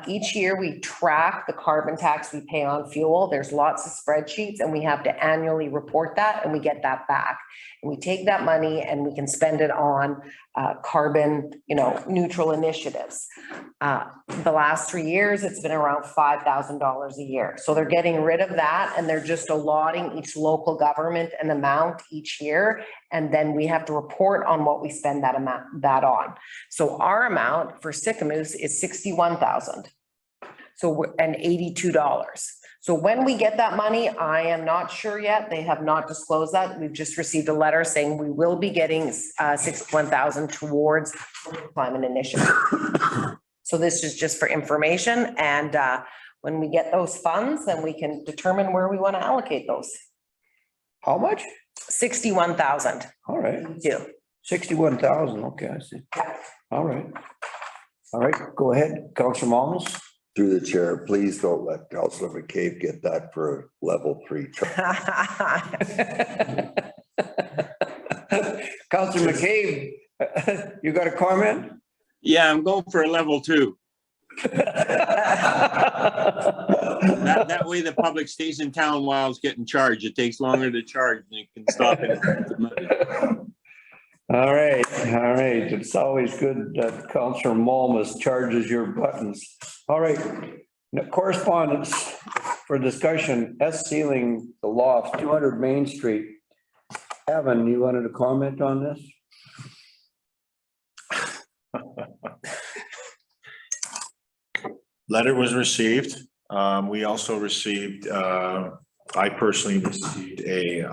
each year we track the carbon tax we pay on fuel. There's lots of spreadsheets and we have to annually report that and we get that back. And we take that money and we can spend it on carbon, neutral initiatives. The last 3 years, it's been around $5,000 a year. So they're getting rid of that and they're just allotting each local government an amount each year. And then we have to report on what we spend that on. So our amount for Sycamoose is $61,000. So and $82. So when we get that money, I am not sure yet. They have not disclosed that. We've just received a letter saying we will be getting 61,000 towards the climate initiative. So this is just for information. And when we get those funds, then we can determine where we want to allocate those. How much? 61,000. All right. Yeah. 61,000. Okay, I see. All right. All right, go ahead, Councilor Malmus. Through the chair, please don't let Councilor McCabe get that for level 3. Councilor McCabe, you got a comment? Yeah, I'm going for a level 2. That way the public stays in town while it's getting charged. It takes longer to charge than it can stop it. All right. It's always good that Councilor Malmus charges your buttons. All right. Correspondence for discussion, sealing the loft, 200 Main Street. Evan, you wanted to comment on this? Letter was received. We also received, I personally received a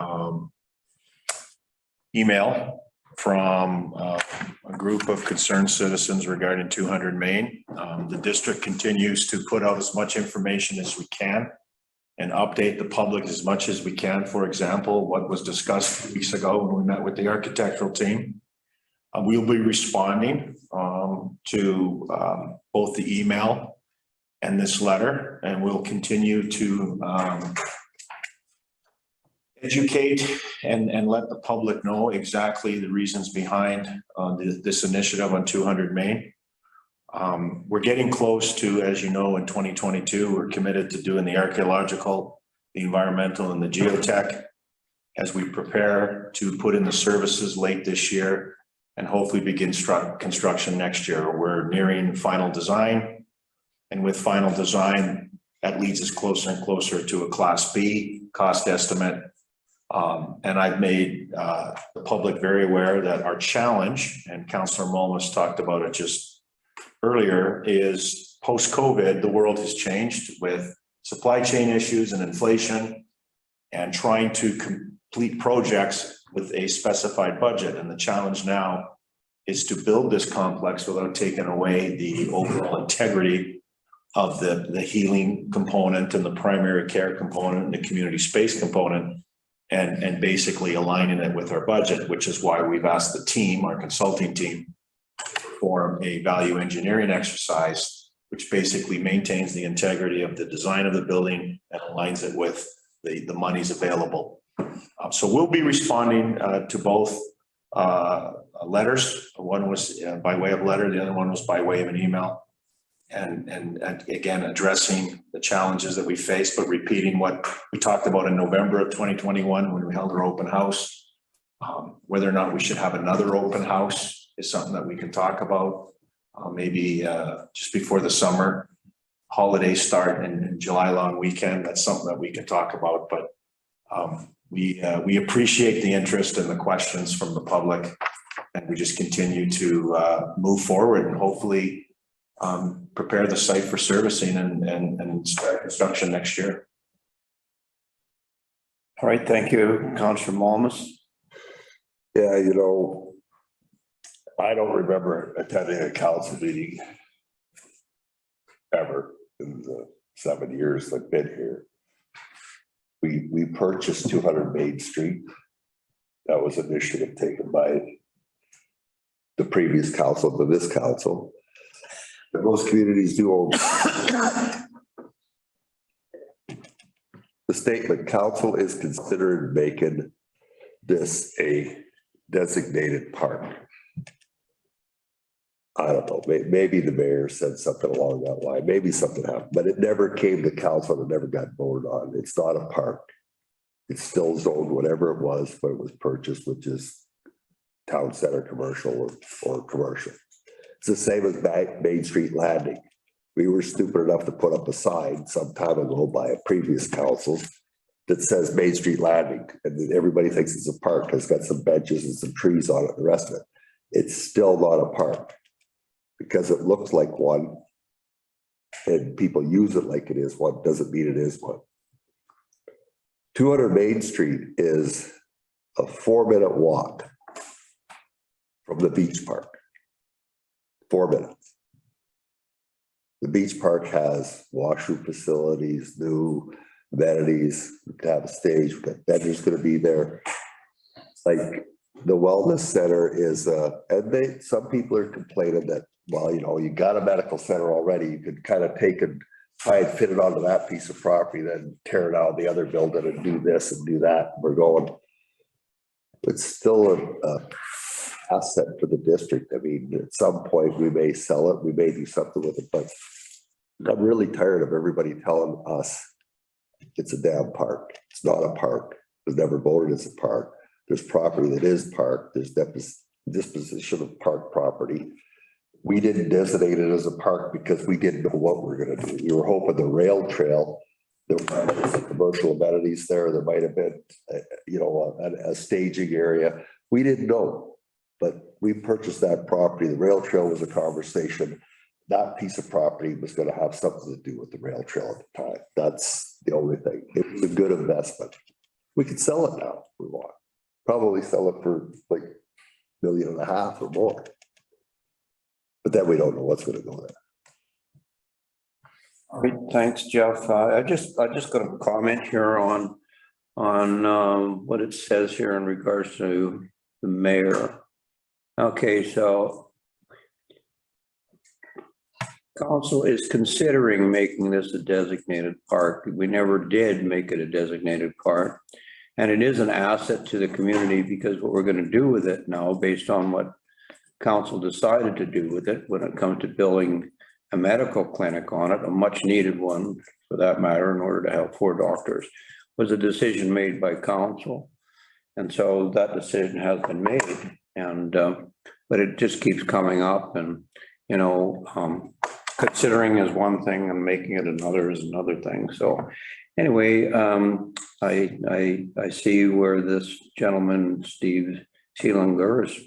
email from a group of concerned citizens regarding 200 Main. The district continues to put out as much information as we can and update the public as much as we can. For example, what was discussed 2 weeks ago when we met with the architectural team. We'll be responding to both the email and this letter, and we'll continue to educate and let the public know exactly the reasons behind this initiative on 200 Main. We're getting close to, as you know, in 2022, we're committed to doing the archaeological, the environmental, and the geotech as we prepare to put in the services late this year and hopefully begin construction next year. We're nearing final design, and with final design, that leads us closer and closer to a Class B cost estimate. And I've made the public very aware that our challenge, and Councillor Malmus talked about it just earlier, is post-COVID, the world has changed with supply chain issues and inflation and trying to complete projects with a specified budget. And the challenge now is to build this complex without taking away the overall integrity of the healing component and the primary care component and the community space component, and basically aligning it with our budget, which is why we've asked the team, our consulting team, to perform a value engineering exercise, which basically maintains the integrity of the design of the building and aligns it with the monies available. So we'll be responding to both letters. One was by way of letter, the other one was by way of an email. And again, addressing the challenges that we face, but repeating what we talked about in November of 2021 when we held our open house. Whether or not we should have another open house is something that we can talk about. Maybe just before the summer holidays start and July long weekend, that's something that we can talk about. But we appreciate the interest and the questions from the public, and we just continue to move forward and hopefully prepare the site for servicing and start construction next year. All right, thank you, Councillor Malmus. Yeah, I don't remember attending a council meeting ever in the 7 years I've been here. We purchased 200 Main Street. That was an initiative taken by the previous council to this council. But most communities do own. The statement, council is considered making this a designated park. I don't know, maybe the mayor said something along that line, maybe something happened, but it never came to council, it never got voted on. It's not a park. It's still zoned whatever it was when it was purchased, which is town center commercial or commercial. It's the same as Main Street Landing. We were stupid enough to put up a sign some time ago by a previous council that says Main Street Landing, and everybody thinks it's a park. It's got some benches and some trees on it, the rest of it. It's still not a park because it looks like one and people use it like it is one, doesn't mean it is one. 200 Main Street is a 4-minute walk from the beach park. 4 minutes. The beach park has washroom facilities, new amenities. We have a stage, we've got vendors gonna be there. Like the wellness center is, and some people are complaining that, well, you know, you got a medical center already, you could kind of take and try and fit it onto that piece of property, then tear it out of the other building and do this and do that. We're going. It's still a asset for the district. I mean, at some point we may sell it, we may do something with it, but I'm really tired of everybody telling us it's a damn park. It's not a park. It was never voted as a park. There's property that is park. There's disposition of park property. We didn't designate it as a park because we didn't know what we were going to do. We were hoping the rail trail, there were some commercial amenities there. There might have been, you know, a staging area. We didn't know, but we purchased that property. The rail trail was a conversation. That piece of property was going to have something to do with the rail trail at the time. That's the only thing. It was a good investment. We could sell it now if we want. Probably sell it for like $1.5 million or more. But then we don't know what's going to go there. All right, thanks, Jeff. I just got a comment here on what it says here in regards to the mayor. Okay, so council is considering making this a designated park. We never did make it a designated park. And it is an asset to the community because what we're going to do with it now, based on what council decided to do with it when it comes to building a medical clinic on it, a much needed one for that matter, in order to help 4 doctors, was a decision made by council. And so that decision has been made, and but it just keeps coming up, and you know, considering is one thing and making it another is another thing. So anyway, I see where this gentleman, Steve Seelinger, is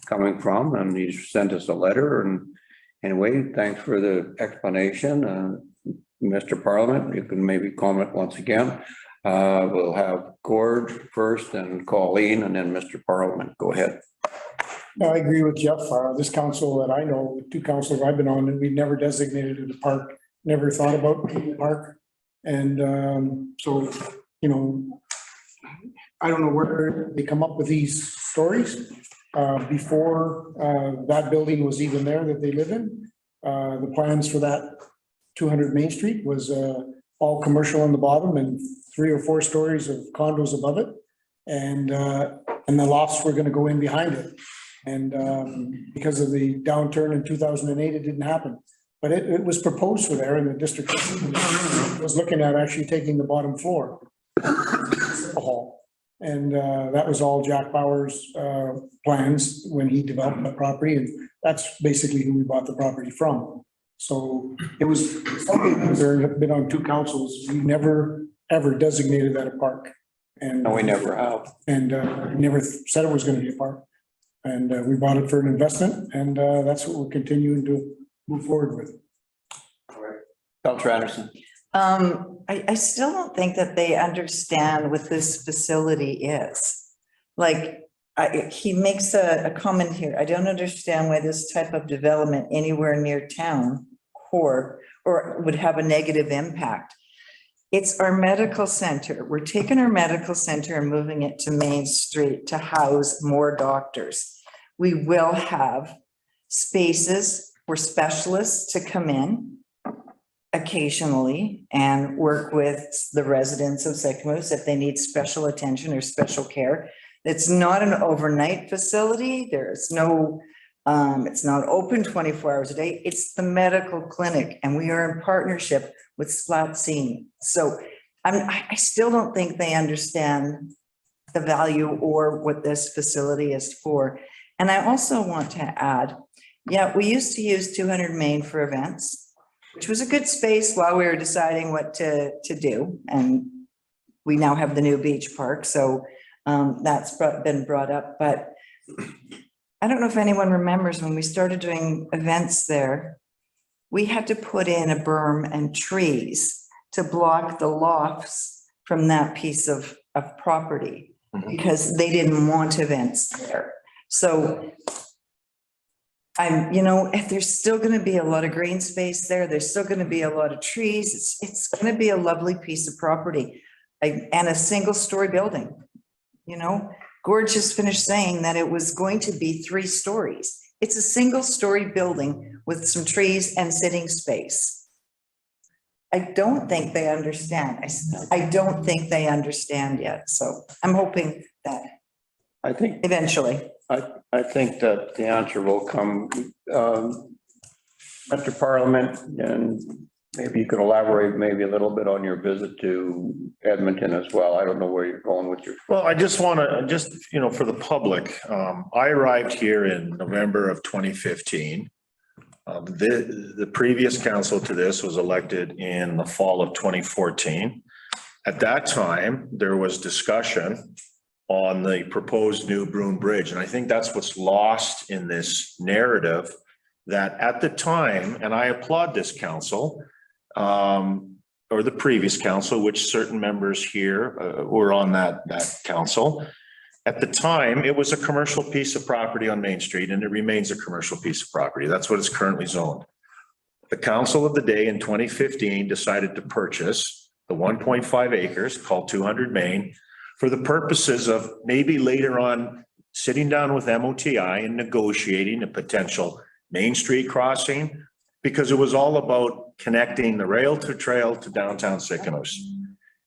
coming from, and he's sent us a letter. And anyway, thanks for the explanation. Mr. Parliament, you can maybe comment once again. We'll have Gord first and Colleen, and then Mr. Parliament. Go ahead. No, I agree with Jeff. This council that I know, the 2 councils I've been on, and we never designated it a park, never thought about being a park. And so, you know, I don't know where they come up with these stories. Before that building was even there that they live in, the plans for that 200 Main Street was all commercial on the bottom and 3 or 4 stories of condos above it. And the lofts were going to go in behind it. And because of the downturn in 2008, it didn't happen. But it was proposed for there, and the district was looking at actually taking the bottom floor. And that was all Jack Bauer's plans when he developed the property. And that's basically who we bought the property from. So it was something there have been on 2 councils. We never, ever designated that a park. And we never have. And never said it was going to be a park. And we bought it for an investment, and that's what we're continuing to move forward with. All right. Councilor Anderson. I still don't think that they understand what this facility is. Like, he makes a comment here. I don't understand why this type of development anywhere near town core or would have a negative impact. It's our medical center. We're taking our medical center and moving it to Main Street to house more doctors. We will have spaces for specialists to come in occasionally and work with the residents of Sycamore if they need special attention or special care. It's not an overnight facility. There's no, it's not open 24 hours a day. It's the medical clinic, and we are in partnership with Scene. So I still don't think they understand the value or what this facility is for. And I also want to add, yeah, we used to use 200 Main for events, which was a good space while we were deciding what to do. And we now have the new beach park. So that's been brought up, but I don't know if anyone remembers when we started doing events there, we had to put in a berm and trees to block the lofts from that piece of property because they didn't want events there. So if there's still going to be a lot of green space there, there's still going to be a lot of trees. It's going to be a lovely piece of property and a single story building. Gord just finished saying that it was going to be 3 stories. It's a single story building with some trees and sitting space. I don't think they understand. I don't think they understand yet. So I'm hoping that I think eventually. I think that the answer will come, Mr. Parliament, and maybe you could elaborate maybe a little bit on your visit to Edmonton as well. I don't know where you're going with your. Well, I just want to, for the public, I arrived here in November of 2015. The previous council to this was elected in the fall of 2014. At that time, there was discussion on the proposed new Broom Bridge. And I think that's what's lost in this narrative, that at the time, and I applaud this council, or the previous council, which certain members here were on that council. At the time, it was a commercial piece of property on Main Street, and it remains a commercial piece of property. That's what it's currently zoned. The council of the day in 2015 decided to purchase the 1.5 acres called 200 Main for the purposes of maybe later on sitting down with MOTI and negotiating a potential Main Street crossing, because it was all about connecting the rail to trail to downtown Sycamore.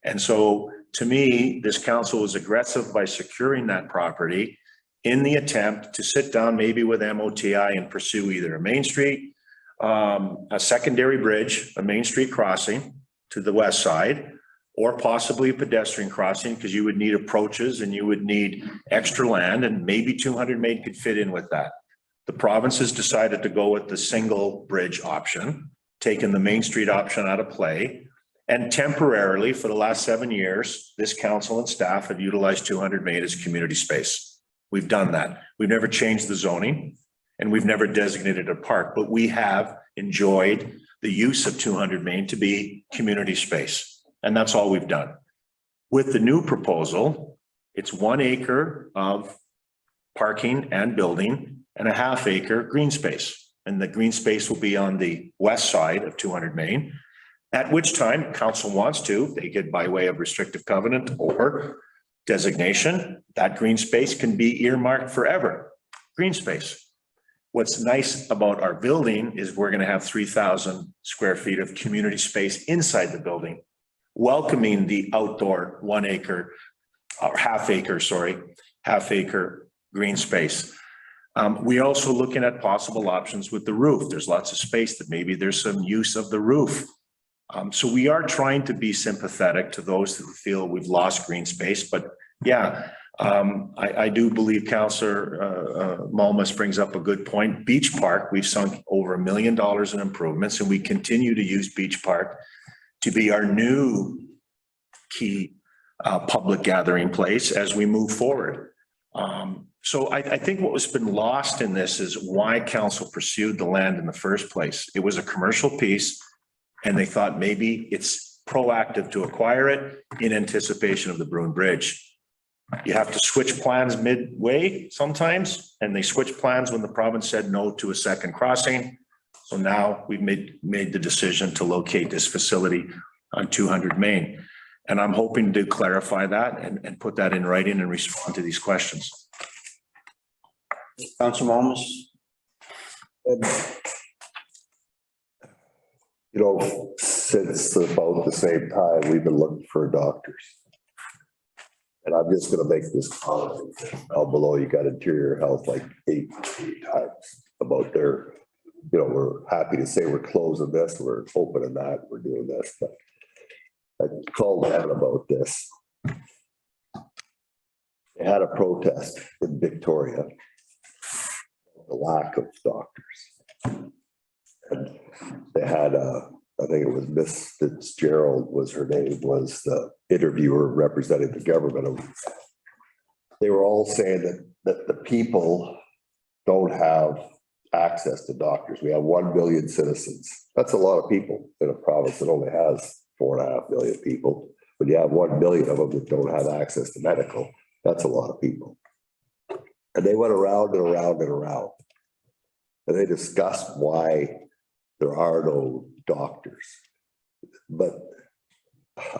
And so to me, this council was aggressive by securing that property in the attempt to sit down maybe with MOTI and pursue either a Main Street, a secondary bridge, a Main Street crossing to the west side, or possibly a pedestrian crossing, because you would need approaches and you would need extra land, and maybe 200 Main could fit in with that. The province has decided to go with the single bridge option, taking the Main Street option out of play. And temporarily, for the last 7 years, this council and staff have utilized 200 Main as community space. We've done that. We've never changed the zoning, and we've never designated a park, but we have enjoyed the use of 200 Main to be community space. And that's all we've done. With the new proposal, it's 1 acre of parking and building and a ½ acre green space. And the green space will be on the west side of 200 Main, at which time council wants to, they could by way of restrictive covenant or designation, that green space can be earmarked forever. Green space. What's nice about our building is we're going to have 3,000 square feet of community space inside the building, welcoming the outdoor 1 acre or ½ acre green space. We're also looking at possible options with the roof. There's lots of space that maybe there's some use of the roof. So we are trying to be sympathetic to those that feel we've lost green space. But yeah, I do believe Councillor Malmus brings up a good point. Beach Park, we've sunk over $1 million in improvements, and we continue to use Beach Park to be our new key public gathering place as we move forward. So I think what was been lost in this is why council pursued the land in the first place. It was a commercial piece, and they thought maybe it's proactive to acquire it in anticipation of the Broom Bridge. You have to switch plans midway sometimes, and they switched plans when the province said no to a second crossing. So now we've made the decision to locate this facility on 200 Main. And I'm hoping to clarify that and put that in writing and respond to these questions. Council Momas? You know, since about the same time, we've been looking for doctors. And I'm just gonna make this comment, down below, you got interior health like eight times about their, you know, we're happy to say we're closing this, we're opening that, we're doing this, but I called them about this. They had a protest in Victoria, the lack of doctors. And they had I think it was Miss Fitzgerald was her name, was the interviewer representing the government. They were all saying that the people don't have access to doctors. We have 1 million citizens. That's a lot of people in a province that only has 4.5 million people. When you have 1 million of them that don't have access to medical, that's a lot of people. And they went around and around and around. And they discussed why there are no doctors. But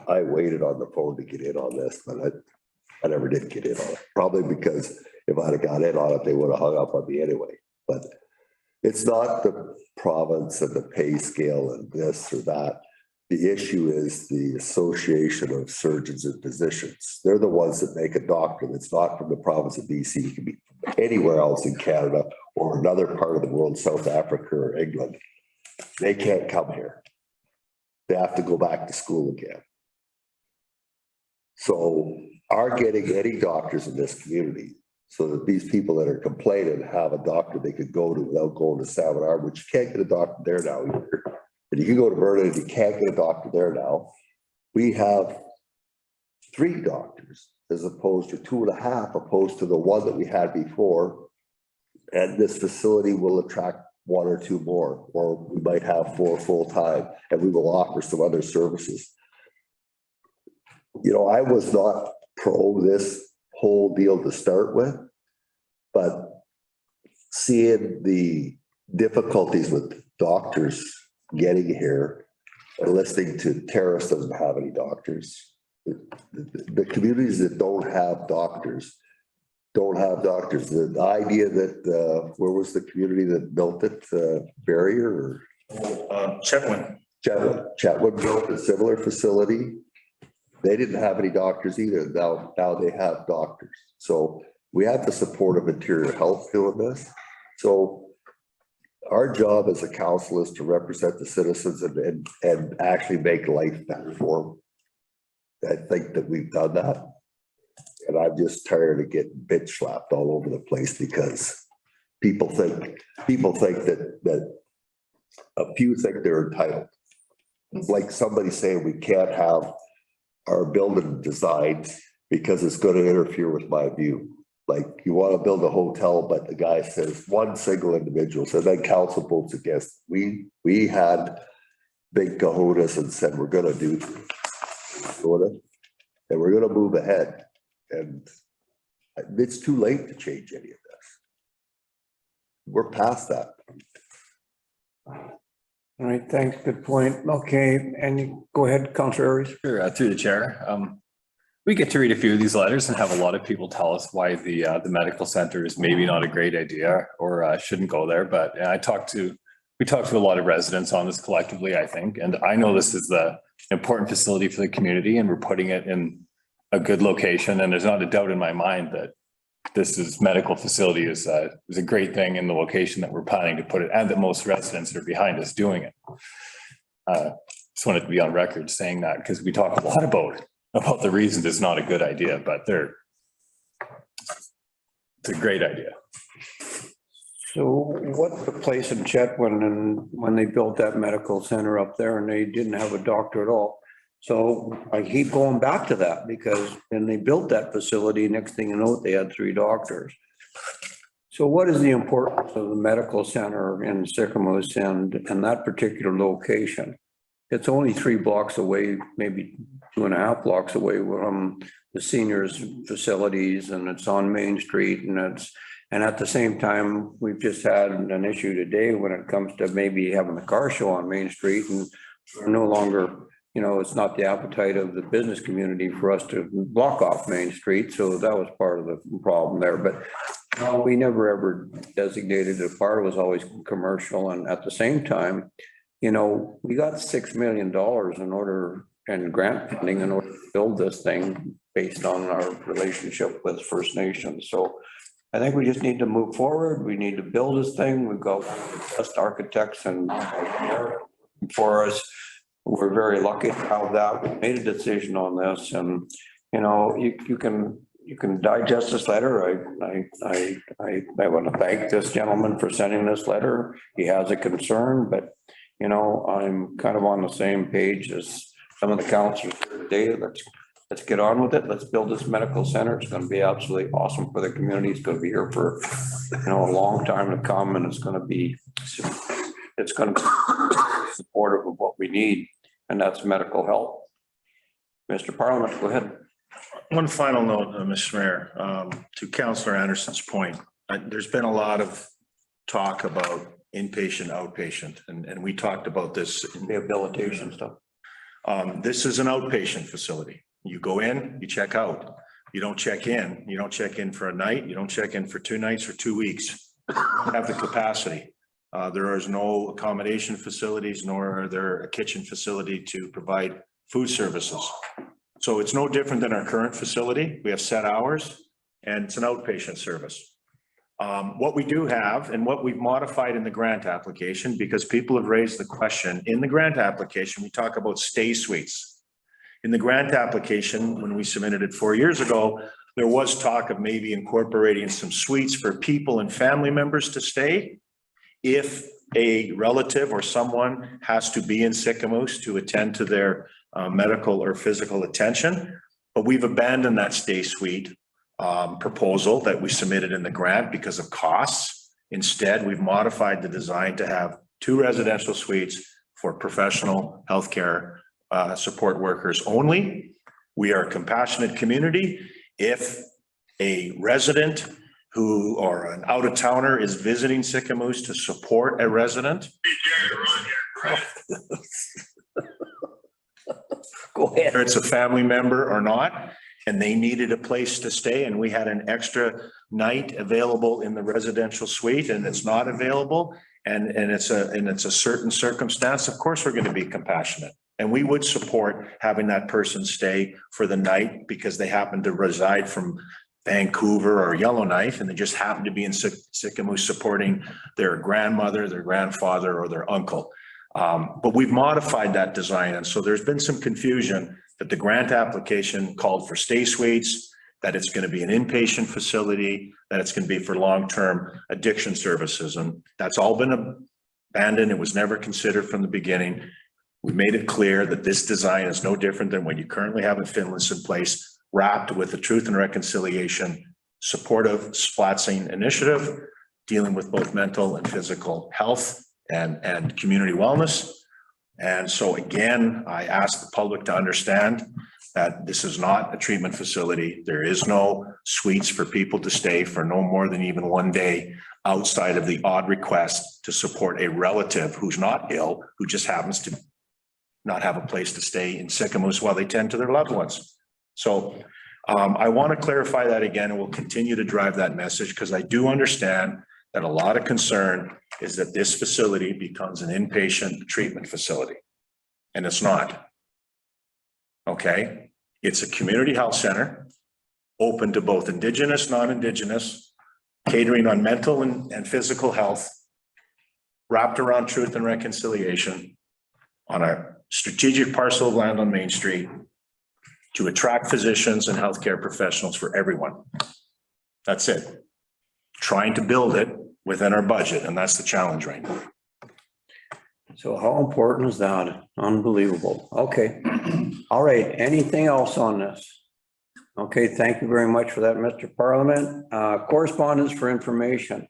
I waited on the phone to get in on this, but I never did get in on it. Probably because if I'd have got in on it, they would have hung up on me anyway. But it's not the province and the pay scale and this or that. The issue is the Association of Surgeons and Physicians. They're the ones that make a doctor that's not from the province of BC. It can be from anywhere else in Canada or another part of the world, South Africa or England. They can't come here. They have to go back to school again. So are getting any doctors in this community so that these people that are complaining have a doctor they could go to without going to Salmon Arm, which you can't get a doctor there now either. And you can go to Vernon and you can't get a doctor there now. We have 3 doctors as opposed to 2.5, opposed to the 1 that we had before. And this facility will attract 1 or 2 more, or we might have 4 full-time, and we will offer some other services. You know, I was not pro this whole deal to start with, but seeing the difficulties with doctors getting here and listening to Terrace doesn't have any doctors. The communities that don't have doctors don't have doctors. The idea that, where was the community that built it, Barrier or? Chetwynd. Chetwynd built a similar facility. They didn't have any doctors either. Now they have doctors. So we have the support of Interior Health doing this. So our job as a council is to represent the citizens and actually make life better for them. I think that we've done that. And I'm just tired of getting bitch slapped all over the place because people think that a few think they're entitled. It's like somebody saying we can't have our building designed because it's going to interfere with my view. Like you want to build a hotel, but the guy says one single individual, so then council votes against. We had big kahunas and said we're going to do this, and we're going to move ahead. And it's too late to change any of this. We're past that. All right, thanks. Good point. Okay, and you go ahead, Councillor Aries. Sure, through the chair. We get to read a few of these letters and have a lot of people tell us why the medical center is maybe not a great idea or shouldn't go there. But we talked to a lot of residents on this collectively, I think, and I know this is the important facility for the community and we're putting it in a good location. And there's not a doubt in my mind that this medical facility is a great thing in the location that we're planning to put it and that most residents are behind us doing it. Just wanted to be on record saying that because we talk a lot about the reasons it's not a good idea, but it's a great idea. So what took place in Chetwynd and when they built that medical center up there and they didn't have a doctor at all? So I keep going back to that because when they built that facility, next thing you know, they had 3 doctors. So what is the importance of the medical center in Sycamoose and that particular location? It's only 3 blocks away, maybe 2.5 blocks away from the seniors facilities, and it's on Main Street, and at the same time, we've just had an issue today when it comes to maybe having a car show on Main Street, and we're no longer you know, it's not the appetite of the business community for us to block off Main Street. So that was part of the problem there, but no, we never ever designated a part. It was always commercial. And at the same time, you know, we got $6 million in order and grant funding in order to build this thing based on our relationship with First Nations. So I think we just need to move forward. We need to build this thing. We've got one of the best architects and for us. We're very lucky to have that. We made a decision on this, and you know, you can digest this letter. I want to thank this gentleman for sending this letter. He has a concern, but you know, I'm kind of on the same page as some of the councilors here today. Let's get on with it. Let's build this medical center. It's going to be absolutely awesome for the community. It's going to be here for, you know, a long time to come, and it's going to be supportive of what we need, and that's medical help. Mr. Parliament, go ahead. One final note, Mr. Mayor, to Councillor Anderson's point, there's been a lot of talk about inpatient, outpatient, and we talked about this Rehabilitation stuff. This is an outpatient facility. You go in, you check out. You don't check in. You don't check in for a night. You don't check in for 2 nights or 2 weeks. You don't have the capacity. There is no accommodation facilities, nor are there a kitchen facility to provide food services. So it's no different than our current facility. We have set hours and it's an outpatient service. What we do have and what we've modified in the grant application, because people have raised the question, in the grant application, we talk about stay suites. In the grant application, when we submitted it 4 years ago, there was talk of maybe incorporating some suites for people and family members to stay if a relative or someone has to be in Sicamous to attend to their medical or physical attention. But we've abandoned that stay suite proposal that we submitted in the grant because of costs. Instead, we've modified the design to have 2 residential suites for professional healthcare support workers only. We are a compassionate community. If a resident who or an out-of-towner is visiting Sicamous to support a resident. Go ahead. Whether it's a family member or not, and they needed a place to stay, and we had an extra night available in the residential suite, and it's not available, and it's a certain circumstance, of course, we're going to be compassionate. And we would support having that person stay for the night because they happen to reside from Vancouver or Yellowknife, and they just happen to be in Sicamous supporting their grandmother, their grandfather, or their uncle. But we've modified that design. And so there's been some confusion that the grant application called for stay suites, that it's going to be an inpatient facility, that it's going to be for long-term addiction services. And that's all been abandoned. It was never considered from the beginning. We made it clear that this design is no different than what you currently have in Finlayson Place, wrapped with the Truth and Reconciliation supportive splatsing initiative, dealing with both mental and physical health and community wellness. And so again, I ask the public to understand that this is not a treatment facility. There is no suites for people to stay for no more than even 1 day outside of the odd request to support a relative who's not ill, who just happens to not have a place to stay in Sicamous while they tend to their loved ones. So I want to clarify that again, and we'll continue to drive that message because I do understand that a lot of concern is that this facility becomes an inpatient treatment facility, and it's not. Okay, it's a community health center open to both Indigenous, non-Indigenous, catering on mental and physical health, wrapped around Truth and Reconciliation on a strategic parcel of land on Main Street to attract physicians and healthcare professionals for everyone. That's it. Trying to build it within our budget, and that's the challenge right now. So how important is that? Unbelievable. Okay. All right. Anything else on this? Okay. Thank you very much for that, Mr. Parliament. Correspondence for information.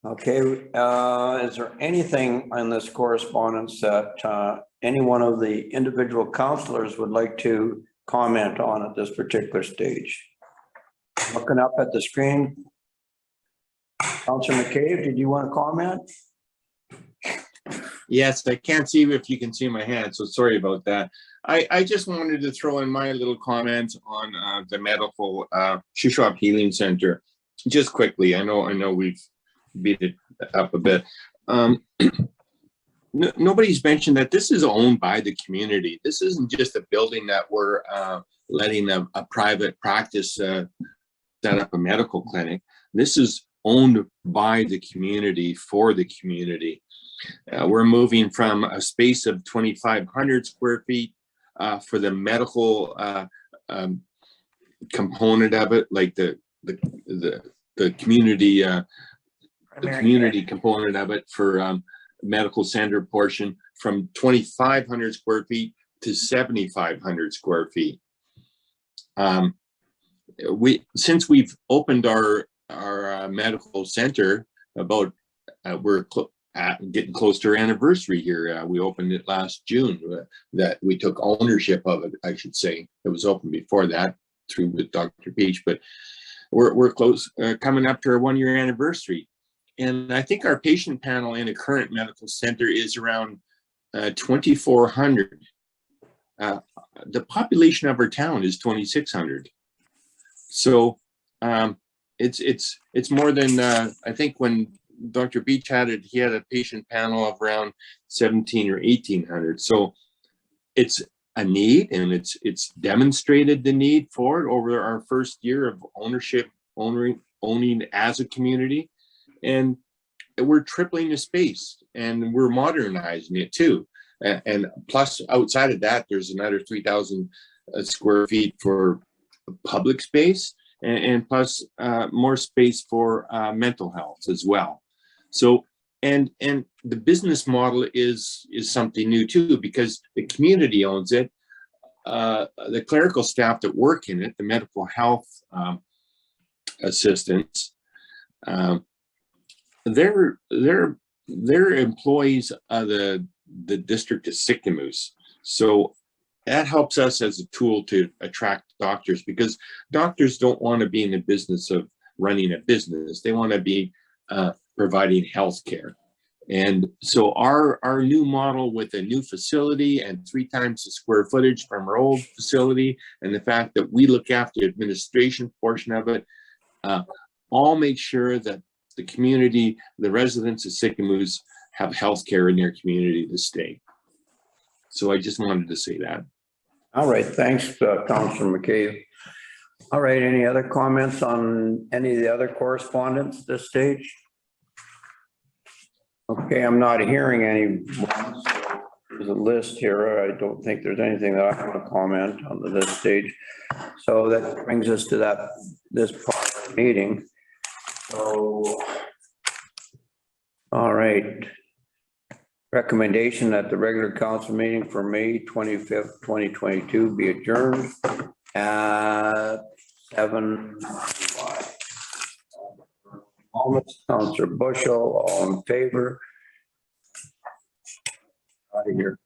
Okay. Is there anything on this correspondence that any one of the individual councillors would like to comment on at this particular stage? Looking up at the screen. Councillor McCabe, did you want to comment? Yes, I can't see if you can see my hand, so sorry about that. I just wanted to throw in my little comment on the medical Shuswap Healing Center. Just quickly, I know we've beat it up a bit. Nobody's mentioned that this is owned by the community. This isn't just a building that we're letting a private practice set up a medical clinic. This is owned by the community for the community. We're moving from a space of 2,500 square feet for the medical component of it, like the community component of it for medical center portion, from 2,500 square feet to 7,500 square feet. Since we've opened our medical center, about we're getting close to our anniversary here. We opened it last June, that we took ownership of it, I should say. It was open before that through with Dr. Peach, but we're close, coming up to our 1-year anniversary. And I think our patient panel in a current medical center is around 2,400. The population of our town is 2,600. So it's more than, I think when Dr. Beach had it, he had a patient panel of around 1,700 or 1,800. So it's a need, and it's demonstrated the need for it over our first year of owning as a community. And we're tripling the space, and we're modernizing it too. And plus, outside of that, there's another 3,000 square feet for public space, and plus more space for mental health as well. So, and the business model is something new too, because the community owns it. The clerical staff that work in it, the medical health assistants, they're employees of the district of Sicamous. So that helps us as a tool to attract doctors, because doctors don't want to be in the business of running a business. They want to be providing health care. And so our new model with a new facility and 3 times the square footage from our old facility, and the fact that we look after the administration portion of it, all make sure that the community, the residents of Sicamous, have health care in their community to stay. So I just wanted to say that. All right, thanks, Councillor McKay. All right, any other comments on any of the other correspondence at this stage? Okay, I'm not hearing any. So there's a list here. I don't think there's anything that I want to comment on at this stage. So that brings us to this part of the meeting. So, all right. Recommendation that the regular council meeting for May 25th, 2022 be adjourned at 7:05. Councillor Bushell, all in favor? Out of here.